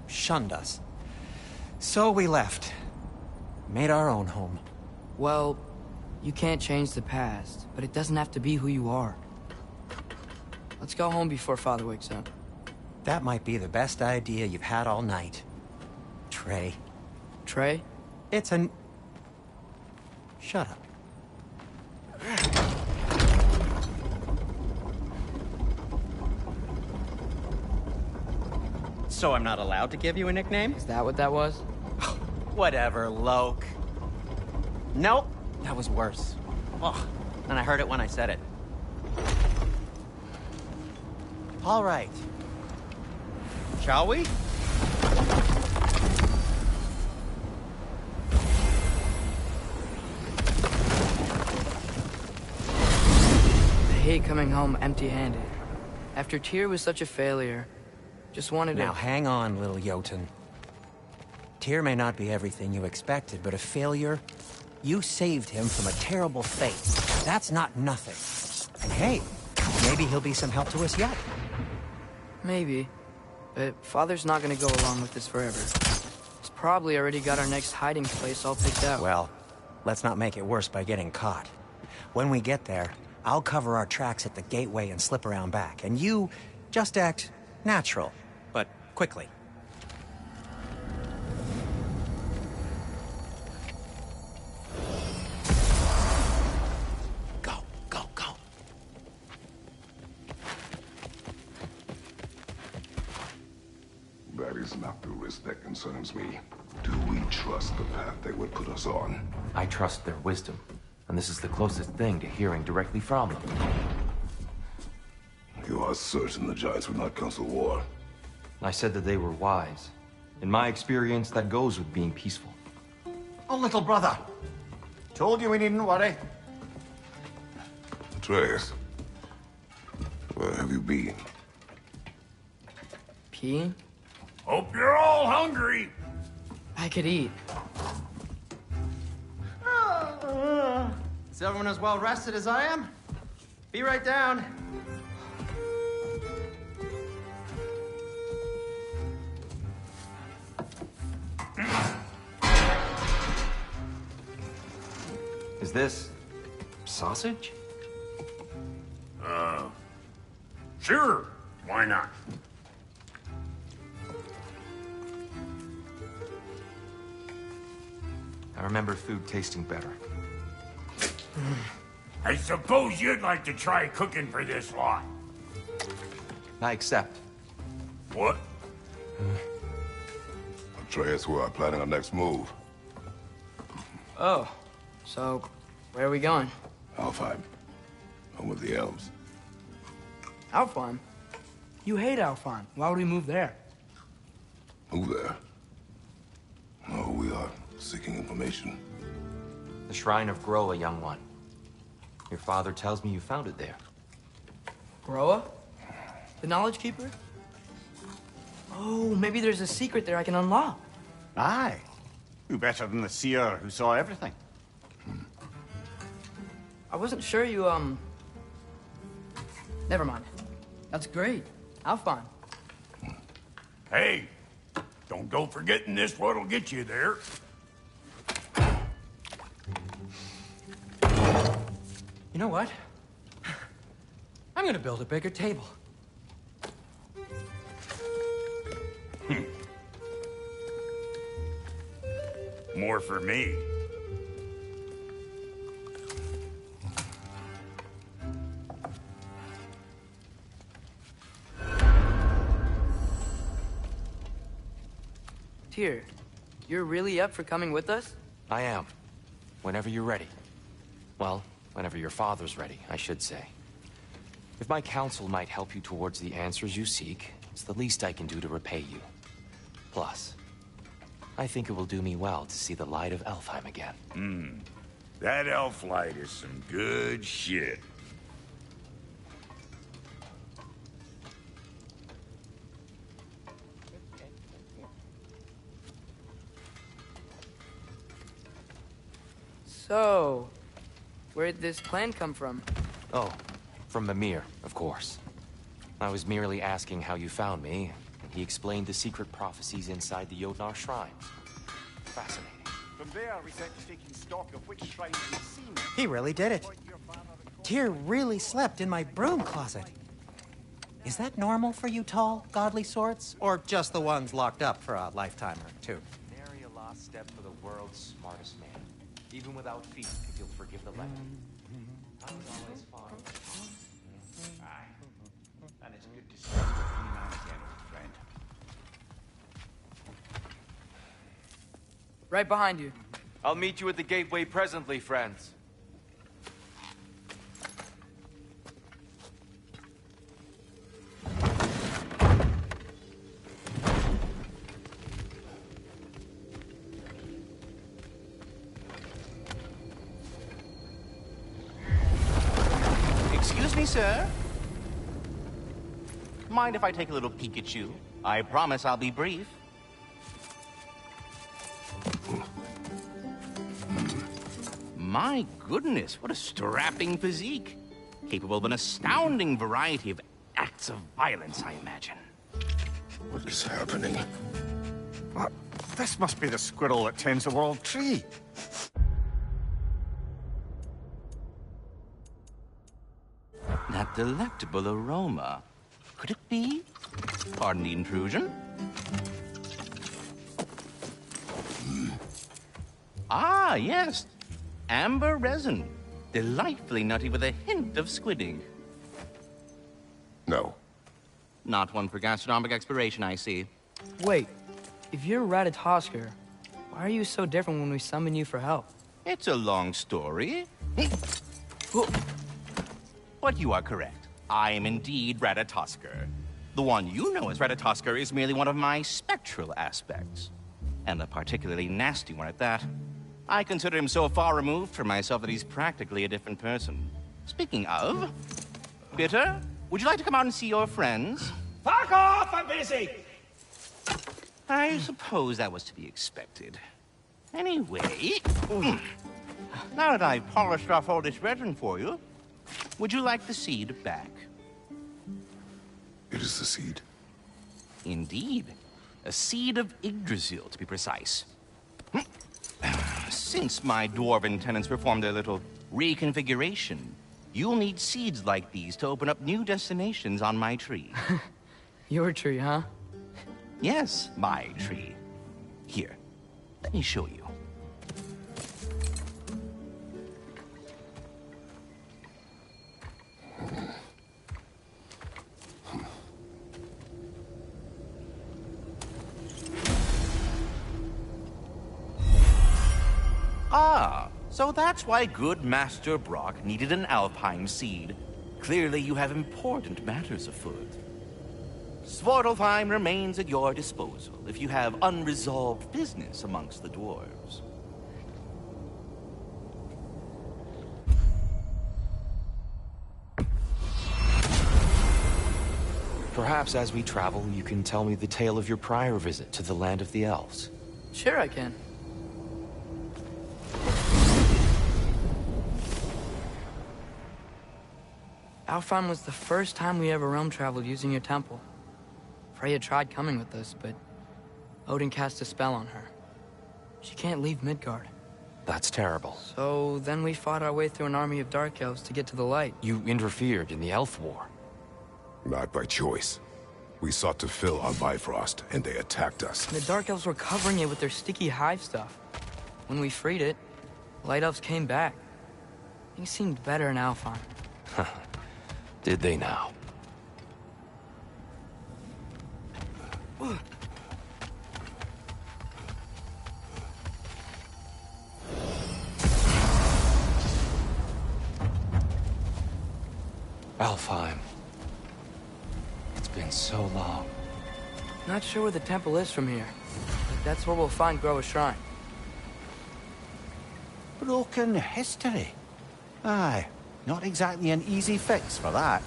shunned us. So we left. Made our own home. Well, you can't change the past, but it doesn't have to be who you are. Let's go home before Father wakes up. That might be the best idea you've had all night. Trey. Trey? It's an... Shut up. So I'm not allowed to give you a nickname? Is that what that was? Whatever, Loke. Nope, that was worse. Oh, and I heard it when I said it. All right. Shall we? I hate coming home empty-handed. After Tyr was such a failure, just wanted to... Now hang on, little Jotun. Tyr may not be everything you expected, but a failure? You saved him from a terrible fate. That's not nothing. And hey, maybe he'll be some help to us yet. Maybe. But Father's not gonna go along with this forever. He's probably already got our next hiding place all picked out. Well, let's not make it worse by getting caught. When we get there, I'll cover our tracks at the gateway and slip around back. And you just act natural, but quickly. Go, go, go. That is not the risk that concerns me. Do we trust the path they would put us on? I trust their wisdom, and this is the closest thing to hearing directly from them. You are certain the Giants would not counsel war? I said that they were wise. In my experience, that goes with being peaceful. Oh, little brother. Told you we needn't worry. Atreus, where have you been? Peeing? Hope you're all hungry. I could eat. Is everyone as well rested as I am? Be right down. Is this... sausage? Sure. Why not? I remember food tasting better. I suppose you'd like to try cooking for this lot. I accept. What? Atreus, we are planning our next move. Oh, so where are we going? Alfheim. Home with the elves. Alfheim? You hate Alfheim. Why would we move there? Move there? No, we are seeking information. The Shrine of Groa, young one. Your father tells me you found it there. Groa? The Knowledge Keeper? Oh, maybe there's a secret there I can unlock. Aye. Who better than the seer who saw everything? I wasn't sure you, Never mind. That's great. Alfheim. Hey, don't go forgetting this what'll get you there. You know what? I'm gonna build a bigger table. More for me. Tyr, you're really up for coming with us? I am. Whenever you're ready. Well, whenever your father's ready, I should say. If my counsel might help you towards the answers you seek, it's the least I can do to repay you. Plus, I think it will do me well to see the light of Elfheim again. That elf light is some good shit. So, where'd this plan come from? Oh, from Mimir, of course. I was merely asking how you found me. He explained the secret prophecies inside the Jotnar shrines. Fascinating. From there, we set to taking stock of which shrines we've seen. He really did it. Tyr really slept in my broom closet. Is that normal for you tall, godly sorts? Or just the ones locked up for a lifetime or two? Nary a lost step for the world's smartest man. Even without feet, if you'll forgive the legend. I was always fond. Aye. And it's good to see you now again, old friend. Right behind you. I'll meet you at the gateway presently, friends. me, sir? Mind if I take a little peek at you? I promise I'll be brief. My goodness, what a strapping physique. Capable of an astounding variety of acts of violence, I imagine. What is happening? What? This must be the squirrel that tends the world tree. That delectable aroma. Could it be? Pardon the intrusion. Ah, yes. Amber resin. Delightfully nutty with a hint of squidding. No. Not one for gastronomic exploration, I see. Wait, if you're Ratatosker, why are you so different when we summon you for help? It's a long story. But you are correct. I am indeed Ratatosker. The one you know as Ratatosker is merely one of my spectral aspects. And a particularly nasty one at that. I consider him so far removed from myself that he's practically a different person. Speaking of... Bitter, would you like to come out and see your friends? Fuck off! I'm busy! I suppose that was to be expected. Anyway... Now that I've polished off all this resin for you, would you like the seed back? It is the seed. Indeed. A seed of Yggdrasil, to be precise. Since my dwarven tenants performed their little reconfiguration, you'll need seeds like these to open up new destinations on my tree. Your tree, huh? Yes, my tree. Here, let me show you. Ah, so that's why good Master Brock needed an Alpine seed. Clearly you have important matters afoot. Svartalfheim remains at your disposal if you have unresolved business amongst the dwarves. Perhaps as we travel, you can tell me the tale of your prior visit to the land of the elves. Sure I can. Alfheim was the first time we ever realm traveled using your temple. Freya tried coming with us, but Odin cast a spell on her. She can't leave Midgard. That's terrible. So then we fought our way through an army of dark elves to get to the light. You interfered in the elf war. Not by choice. We sought to fill our Bifrost, and they attacked us. The dark elves were covering it with their sticky hive stuff. When we freed it, light elves came back. Things seemed better in Alfheim. Did they now? Alfheim. It's been so long. Not sure where the temple is from here, but that's where we'll find Groa's shrine. Broken history. Aye, not exactly an easy fix for that.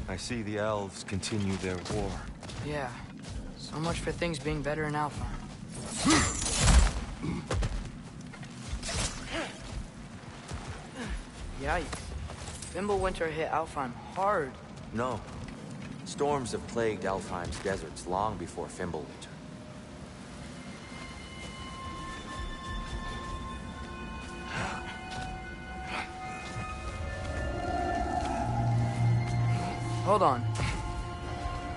I see the elves continue their war. Yeah, so much for things being better in Alfheim. Yikes. Fimbulwinter hit Alfheim hard. No. Storms have plagued Alfheim's deserts long before Fimbulwinter. Hold on.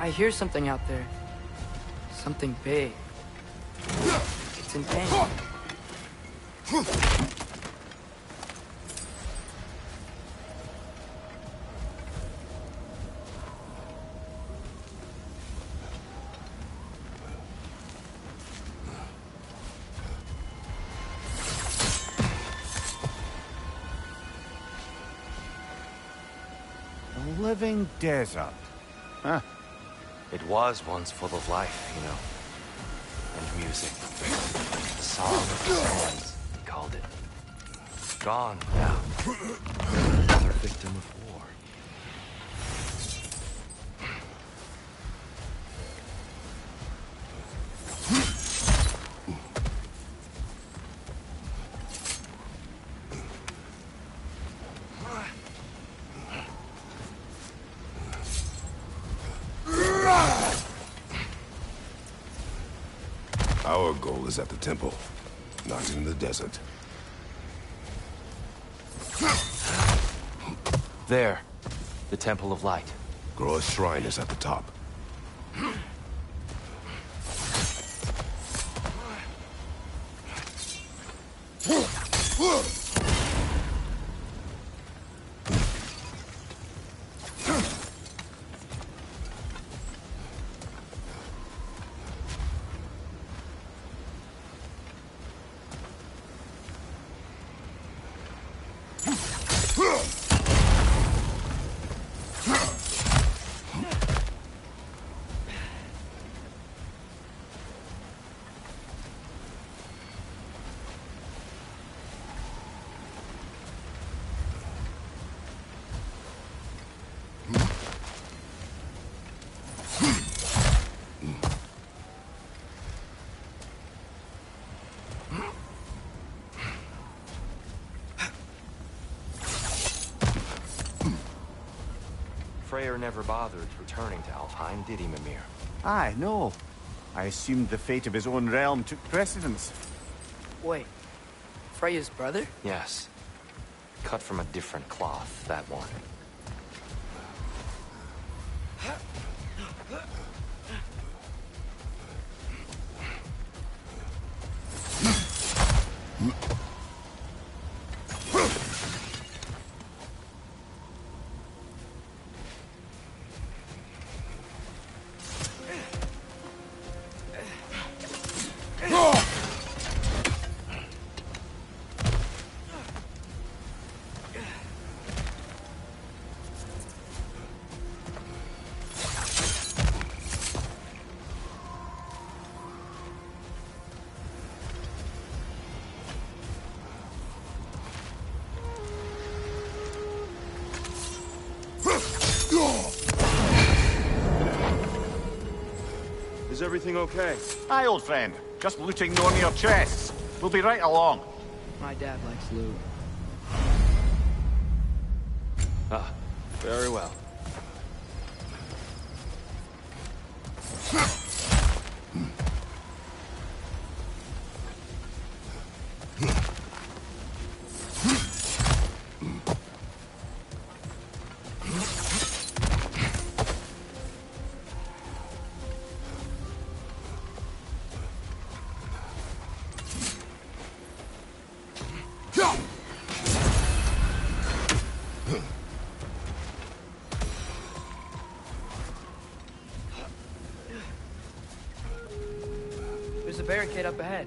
I hear something out there. Something big. It's in pain. A living desert. Huh. It was once full of life, you know. And music. The Song of the Sands, he called it. Gone now. Another victim of war. Our goal is at the temple, not in the desert. There. The Temple of Light. Groa's shrine is at the top. Freyr never bothered returning to Alfheim, did he, Mimir? Aye, no. I assumed the fate of his own realm took precedence. Wait, Freya's brother? Yes. Cut from a different cloth, that one. Is everything okay? Aye, old friend. Just looting Nornir chests. We'll be right along. My dad likes loot. Ah, very well. There's a barricade up ahead.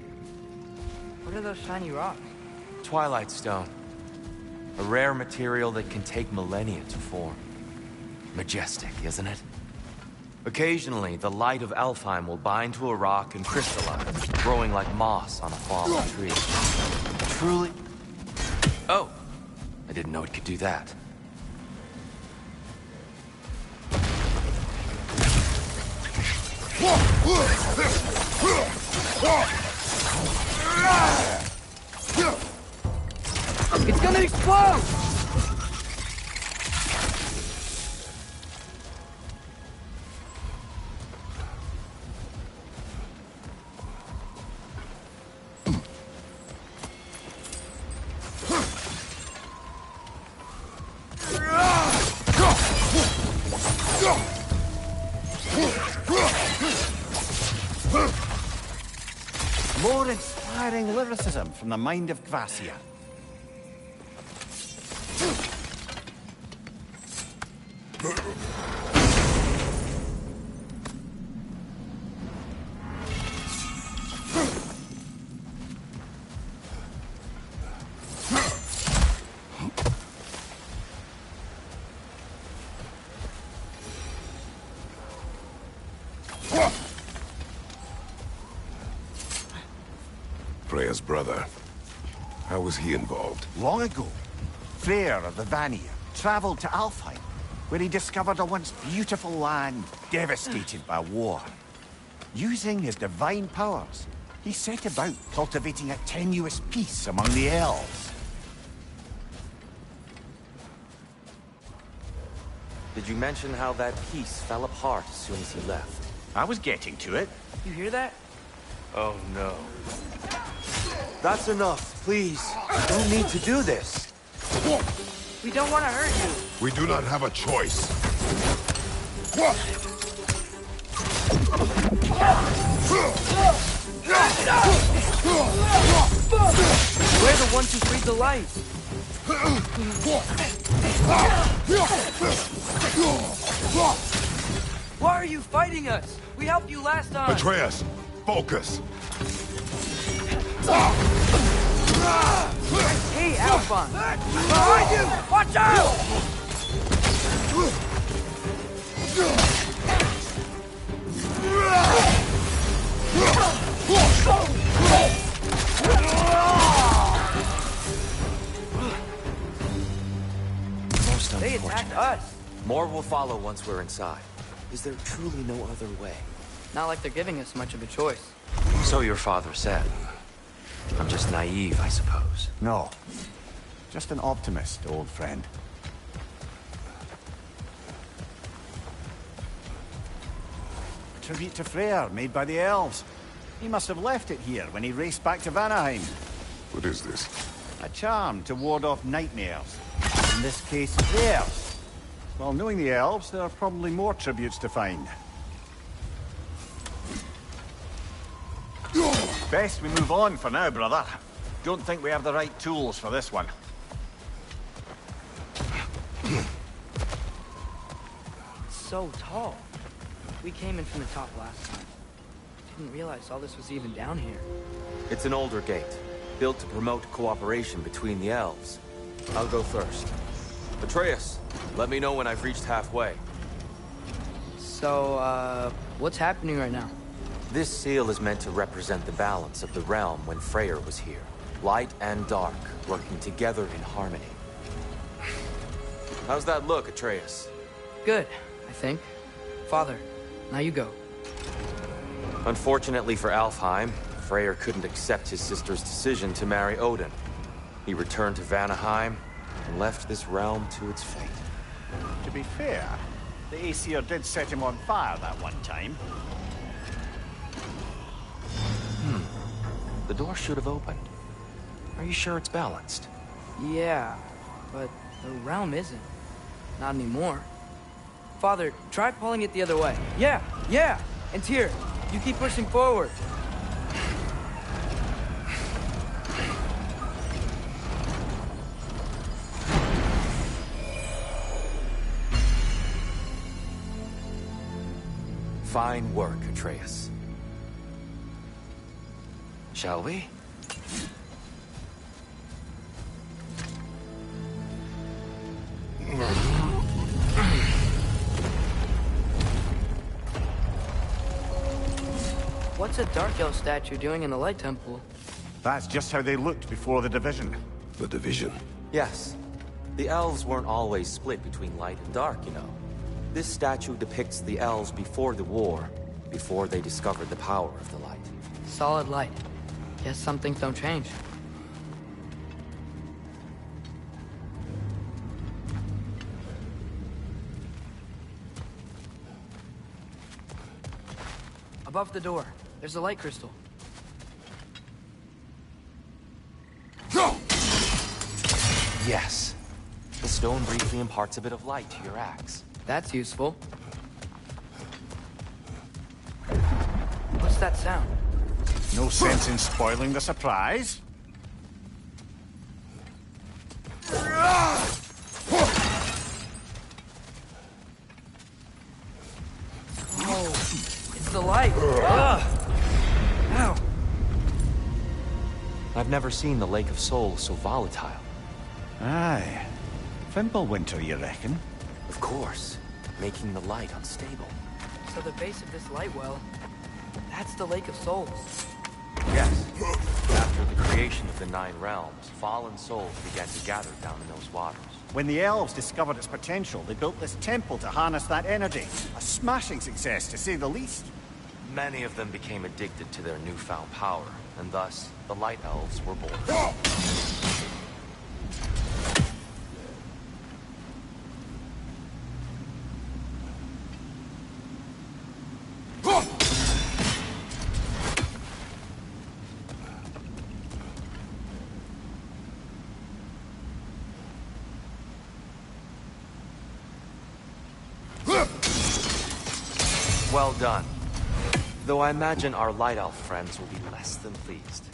What are those shiny rocks? Twilight Stone. A rare material that can take millennia to form. Majestic, isn't it? Occasionally, the light of Alfheim will bind to a rock and crystallize, growing like moss on a fallen tree. Truly... Oh! I didn't know it could do that. It's gonna explode! More inspiring lyricism from the mind of Gvasia. Freya's brother. How was he involved? Long ago, Freyr of the Vanir traveled to Alfheim, where he discovered a once beautiful land devastated by war. Using his divine powers, he set about cultivating a tenuous peace among the elves. Did you mention how that peace fell apart as soon as he left? I was getting to it. You hear that? Oh no. That's enough, please. You don't need to do this. We don't want to hurt you. We do not have a choice. We're the ones who freed the light. Why are you fighting us? We helped you last time. Atreus, focus. Hey, Alphon! Behind you! Watch out! Most They unfortunate. attacked us. More will follow once we're inside. Is there truly no other way? Not like they're giving us much of a choice. So your father said. I'm just naive, I suppose. No. Just an optimist, old friend. A tribute to Freyr, made by the elves. He must have left it here when he raced back to Vanaheim. What is this? A charm to ward off nightmares. In this case, theirs. Well, knowing the elves, there are probably more tributes to find. Best we move on for now, brother. Don't think we have the right tools for this one. It's so tall. We came in from the top last time. Didn't realize all this was even down here. It's an older gate, built to promote cooperation between the elves. I'll go first. Atreus, let me know when I've reached halfway. So, what's happening right now? This seal is meant to represent the balance of the realm when Freyr was here. Light and dark, working together in harmony. How's that look, Atreus? Good, I think. Father, now you go. Unfortunately for Alfheim, Freyr couldn't accept his sister's decision to marry Odin. He returned to Vanaheim and left this realm to its fate. To be fair, the Aesir did set him on fire that one time. The door should have opened. Are you sure it's balanced? Yeah, but the realm isn't. Not anymore. Father, try pulling it the other way. Yeah! And Tyr, you keep pushing forward. Fine work, Atreus. Shall we? What's a Dark Elf statue doing in the Light Temple? That's just how they looked before the division. The division? Yes. The elves weren't always split between light and dark, you know. This statue depicts the elves before the war, before they discovered the power of the light. Solid light. Guess some things don't change. Above the door, there's a light crystal. Yes. The stone briefly imparts a bit of light to your axe. That's useful. What's that sound? No sense in spoiling the surprise. Oh, it's the light. Ugh. Ow. I've never seen the Lake of Souls so volatile. Aye. Fimbulwinter, you reckon? Of course. Making the light unstable. So the base of this light well, that's the Lake of Souls. Yes. After After the creation of the Nine Realms, fallen souls began to gather down in those waters. When the elves discovered its potential, they built this temple to harness that energy. A smashing success, to say the least. Many of them became addicted to their newfound power, and thus, the Light Elves were born. Well done. Though I imagine our Light Elf friends will be less than pleased.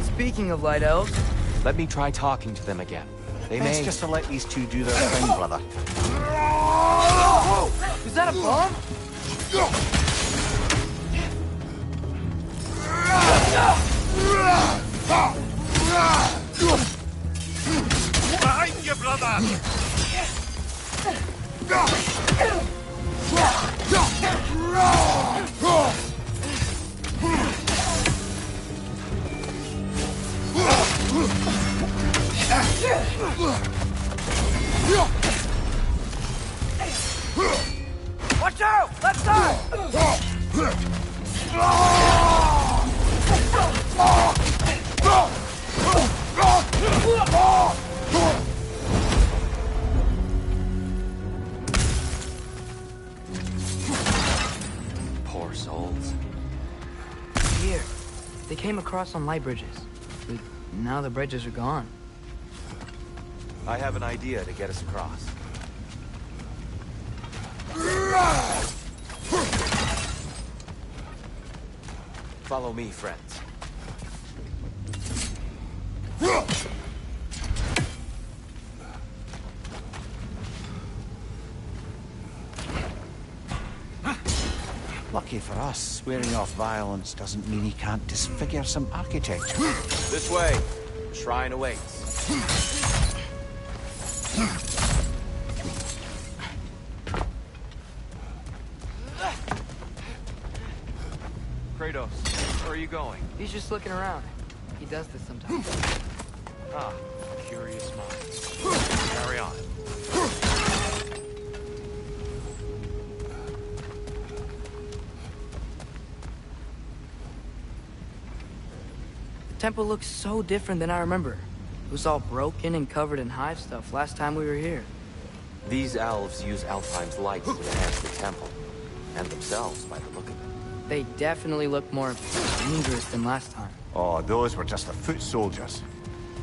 Speaking of Light Elves... Let me try talking to them again. They Best may... just to let these two do their thing, brother. Is that a bomb? Behind you, brother! Watch out! Left side! Poor souls. Here. They came across on light bridges. But now the bridges are gone. I have an idea to get us across. Follow me, friends. Lucky for us, swearing off violence doesn't mean he can't disfigure some architecture. This way. The shrine awaits. Kratos, where are you going? He's just looking around. He does this sometimes. Ah, curious minds. Carry on. The temple looks so different than I remember. It was all broken and covered in hive stuff last time we were here. These elves use Alfheim's light to enhance the temple. And themselves, by the look of it. They definitely look more dangerous than last time. Oh, those were just the foot soldiers.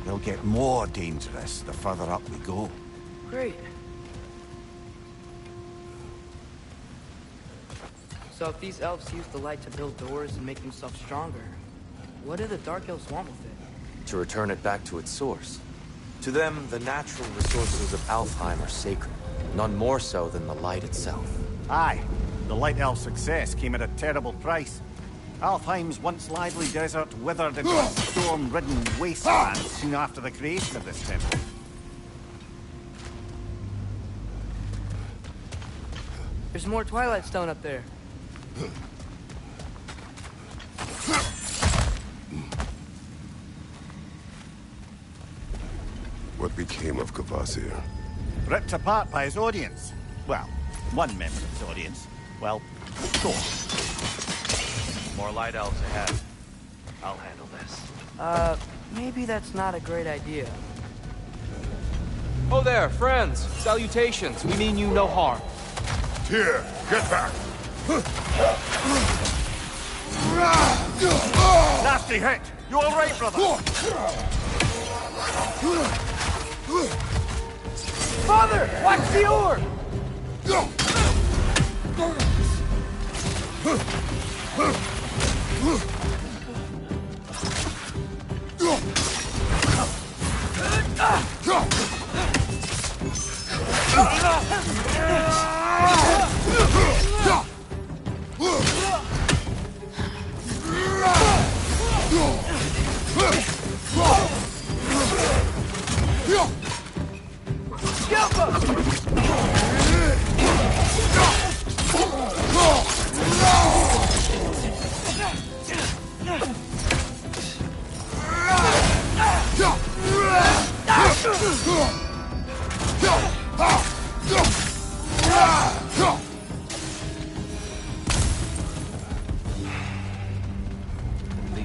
They'll get more dangerous the further up we go. Great. So if these elves use the light to build doors and make themselves stronger, what do the Dark Elves want with it? To return it back to its source. To them, the natural resources of Alfheim are sacred. None more so than the light itself. Aye. The Light Elf's success came at a terrible price. Alfheim's once lively desert withered into a storm-ridden wasteland soon after the creation of this temple. There's more Twilight Stone up there. What became of Kvasir? Ripped apart by his audience. Well, one member of his audience. Well, four. More Light Elves ahead. I'll handle this. Maybe that's not a great idea. Oh there, friends. Salutations. We mean you no harm. Here, get back! Nasty hit! You all right, brother? Father! Watch the orb!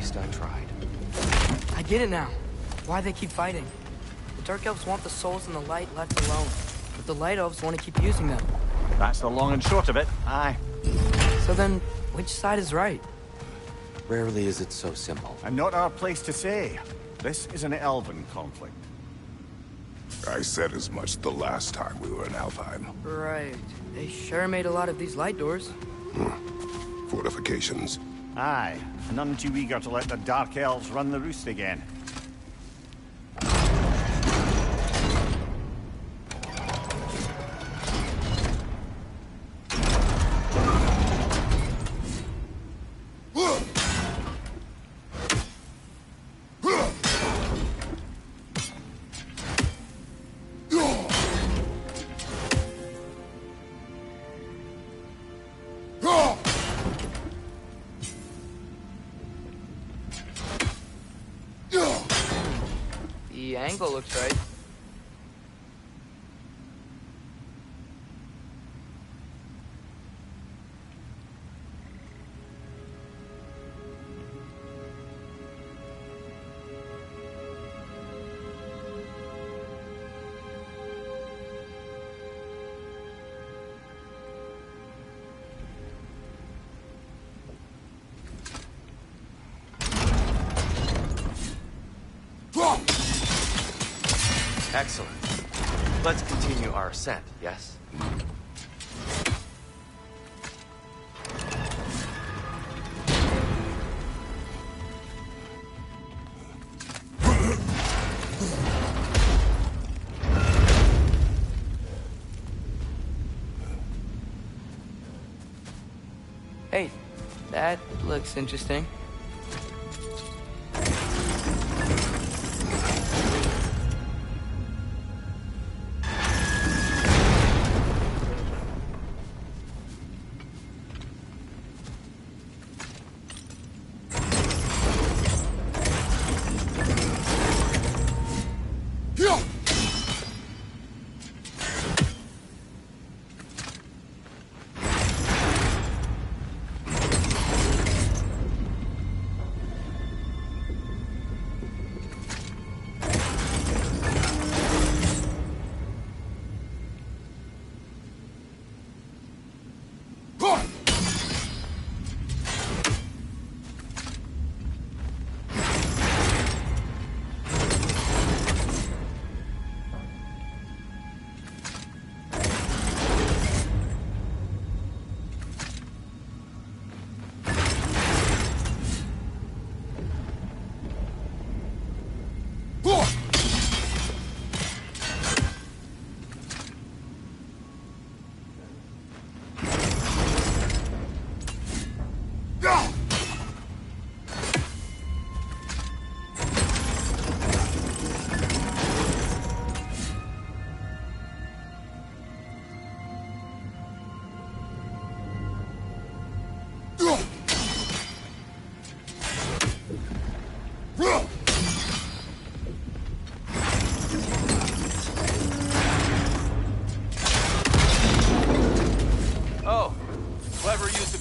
least I tried. I get it now. Why they keep fighting. The Dark Elves want the souls in the light left alone, but the Light Elves want to keep using them. That's the long and short of it, aye. So then, which side is right? Rarely is it so simple. And not our place to say. This is an elven conflict. I said as much the last time we were in Alfheim. Right. They sure made a lot of these light doors. Fortifications. Aye, none too eager to let the Dark Elves run the roost again. The angle looks right. Excellent. Let's continue our ascent, yes? Hey, that looks interesting.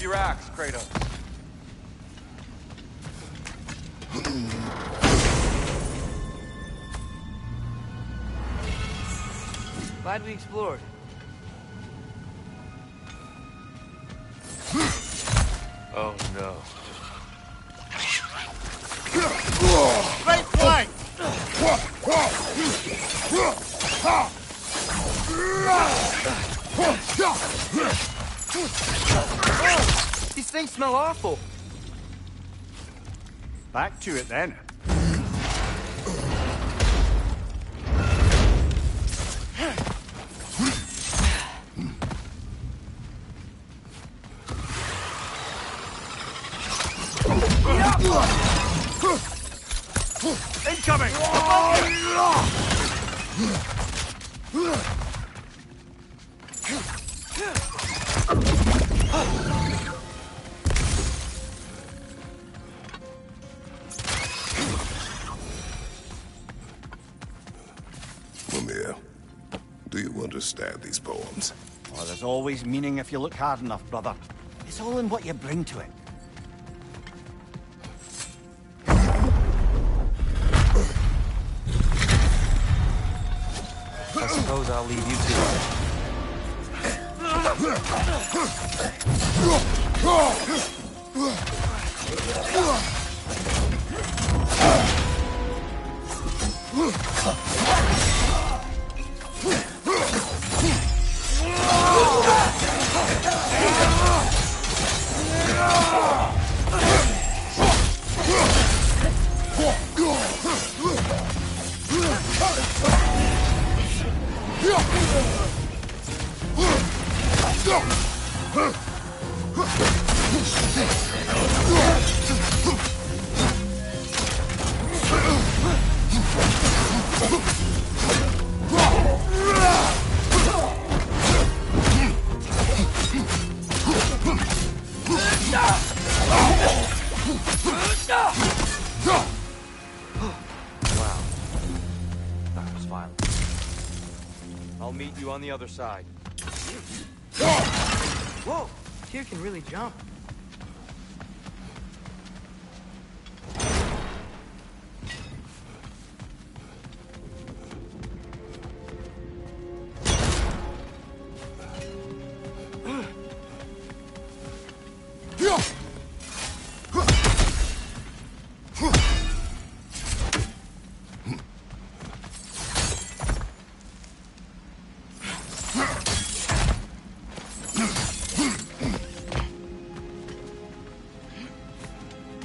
Your axe, Kratos. Glad we explored. Oh no. Right flank! These things smell awful. Back to it then. Incoming! Mimir, do you understand these poems? Oh, there's always meaning if you look hard enough, brother. It's all in what you bring to it. I suppose I'll leave you to it. On the other side. Whoa! Tyr can really jump.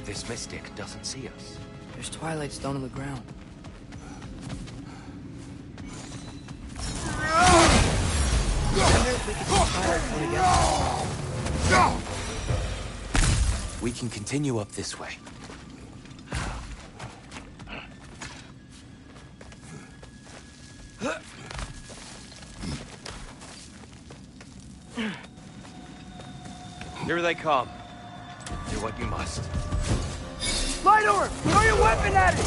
This mystic doesn't see us. There's Twilight Stone on the ground. We can continue up this way. Here they come. Do what you must. Light orb! Throw your weapon at it!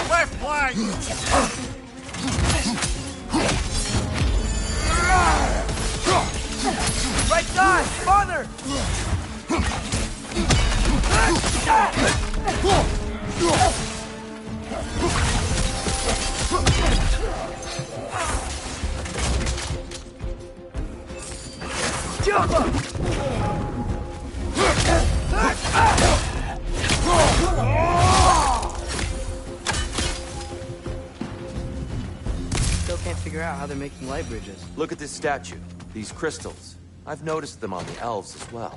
Left flank! Right side! Farther! Jump up! Still can't figure out how they're making light bridges. Look at this statue. These crystals. I've noticed them on the elves as well.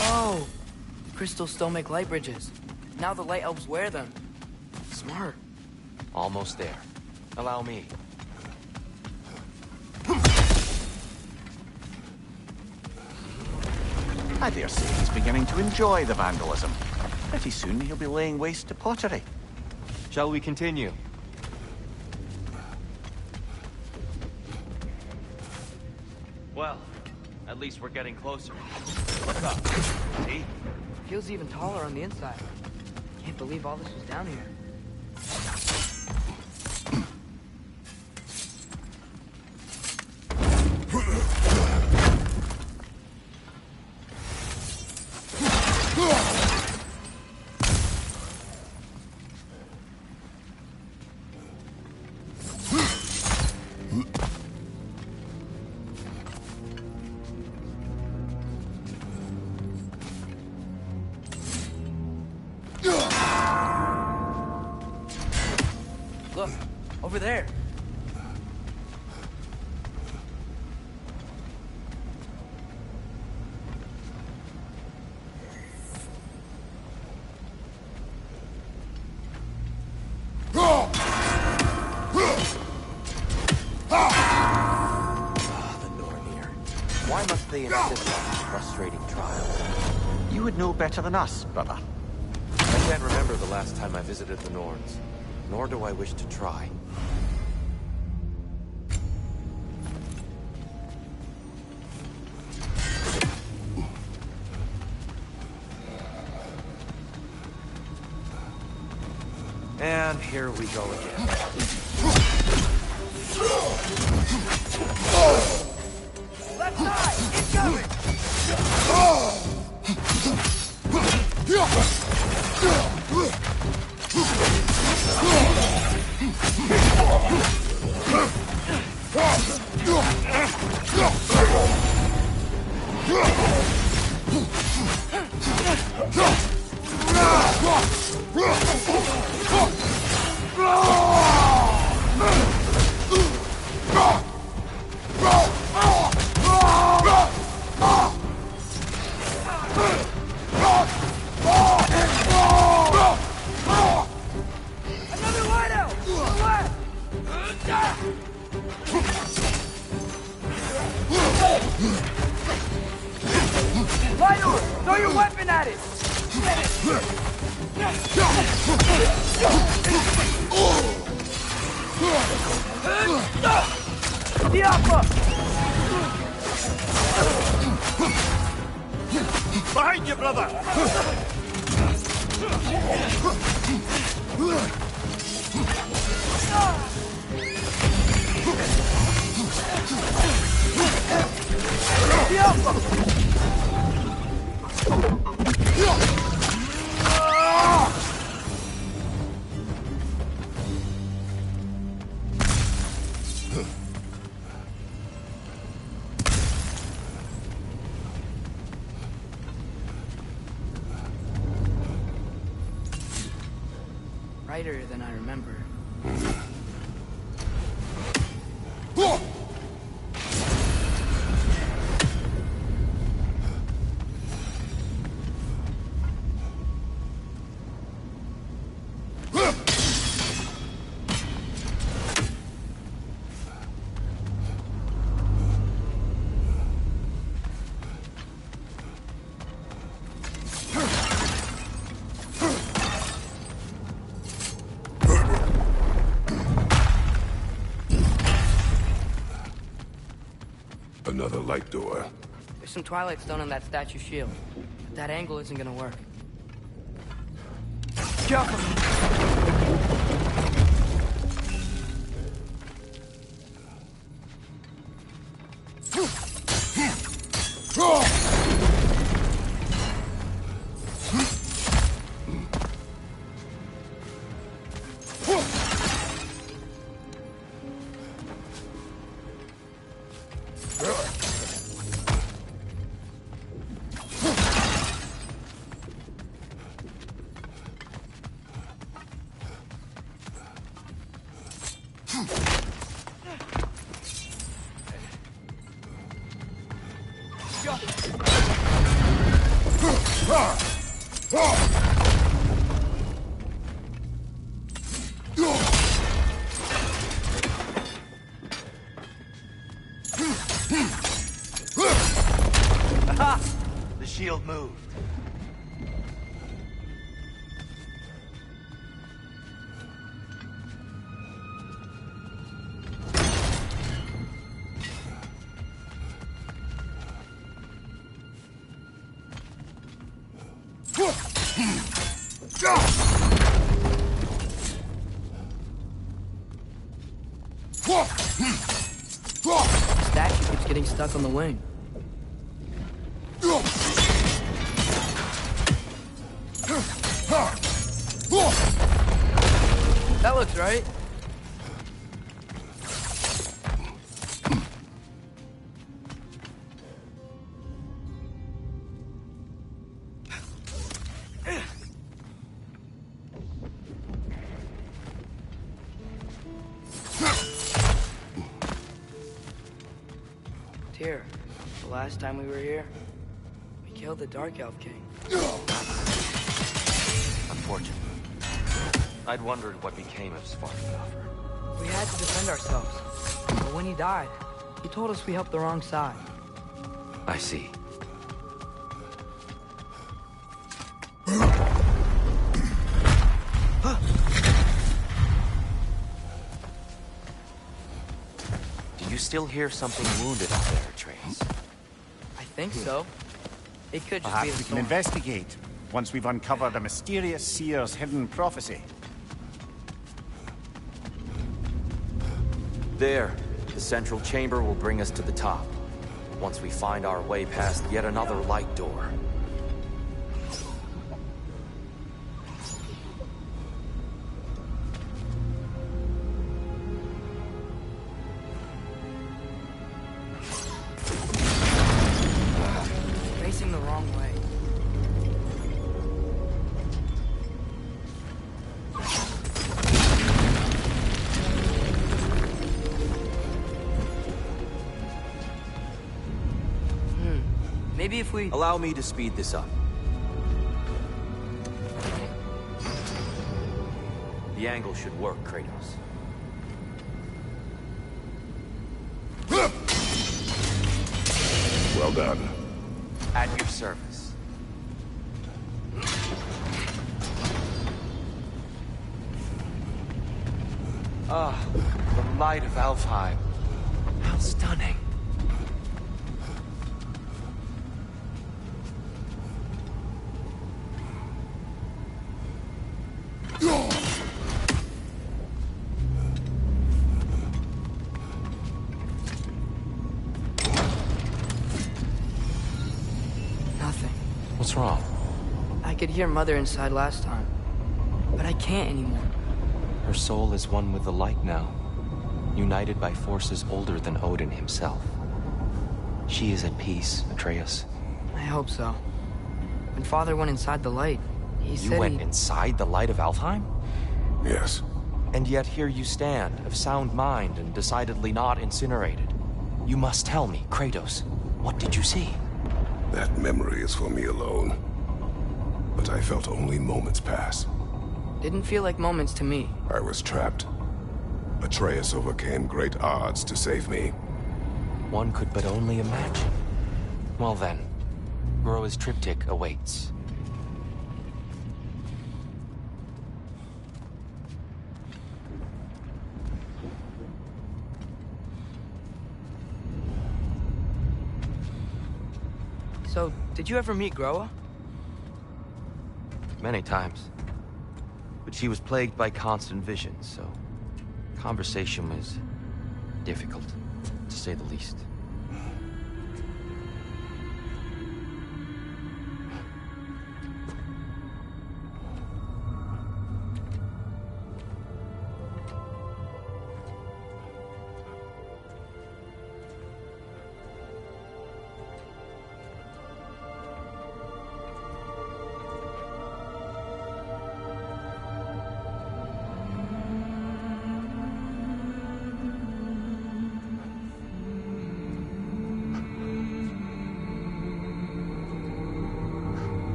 Oh! The crystals still make light bridges. Now the light elves wear them. Smart. Almost there. Allow me. I dare say he's beginning to enjoy the vandalism. Pretty soon he'll be laying waste to pottery. Shall we continue? Well, at least we're getting closer. Look up. See? Feels even taller on the inside. Can't believe all this was down here. Look, over there. Why must they insist on these frustrating trials? You would know better than us, brother. I can't remember the last time I visited the Norns, nor do I wish to try. And here we go again. Left side! Incoming! Another light out! To the left! Light on! Throw your weapon at it! Diablo! Behind you, brother! Brighter than I remember. Another light door. There's some Twilight Stone on that statue shield. But that angle isn't gonna work. Aha! The shield moved. The statue keeps getting stuck on the wing. That looks right. Tyr, the last time we were here, we killed the Dark Elf King. Unfortunate. I'd wondered what became of Svartalfur. We had to defend ourselves. But when he died, he told us we helped the wrong side. I see. Do you still hear something wounded out there, Trace? I think so. It could just be Perhaps the we can storm. investigate once we've uncovered a mysterious seer's hidden prophecy. There, the central chamber will bring us to the top. Once we find our way past yet another light door. Facing the wrong way. Maybe if we... Allow me to speed this up. The angle should work, Kratos. Well done. At your service. Ah, the light of Alfheim. How stunning. Nothing. What's wrong? I could hear Mother inside last time, but I can't anymore. Her soul is one with the light now, united by forces older than Odin himself. She is at peace, Atreus. I hope so. When Father went inside the light, he said You went inside the light of Alfheim? Yes. And yet here you stand, of sound mind and decidedly not incinerated. You must tell me, Kratos, what did you see? That memory is for me alone. But I felt only moments pass. Didn't feel like moments to me. I was trapped. Atreus overcame great odds to save me. One could but only imagine. Well then, Groa's triptych awaits. So, did you ever meet Groa? Many times. But she was plagued by constant visions, so conversation was difficult, to say the least.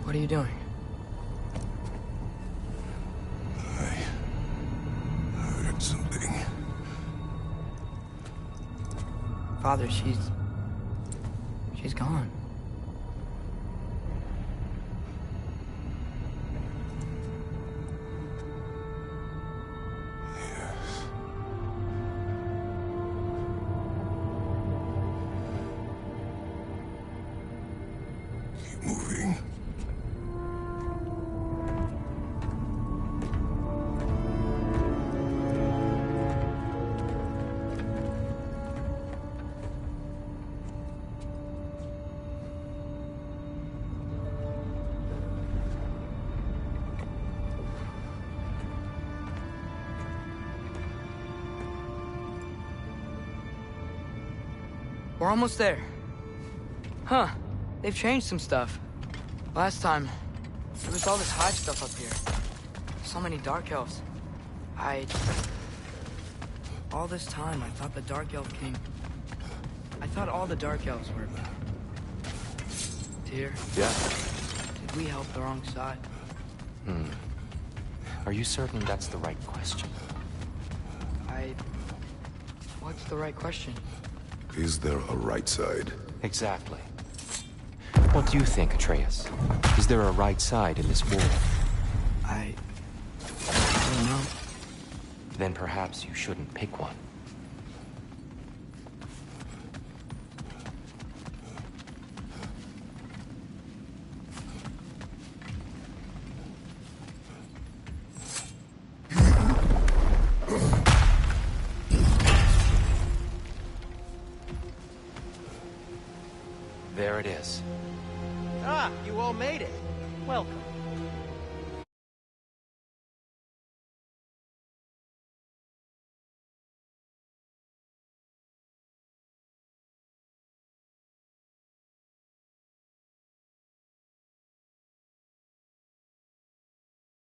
What are you doing? I heard something. Father, she's gone. Keep moving. We're almost there. Huh. They've changed some stuff. Last time, there was all this hive stuff up here. So many Dark Elves. All this time, I thought the Dark Elf King... I thought all the Dark Elves were... Tyr? Yeah. Did we help the wrong side? Are you certain that's the right question? What's the right question? Is there a right side? Exactly. What do you think, Atreus? Is there a right side in this war? I don't know. then perhaps you shouldn't pick one. There it is. Ah, you all made it. Welcome.